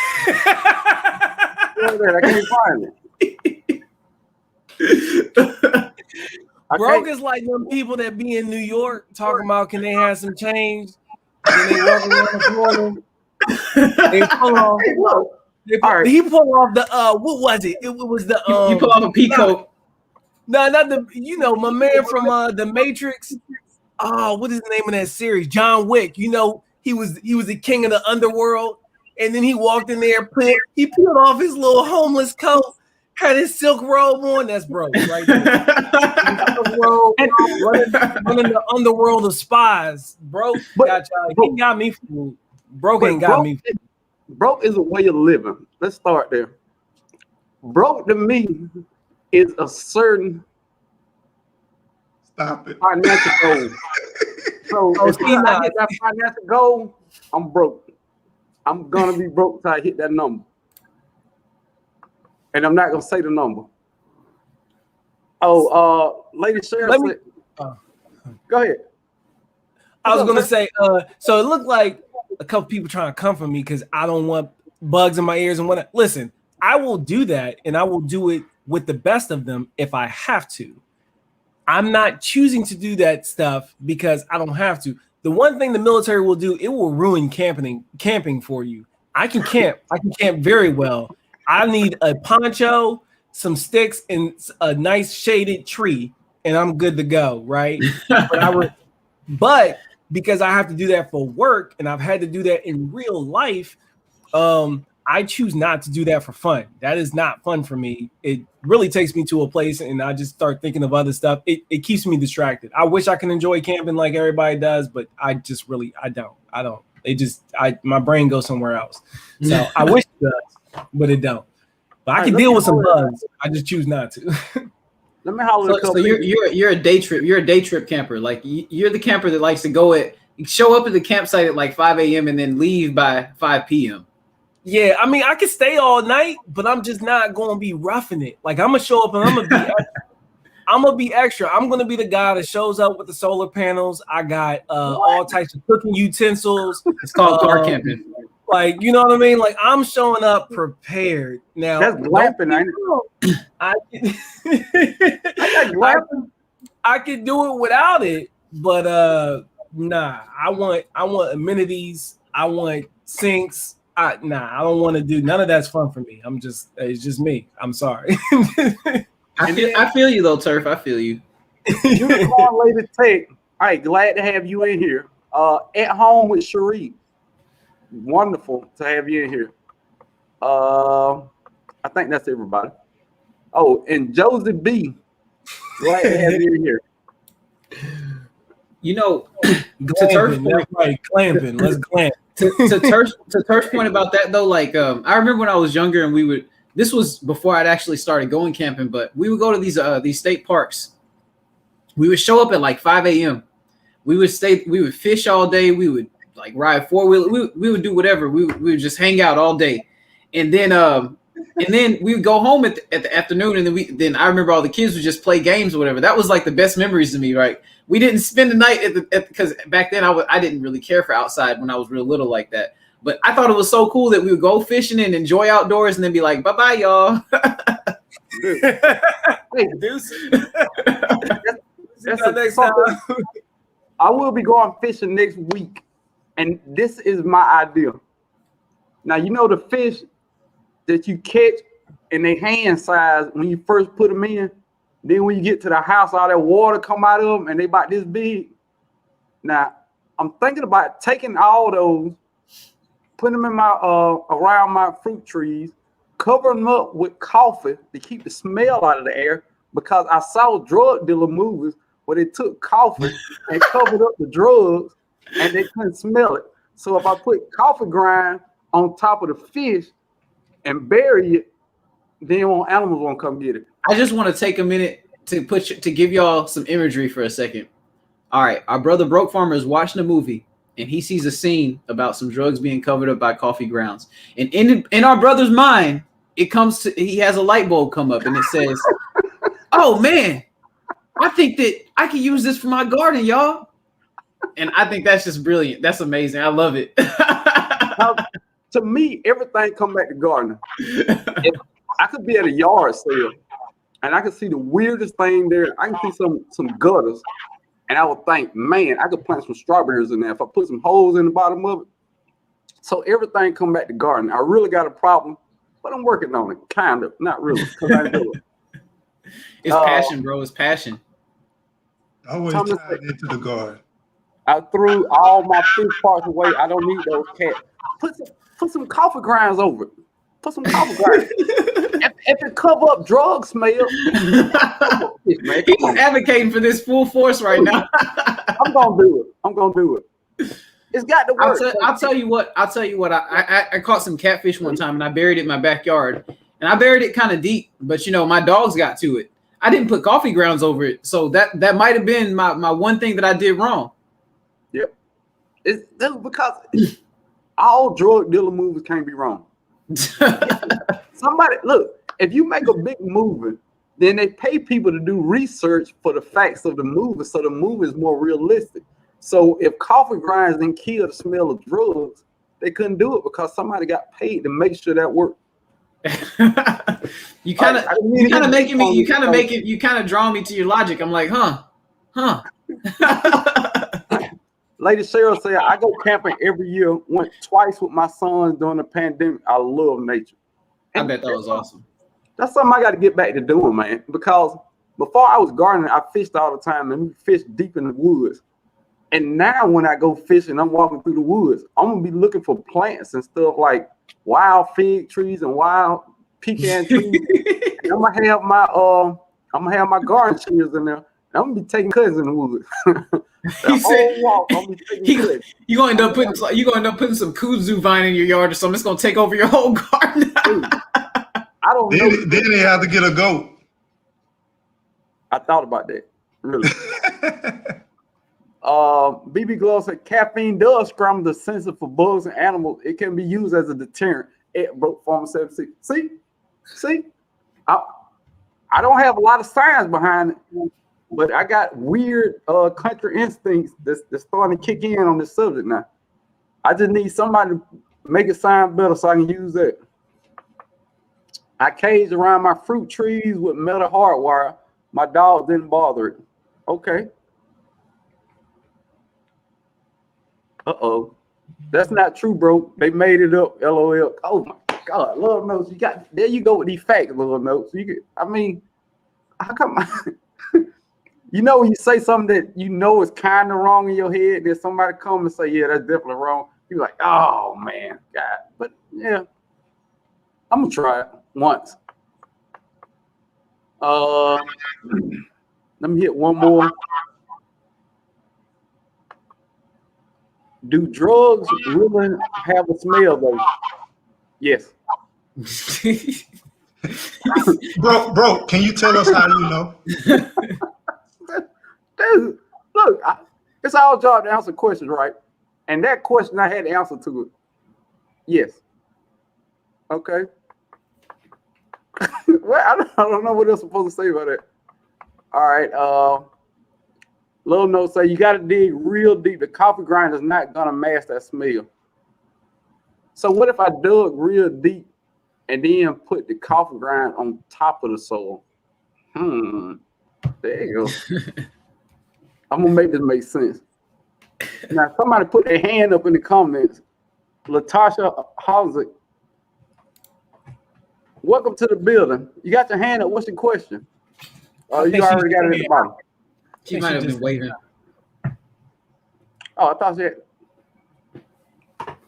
I can't find it. Broke is like them people that be in New York talking about can they have some change? And they walk around the corner. They pull off. Hey, look. He pulled off the what was it? It was the You pull off a peacoat. No, not the my man from the Matrix. Oh, what is the name of that series? John Wick. You know, he was the king of the underworld, and then he walked in there, he peeled off his little homeless coat, had his silk robe on. That's broke, right there. running the underworld of spies. Broke got y'all. He got me fooled. Broke ain't got me. Broke is a way of living. Let's start there. Broke to me is a certain financial goal. So if I hit that financial goal, I'm broke. I'm gonna be broke till I hit that number. And I'm not gonna say the number. Lady Sharon said, go ahead. I was gonna say, so it looked like a couple people trying to come for me because I don't want bugs in my ears and whatnot. Listen, I will do that, and I will do it with the best of them if I have to. I'm not choosing to do that stuff because I don't have to. The one thing the military will do, it will ruin camping for you. I can camp very well. I need a poncho, some sticks, and a nice shaded tree, and I'm good to go, right? But because I have to do that for work, and I've had to do that in real life, I choose not to do that for fun. That is not fun for me. It really takes me to a place, and I just start thinking of other stuff. It keeps me distracted. I wish I can enjoy camping like everybody does, but I don't. My brain goes somewhere else. So I wish it does, but it don't. But I can deal with some bugs. I just choose not to. Let me holler. So you're a day trip. You're a day trip camper. Like you're the camper that likes to show up at the campsite at like 5 a.m. and then leave by 5 p.m. Yeah, I mean, I can stay all night, but I'm just not going to be roughing it. Like, I'm going to show up and I'm going to be extra. I'm going to be the guy that shows up with the solar panels. I got all types of cooking utensils. It's called car camping. Like, you know what I mean? Like, I'm showing up prepared. Now, that's glamping, ain't it? I could do it without it, but nah. I want amenities. I want sinks. I don't want to do none of that's fun for me. It's just me. I'm sorry. I feel you though, Turf. I feel you. Unicorn Lady Tech. All right, glad to have you in here. At home with Sharif. Wonderful to have you in here. I think that's everybody. Oh, and Josie B. Glad to have you in here. You know, to Turf's point, right, clamping. Let's clamp. To Turf's point about that though, like I remember when I was younger and this was before I'd actually started going camping, but we would go to these state parks. We would show up at like 5 a.m. We would fish all day. We would like ride four-wheeler. We would do whatever. We would just hang out all day. And then we would go home at the afternoon, and then I remember all the kids would just play games or whatever. That was like the best memories to me, right? We didn't spend the night because back then I didn't really care for outside when I was real little like that. But I thought it was so cool that we would go fishing and enjoy outdoors, and then be like, bye-bye, y'all. I will be going fishing next week, and this is my idea. Now, you know the fish that you catch in their hand size when you first put them in, Then when you get to the house, all that water come out of them, and they about this big. Now, I'm thinking about taking all those, putting them in my around my fruit trees, covering them up with coffee to keep the smell out of the air. Because I saw drug dealer movies where they took coffee and covered up the drugs, and they couldn't smell it. So if I put coffee grind on top of the fish and bury it, then animals won't come get it. I just want to take a minute to give y'all some imagery for a second. All right, our brother Broke Farmer is watching a movie, and he sees a scene about some drugs being covered up by coffee grounds. And in our brother's mind, he has a light bulb come up, and it says, "Oh man, I think that I can use this for my garden, y'all." And I think that's just brilliant. That's amazing. I love it. To me, everything come back to gardening. If I could be at a yard sale and I could see the weirdest thing there. I can see some gutters, and I would think, man, I could plant some strawberries in there if I put some holes in the bottom of it. So everything come back to gardening. I really got a problem, but I'm working on it. Kind of, not really. It's passion, bro. It's passion. I always tied into the garden. I threw all my fish parts away. I don't need those cats. Put some coffee grinds over it. Put some coffee grinds. If it cover up drug smell, he's advocating for this full force right now. I'm gonna do it. It's got to work. I'll tell you what. I caught some catfish one time, and I buried it in my backyard. And I buried it kind of deep, but my dogs got to it. I didn't put coffee grounds over it, so that might have been my one thing that I did wrong. Yep, that's because all drug dealer movies can't be wrong. Somebody look, if you make a big movie, then they pay people to do research for the facts of the movie, so the movie is more realistic. So if coffee grinds didn't kill the smell of drugs, they couldn't do it because somebody got paid to make sure that worked. You kind of draw me to your logic. I'm like, huh. Lady Cheryl said, I go camping every year, went twice with my sons during the pandemic. I love nature. I bet that was awesome. That's something I got to get back to doing, man, because before I was gardening, I fished all the time and we fished deep in the woods. And now when I go fishing, I'm walking through the woods, I'm going to be looking for plants and stuff like wild fig trees and wild pecan trees. And I'm gonna have my garden shears in there. And I'm gonna be taking cuts in the woods. You gonna end up putting some kudzu vine in your yard or something. It's gonna take over your whole garden. I don't know. Then they have to get a goat. I thought about that. Really. BB Glow said caffeine does scramble the sensor for bugs and animals. It can be used as a deterrent. It broke Farmer 76. See, I don't have a lot of science behind it, but I got weird country instincts that's starting to kick in on this subject now. I just need somebody to make it sound better so I can use that. I caged around my fruit trees with metal hardwire. My dog didn't bother it. Okay. Uh-oh. That's not true, bro. They made it up. LOL. Oh my God. Love Notes. There you go with these facts, Love Notes. How come when you say something that is kind of wrong in your head, then somebody come and say, yeah, that's definitely wrong. You're like, oh man, God. But yeah, I'm gonna try it once. Let me hit one more. Do drugs really have a smell though? Yes. Bro, can you tell us how you know? Dude, look, it's our job to answer questions, right? And that question I had the answer to it. Yes. Okay. Well, I don't know what else I'm supposed to say about it. All right. Little note say you got to dig real deep. The coffee grind is not gonna mask that smell. So what if I dug real deep and then put the coffee grind on top of the soil? There you go. I'm gonna make this make sense. Now somebody put their hand up in the comments. Latasha Hauser. Welcome to the building. You got your hand up. What's your question? Oh, I you think she already got it at said- the bottom. She think might she have just- been waving. Oh, I thought she had.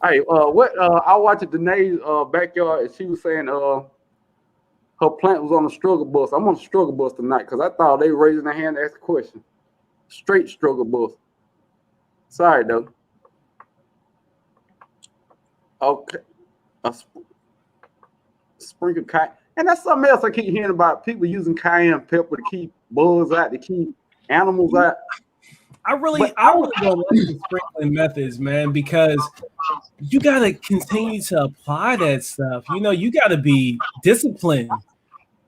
Hey, what? I watched Danae's backyard, and she was saying her plant was on the struggle bus. I'm on the struggle bus tonight because I thought they were raising their hand to ask a question. Straight struggle bus. Sorry though. Okay. Sprinkle cayenne, and that's something else I keep hearing about. People using cayenne pepper to keep bugs out, to keep animals out. I really don't like the sprinkling methods, man, because you gotta continue to apply that stuff. You know, you gotta be disciplined.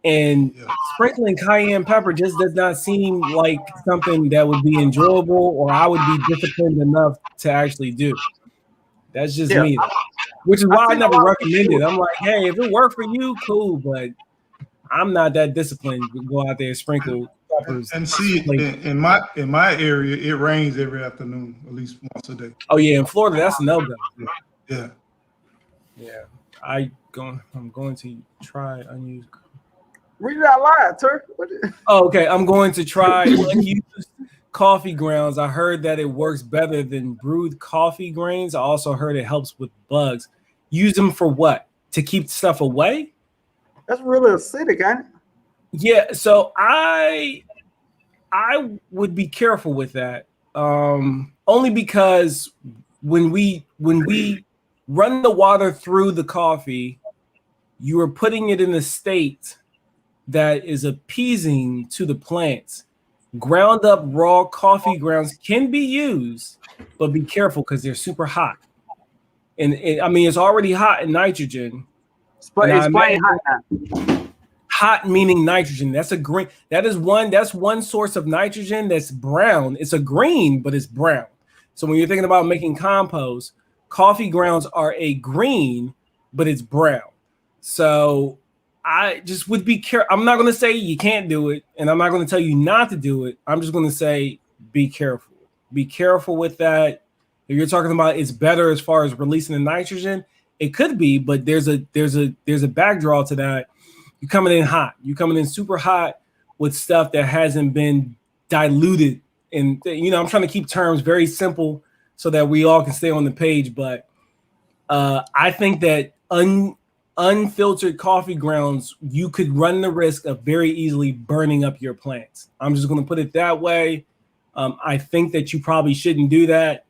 And sprinkling cayenne pepper just does not seem like something that would be enjoyable or I would be disciplined enough to actually do. That's just me, which is why I never recommend it. I'm like, hey, if it worked for you, cool, but I'm not that disciplined to go out there and sprinkle peppers. And see, in my area, it rains every afternoon, at least once a day. Oh yeah, in Florida, that's a no-go. Yeah. I'm going to try unused. Read it out loud, Turk. Oh, okay. I'm going to try unused coffee grounds. I heard that it works better than brewed coffee grains. I also heard it helps with bugs. Use them for what? To keep stuff away? That's really acidic, ain't it? Yeah. So I would be careful with that. Only because when we run the water through the coffee, you are putting it in a state that is appeasing to the plants. Ground up raw coffee grounds can be used, but be careful because they're super hot. And I mean, it's already hot in nitrogen. Explain hot now. Hot meaning nitrogen. That's a green. That's one source of nitrogen that's brown. It's a green, but it's brown. So when you're thinking about making compost, coffee grounds are a green, but it's brown. So I just would be careful. I'm not going to say you can't do it, and I'm not going to tell you not to do it. I'm just going to say be careful. Be careful with that. If you're talking about it's better as far as releasing the nitrogen, it could be, but there's a backdraw to that. You're coming in hot. You're coming in super hot with stuff that hasn't been diluted. And I'm trying to keep terms very simple so that we all can stay on the page. But I think that unfiltered coffee grounds, you could run the risk of very easily burning up your plants. I'm just going to put it that way. I think that you probably shouldn't do that.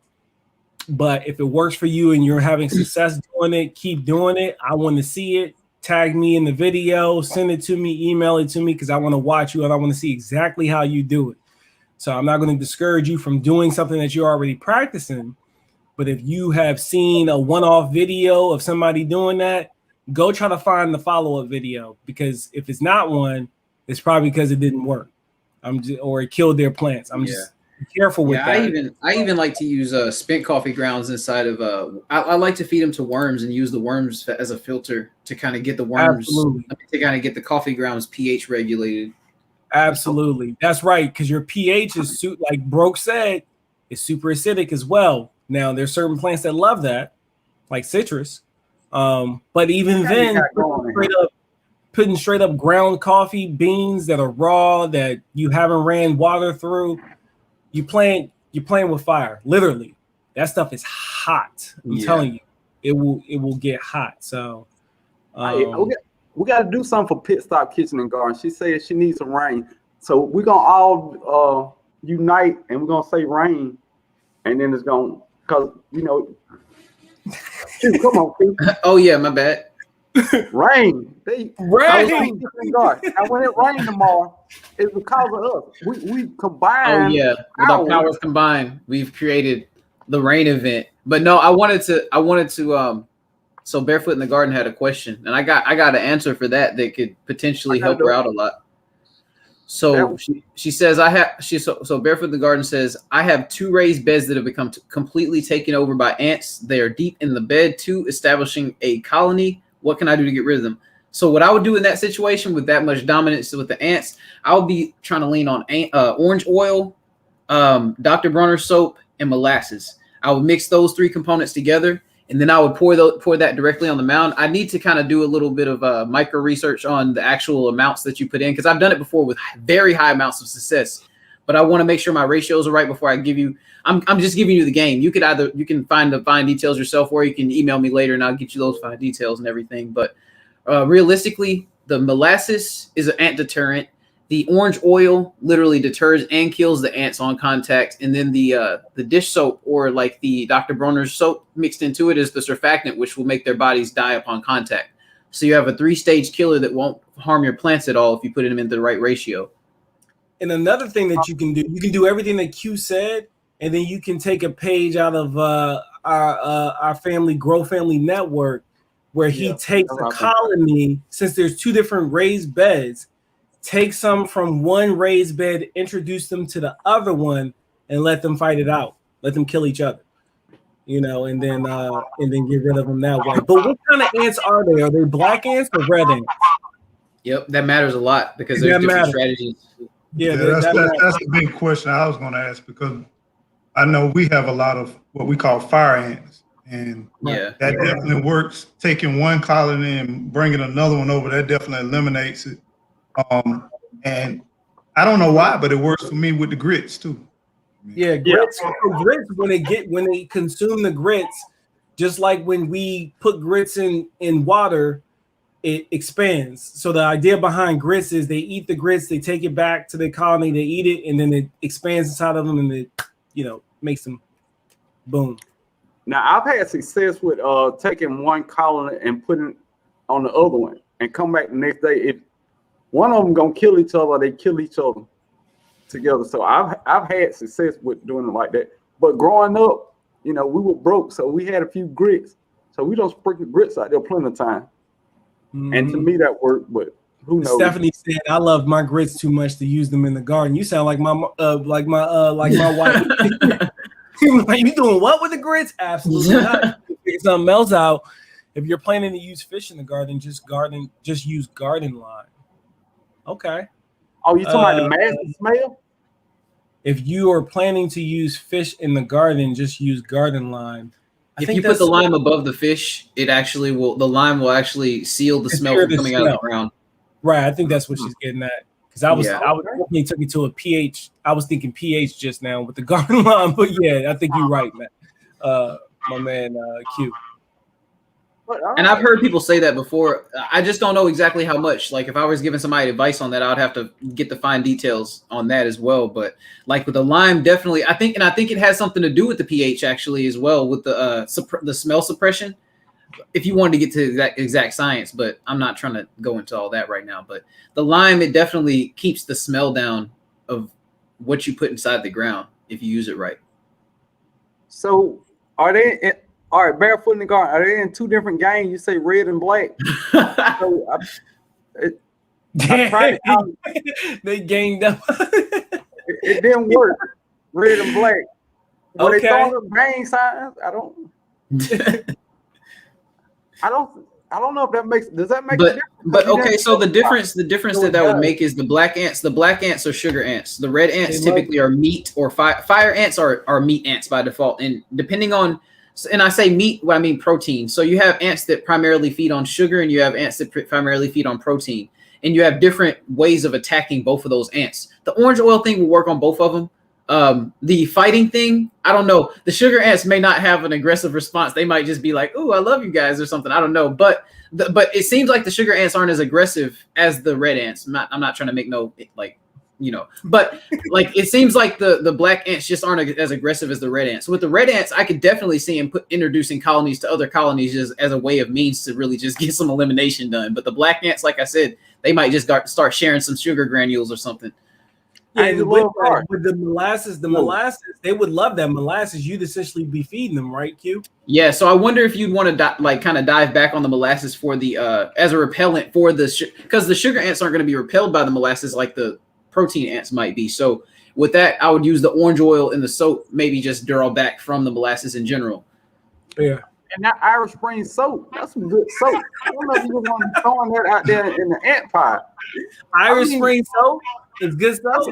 But if it works for you and you're having success doing it, keep doing it. I want to see it. Tag me in the video, send it to me, email it to me because I want to watch you and I want to see exactly how you do it. So I'm not going to discourage you from doing something that you're already practicing. But if you have seen a one-off video of somebody doing that, go try to find the follow-up video, because if it's not one, it's probably because it didn't work. Or it killed their plants. I'm just careful with that. I even like to use spent coffee grounds inside of I like to feed them to worms and use the worms as a filter to kind of get the worms to kind of get the coffee grounds pH regulated. Absolutely, that's right, because your pH is like Broke said, is super acidic as well. Now there's certain plants that love that, like citrus. But even then, putting straight up ground coffee beans that are raw that you haven't ran water through, you're playing with fire. Literally, that stuff is hot. I'm telling you, it will get hot. So we got to do something for Pit Stop Kitchen and Garden. She said she needs some rain, so we're gonna all unite and we're gonna say rain, and then it's gonna shoot, come on, Pete. Oh yeah, my bad. Rain. Rain. And when it rains tomorrow, it's because of us. We combine. Oh yeah, with our powers combined, we've created the rain event. But no, I wanted to. So Barefoot in the Garden had a question, and I got an answer for that could potentially help her out a lot. So she says so Barefoot in the Garden says, I have 2 raised beds that have become completely taken over by ants. They are deep in the bed too, establishing a colony. What can I do to get rid of them? So what I would do in that situation with that much dominance with the ants, I would be trying to lean on orange oil, Dr. Bronner soap, and molasses. I would mix those 3 components together, and then I would pour that directly on the mound. I need to kind of do a little bit of micro research on the actual amounts that you put in, because I've done it before with very high amounts of success. But I want to make sure my ratios are right before I give you. I'm just giving you the game. You can find the fine details yourself, or you can email me later and I'll get you those fine details and everything. But realistically, the molasses is an ant deterrent. The orange oil literally deters and kills the ants on contact. And then the dish soap, or like the Dr. Bronner's soap mixed into it, is the surfactant, which will make their bodies die upon contact. So you have a 3-stage killer that won't harm your plants at all if you put them in the right ratio. And another thing that you can do everything that Q said, and then you can take a page out of our family Grow Family Network, where he takes a colony, since there's 2 different raised beds, take some from one raised bed, introduce them to the other one, and let them fight it out. Let them kill each other, and then get rid of them that way. But what kind of ants are they? Are they black ants or red ants? Yep, that matters a lot, because there's different strategies. Yeah, that's the big question I was going to ask, because I know we have a lot of what we call fire ants, and that definitely works. Taking one colony and bringing another one over, that definitely eliminates it. And I don't know why, but it works for me with the grits too. Yeah, grits. Grits, when they consume the grits, just like when we put grits in water, it expands. So the idea behind grits is they eat the grits, they take it back to the colony, they eat it, and then it expands inside of them, and it, makes them boom. Now, I've had success with taking one colony and putting it on the other one, and come back the next day. If one of them gonna kill each other, they kill each other together. So I've had success with doing it like that. But growing up, we were broke, so we had a few grits. So we don't sprinkle grits out there plenty of time. And to me, that worked, but who knows? Stephanie said, "I love my grits too much to use them in the garden." You sound like my wife. You doing what with the grits? Absolutely not. If something else out. If you're planning to use fish in the garden, just use garden lime. Okay. Oh, you talking about the massive smell? If you are planning to use fish in the garden, just use garden lime. If you put the lime above the fish, the lime will actually seal the smell from coming out of the ground. Right. I think that's what she's getting at. Because I definitely took it to a pH. I was thinking pH just now with the garden lime, but yeah, I think you're right, man. My man Q. And I've heard people say that before. I just don't know exactly how much. Like, if I was giving somebody advice on that, I would have to get the fine details on that as well. But like with the lime, definitely, I think it has something to do with the pH actually as well, with the smell suppression. If you wanted to get to that exact science, but I'm not trying to go into all that right now. But the lime, it definitely keeps the smell down of what you put inside the ground if you use it right. So are they? All right, barefoot in the garden. Are they in 2 different games? You say red and black. So I tried it. They ganged up. It didn't work. Red and black. Were Okay. they throwing up gang signs? I don't know if that makes. Does that make a difference? But okay, so the difference that would make is the black ants. The black ants are sugar ants. The red ants typically are meat or fire ants are meat ants by default. And depending on, and I say meat, I mean protein. So you have ants that primarily feed on sugar, and you have ants that primarily feed on protein. And you have different ways of attacking both of those ants. The orange oil thing will work on both of them. The fighting thing, I don't know. The sugar ants may not have an aggressive response. They might just be like, "Ooh, I love you guys" or something. I don't know. But it seems like the sugar ants aren't as aggressive as the red ants. I'm not trying to make no but like it seems like the black ants just aren't as aggressive as the red ants. So with the red ants, I could definitely see him introducing colonies to other colonies as a way of means to really just get some elimination done. But the black ants, like I said, they might just start sharing some sugar granules or something. Yeah, with the molasses, they would love that molasses. You'd essentially be feeding them, right, Q? Yeah, so I wonder if you'd want to kind of dive back on the molasses for the as a repellent for because the sugar ants aren't going to be repelled by the molasses like the protein ants might be. So with that, I would use the orange oil in the soap, maybe just draw back from the molasses in general. Yeah. And that Irish Spring soap, that's some good soap. I don't know if you want to throwing that out there in the ant pie. Irish Spring soap is good stuff.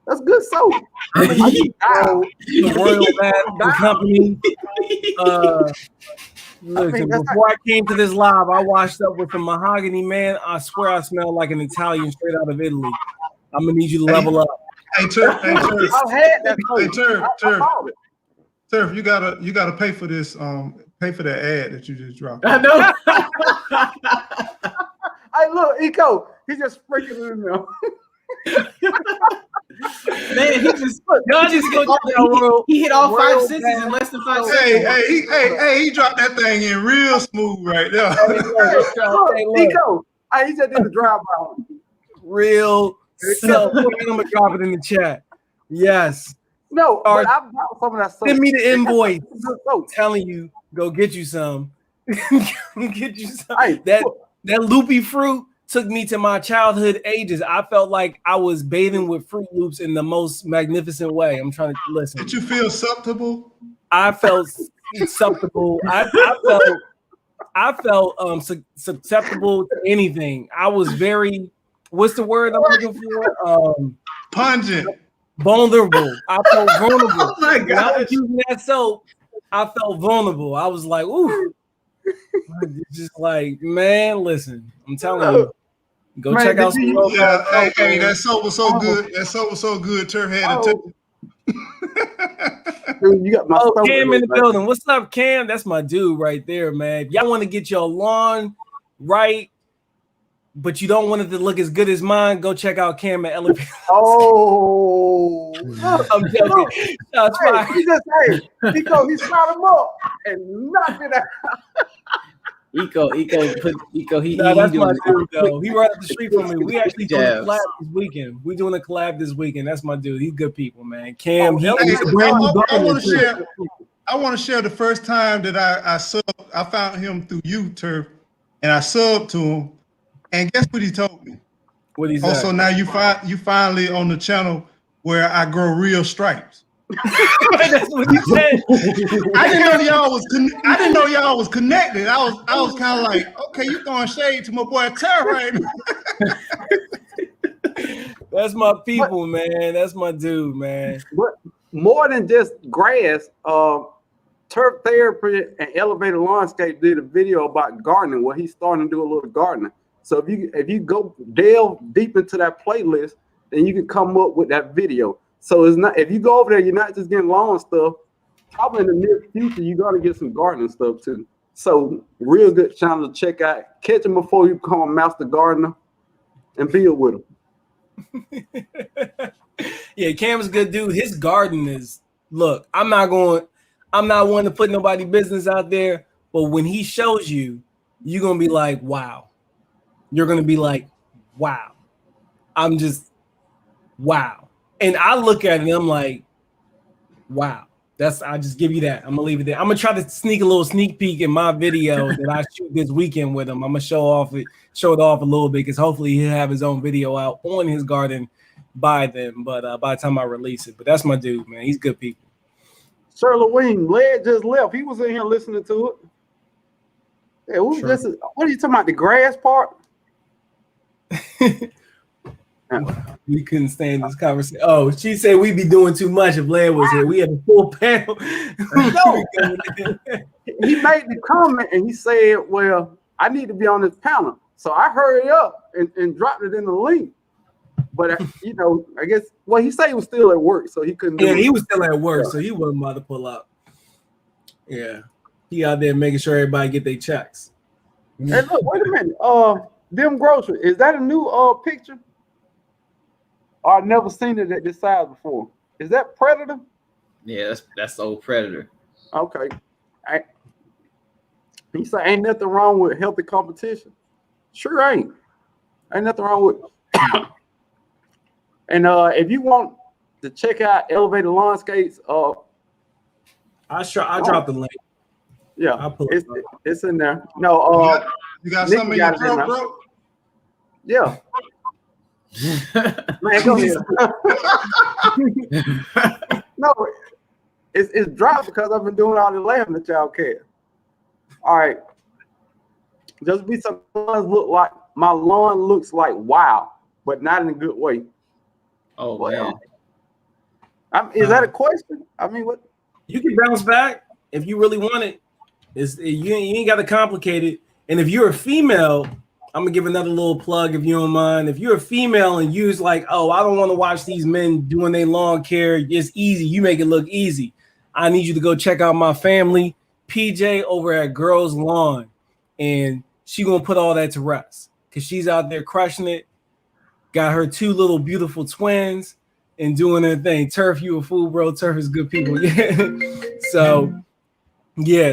That's good soap. The Royal Bath Company. Listen, that's before I came to this live, I washed up with some mahogany, man. I swear I smell like an Italian straight out of Italy. I'm gonna need you to level up. Hey, Turf. Hey, Turf. I've had that. Hey, Turf. I Turf. bought it. Turf. You gotta pay for this. Pay for that ad that you just dropped. I know. Hey, look, Eco, he just freaking it in there. Man, he just he hit all 5 senses in less than 5 seconds. Hey, he dropped that thing in real smooth right there. Look, Eco, hey, he just did the drive-by. Real self. I'm gonna drop it in the chat. Yes. No, but I bought some of that soap. Send me the invoice. Good soap. Telling you, go get you some. Go get you some. Hey, That loopy fruit took me to my childhood ages. I felt like I was bathing with Fruit Loops in the most magnificent way. I'm trying to listen. Did you feel acceptable? I felt acceptable. I felt susceptible to anything. I was very, what's the word I'm looking for? Pungent. Vulnerable. I felt vulnerable. Oh my When I was gosh. using that soap, I felt vulnerable. I was like, ooh. Just like, man, listen, I'm telling you. Go Man, check out did some you- Yeah, hey, that soap was so good. That soap was so good. Turf had to Dude, you got my Oh, soap Cam in the man. building. What's up, Cam? That's my dude right there, man. If y'all want to get your lawn right, but you don't want it to look as good as mine, go check out Cam at Elevator. Oh, I'm joking. Shots hey, fired. he just Eco, he shot him up and knocked it out. Eco, he Nah, that's my doing dude, though. He right up the street from me. We actually doing a Jabs. collab this weekend. We doing a collab this weekend. That's my dude. He's good people, man. Cam, Oh, he's a brand new I gardener, want to too. share. I want to share the first time that I subbed. I found him through you, Turf, and I subbed to him. And guess what he told me? What he Also, said. now you finally on the channel where I grow real stripes. That's what he said. I didn't know y'all was. I didn't know y'all was connected. I was kind of like, okay, you throwing shade to my boy Turf right now. That's my people, man. That's my dude, man. But more than just grass, Turf Therapy and Elevator Landscape did a video about gardening where he's starting to do a little gardening. So if you go delve deep into that playlist, then you can come up with that video. So it's not, if you go over there, you're not just getting lawn stuff. Probably in the near future, you're gonna get some gardening stuff too. So real good channel to check out. Catch him before you become a master gardener and build with him. Yeah, Cam's a good dude. His garden is, look, I'm not one to put nobody business out there, but when he shows you, you're gonna be like, wow. You're gonna be like, wow. I'm just wow. And I look at it and I'm like, wow. I just give you that. I'm gonna leave it there. I'm gonna try to sneak a little sneak peek in my video that I shoot this weekend with him. I'm gonna show it off a little bit because hopefully he'll have his own video out on his garden by then. But by the time I release it, but that's my dude, man. He's good people. Sir Lewin, Led just left. He was in here listening to it. Yeah, what are you talking about? The grass part? We couldn't stay in this conversation. Oh, she said we'd be doing too much if Blair was here. We had a full panel. No. He made the comment and he said, well, I need to be on this panel. So I hurried up and dropped it in the link. But, I guess, he said he was still at work, so he couldn't do it. He was still at work, so he wasn't about to pull up. Yeah. He out there making sure everybody get their checks. Hey, look, wait a minute. Them grocery, is that a new picture? I've never seen it at this size before. Is that Predator? Yeah, that's the old Predator. Okay. He said, ain't nothing wrong with healthy competition. Sure ain't. Ain't nothing wrong with And if you want to check out Elevator Landscapes, I dropped the link. yeah, I'll pull it up. it's in there. No, You got Nick something in your got it in throat, there. bro? yeah. Man, go ahead. No, it's dropped because I've been doing all the laughing that y'all care. All right. Just be some my lawn looks like wow, but not in a good way. Oh Well, man. Is that a question? I mean, what? You can bounce back if you really want it. You ain't got to complicate it. And if you're a female, I'm gonna give another little plug if you don't mind. If you're a female and you're like, oh, I don't want to watch these men doing their lawn care, it's easy. You make it look easy. I need you to go check out my family, PJ, over at Girls Lawn, and she gonna put all that to rest because she's out there crushing it. Got her 2 little beautiful twins and doing her thing. Turf, you a fool, bro. Turf is good people. Yeah. So yeah,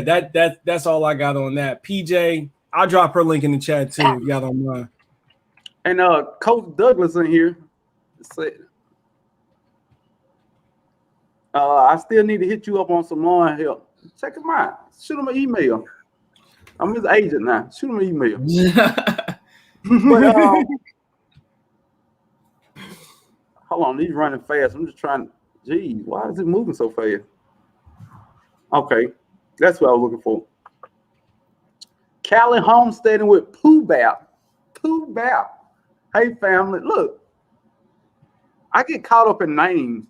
that's all I got on that. PJ, I'll drop her link in the chat too. If y'all don't mind. And Coach Douglas in here said, I still need to hit you up on some lawn help. Check him out. Shoot him an email. I'm his agent now. Shoot him an email. But, hold on, he's running fast. I'm just trying. Geez, why is it moving so fast? Okay, that's what I was looking for. Callie homesteading with Pooh Bear. Pooh Bear. Hey, family, look. I get caught up in names.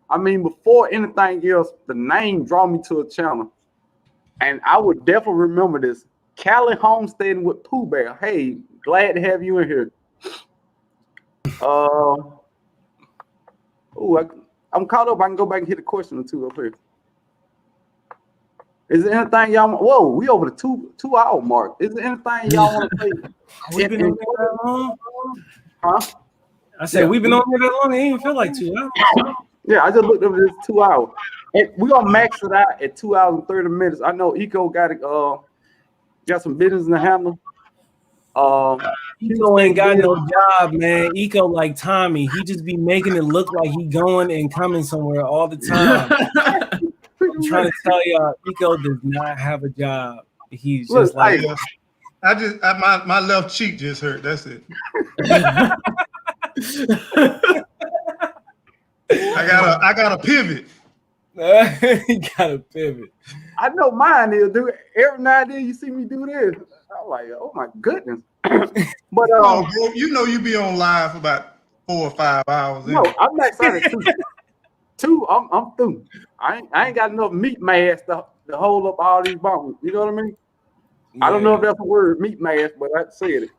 I mean, before anything else, the name draw me to a channel. And I would definitely remember this. Callie homesteading with Pooh Bear. Hey, glad to have you in here. I'm caught up. I can go back and hit a question or two up here. Is there anything y'all want? Whoa, we over the two hour mark. Is there anything y'all want to say? We've been on here that long? Huh? I said we've been on here that long. It didn't even feel like 2 hours. Yeah, I just looked over this 2 hours. And we're gonna max it out at 2 hours and 30 minutes. I know Eco got some business in the handle. Eco ain't got no job, man. Eco like Tommy. He just be making it look like he going and coming somewhere all the time. I'm trying to tell y'all, Eco does not have a job. He's just like my left cheek just hurt. That's it. I got a pivot. He got a pivot. I know mine is, dude. Every now and then you see me do this. I'm like, oh my goodness. But bro, you know you be on live for about 4 or 5 hours. No, I'm not excited. Two, I'm through. I ain't got enough meat mass to hold up all these bones. You know what I mean? Yeah. I don't know if that's a word, meat mass, but I said it.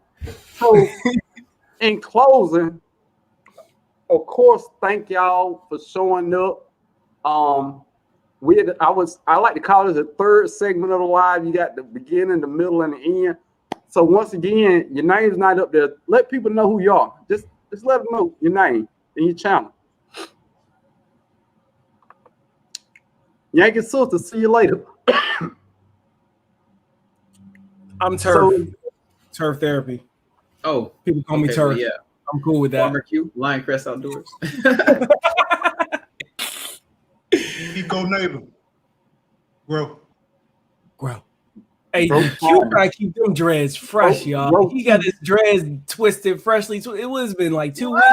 So, in closing, of course, thank y'all for showing up. I like to call this a third segment of the live. You got the beginning, the middle, and the end. So once again, your name's not up there. Let people know who you are. Just let them know your name and your channel. Yankee Sister, see you later. I'm Turf. Turf Therapy. Oh, people call me Turf. Yeah, I'm cool with that. Farmer Q, Lion Crest Outdoors. Eco neighbor. Grow. Hey, Q gotta keep them dreads fresh, y'all. He got his dreads twisted freshly. It was been like 2 weeks.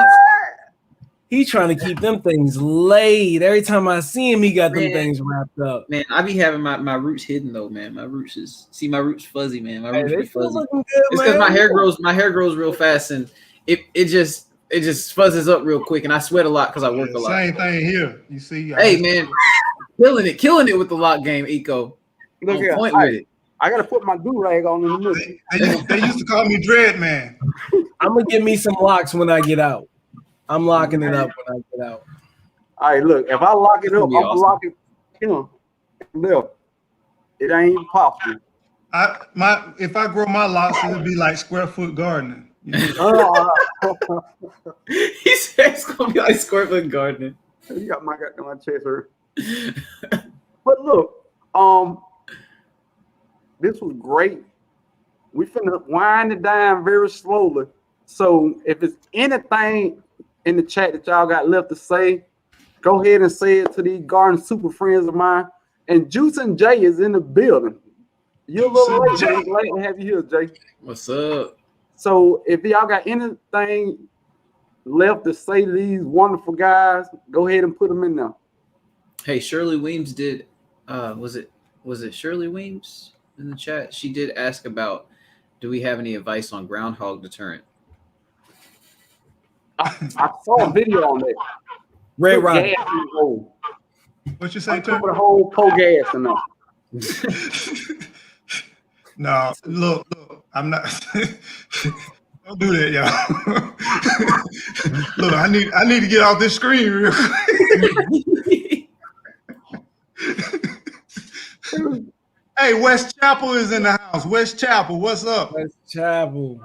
He trying to keep them things laid. Every time I see him, he got them things wrapped up. Man, I be having my roots hidden though, man. My roots fuzzy, man. My roots be fuzzy. Good, it's because my hair grows real fast, and it just fuzzes up real quick, and I sweat a lot because I work a lot. Same thing here. You see? Hey man, killing it with the lock game, Eco. Look on point with it. I gotta put my do-rag on in the middle. They used to call me Dread Man. I'm gonna give me some locks when I get out. I'm locking it up when I get out. All right, look, if I lock it up, I'm gonna lock it, left. It ain't even possible. If I grow my locks, it'll be like square foot gardening. He said it's gonna be like square foot gardening. You got my chest hurt. But look, this was great. We finna wind it down very slowly. So if it's anything in the chat that y'all got left to say, go ahead and say it to these garden super friends of mine. And Juice and Jay is in the building. You're a little late, but I'm glad to have you here, Jay. What's up? So if y'all got anything left to say to these wonderful guys, go ahead and put them in there. Hey, Shirley Weems did. Was it Shirley Weems in the chat? She did ask about, do we have any advice on groundhog deterrent? I saw a video on that. Red Rock. Gas in the hole. What you say, Put the whole gas in there. No, look, I'm not. Don't do that, y'all. Look, I need to get off this screen real quick. Hey, West Chapel is in the house. West Chapel, what's up? West Chapel.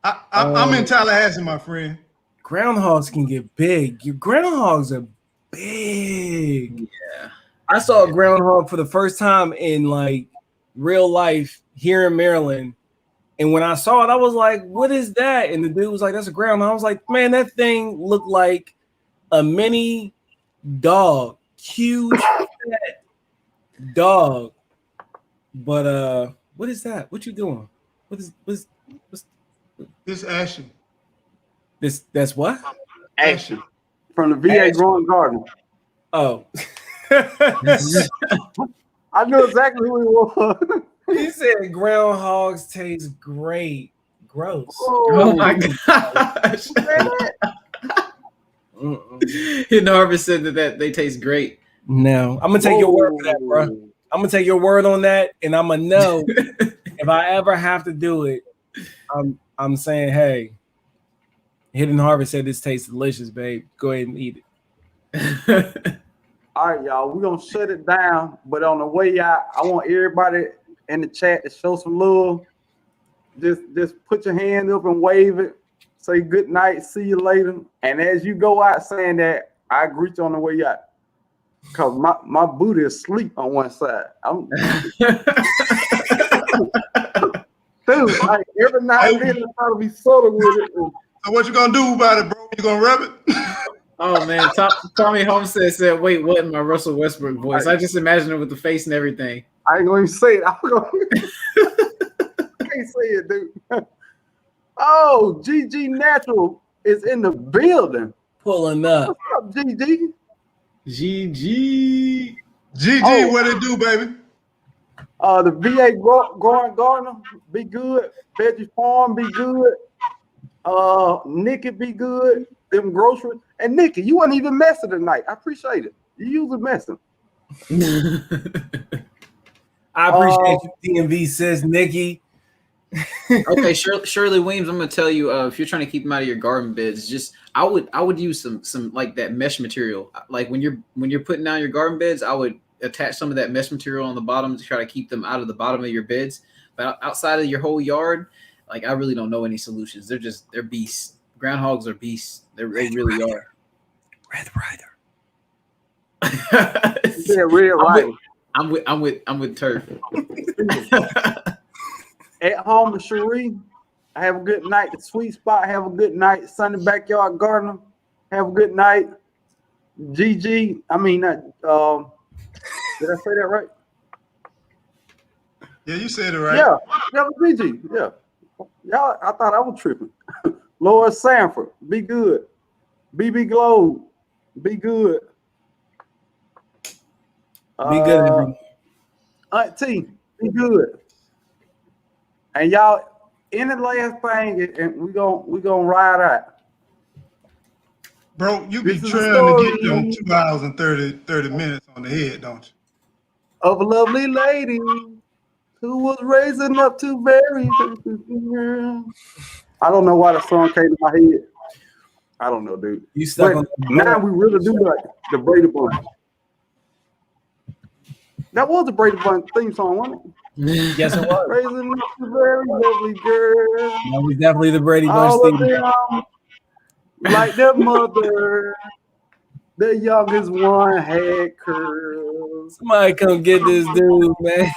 I'm in Tallahassee, my friend. Groundhogs can get big. Your groundhogs are big. Yeah. I saw a groundhog for the first time in like real life here in Maryland. And when I saw it, I was like, what is that? And the dude was like, that's a groundhog. I was like, man, that thing looked like a mini dog. Huge fat dog. But what is that? What you doing? What's This Ashton. that's what? Action from the VA Growing Garden. Oh. I knew exactly who he was. He said groundhogs taste great. Gross. Oh my gosh. Hidden Harvest said that they taste great. No, I'm gonna take your word for that, bro. I'm gonna take your word on that, and I'm gonna know if I ever have to do it. I'm saying, hey, Hidden Harvest said this tastes delicious, babe. Go ahead and eat it. All right, y'all, we're gonna shut it down. But on the way out, I want everybody in the chat to show some love. Just put your hand up and wave it. Say good night, see you later. And as you go out saying that, I greet you on the way out. Cause my booty is asleep on one side. Dude, like every night and then I try to be subtle with it. So what you gonna do about it, bro? You gonna rub it? Oh man, Tommy Homestead said, "Wait, what?" In my Russell Westbrook voice. I just imagined it with the face and everything. I ain't gonna even say it. I can't say it, dude. Oh, GG Natural is in the building. Pulling up. What's up, GG? GG. GG, what it do, baby? The VA Growing Gardener, be good. Veggie Farm, be good. Nikki, be good. Them groceries. And Nikki, you wasn't even messing tonight. I appreciate it. You usually messing. I appreciate you, DMV sis, Nikki. Okay, Shirley Williams, I'm gonna tell you, if you're trying to keep them out of your garden beds, just I would use some like that mesh material. Like when you're putting down your garden beds, I would attach some of that mesh material on the bottom to try to keep them out of the bottom of your beds. But outside of your whole yard, like I really don't know any solutions. They're beasts. Groundhogs are beasts. They really are. Red Rider. Yeah, real right. I'm with Turf. At home with Cherie, have a good night. The Sweet Spot, have a good night. Sunny Backyard Gardener, have a good night. GG, I mean, did I say that right? Yeah, you said it right. Yeah, that was GG. Yeah, y'all, I thought I was tripping. Laura Sanford, be good. BB Globe, be good. Be good, everyone. Aunt T, be good. And y'all, any last thing, and we gonna ride out. Bro, you be This is a trying to get story them 2 hours and 30 minutes on the head, don't you? Of a lovely lady who was raising up two very girls. I don't know why the song came to my head. I don't know, dude. You stuck But on now we really do like the Brady Bunch. That was the Brady Bunch theme song, wasn't it? Yes, it was. Raising up two very lovely girls. That was definitely the Brady Bunch All of thing. them, like their mother, the youngest one had curls. Somebody come get this dude, man.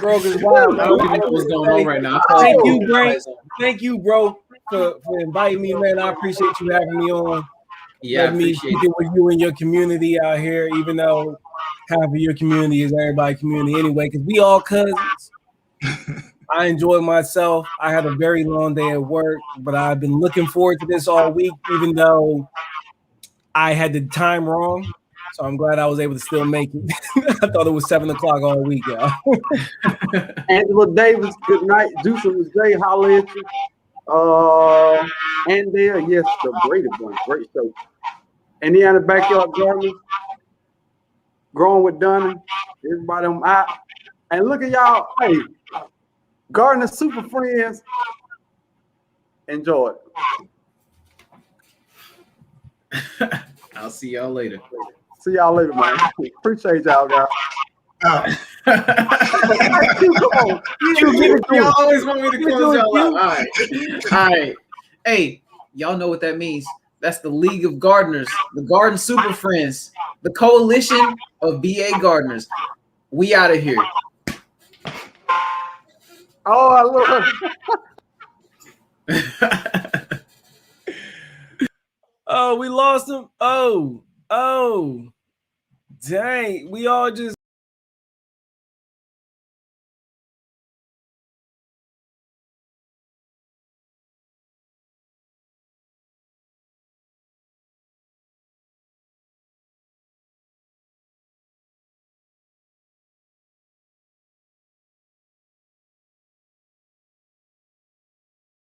Broke his wild. I don't even know what's going on right now. Thank you, bro, for inviting me, man. I appreciate you having me on. Yeah, I Let me appreciate kick it with you and your community out here, even though half of your community is everybody's community anyway, because we all cousins. I enjoyed myself. I had a very long day at work, but I've been looking forward to this all week, even though I had the time wrong. So I'm glad I was able to still make it. I thought it was 7 o'clock all week, y'all. Angela Davis, good night. Juicer was Jay, holla at you. And there, yes, the Brady Bunch, great show. Indiana Backyard Gardeners, growing with Dunning, everybody them out. And look at y'all, hey, Gardner Super Friends. Enjoy it. I'll see y'all later. See y'all later, man. Appreciate y'all, guys. Come on. Y'all always want me to close y'all out. All right. All right. Hey, y'all know what that means. That's the League of Gardeners, the Garden Super Friends, the coalition of BA Gardeners. We out of here. Oh, I love it. Oh, we lost him. Oh, dang. We all just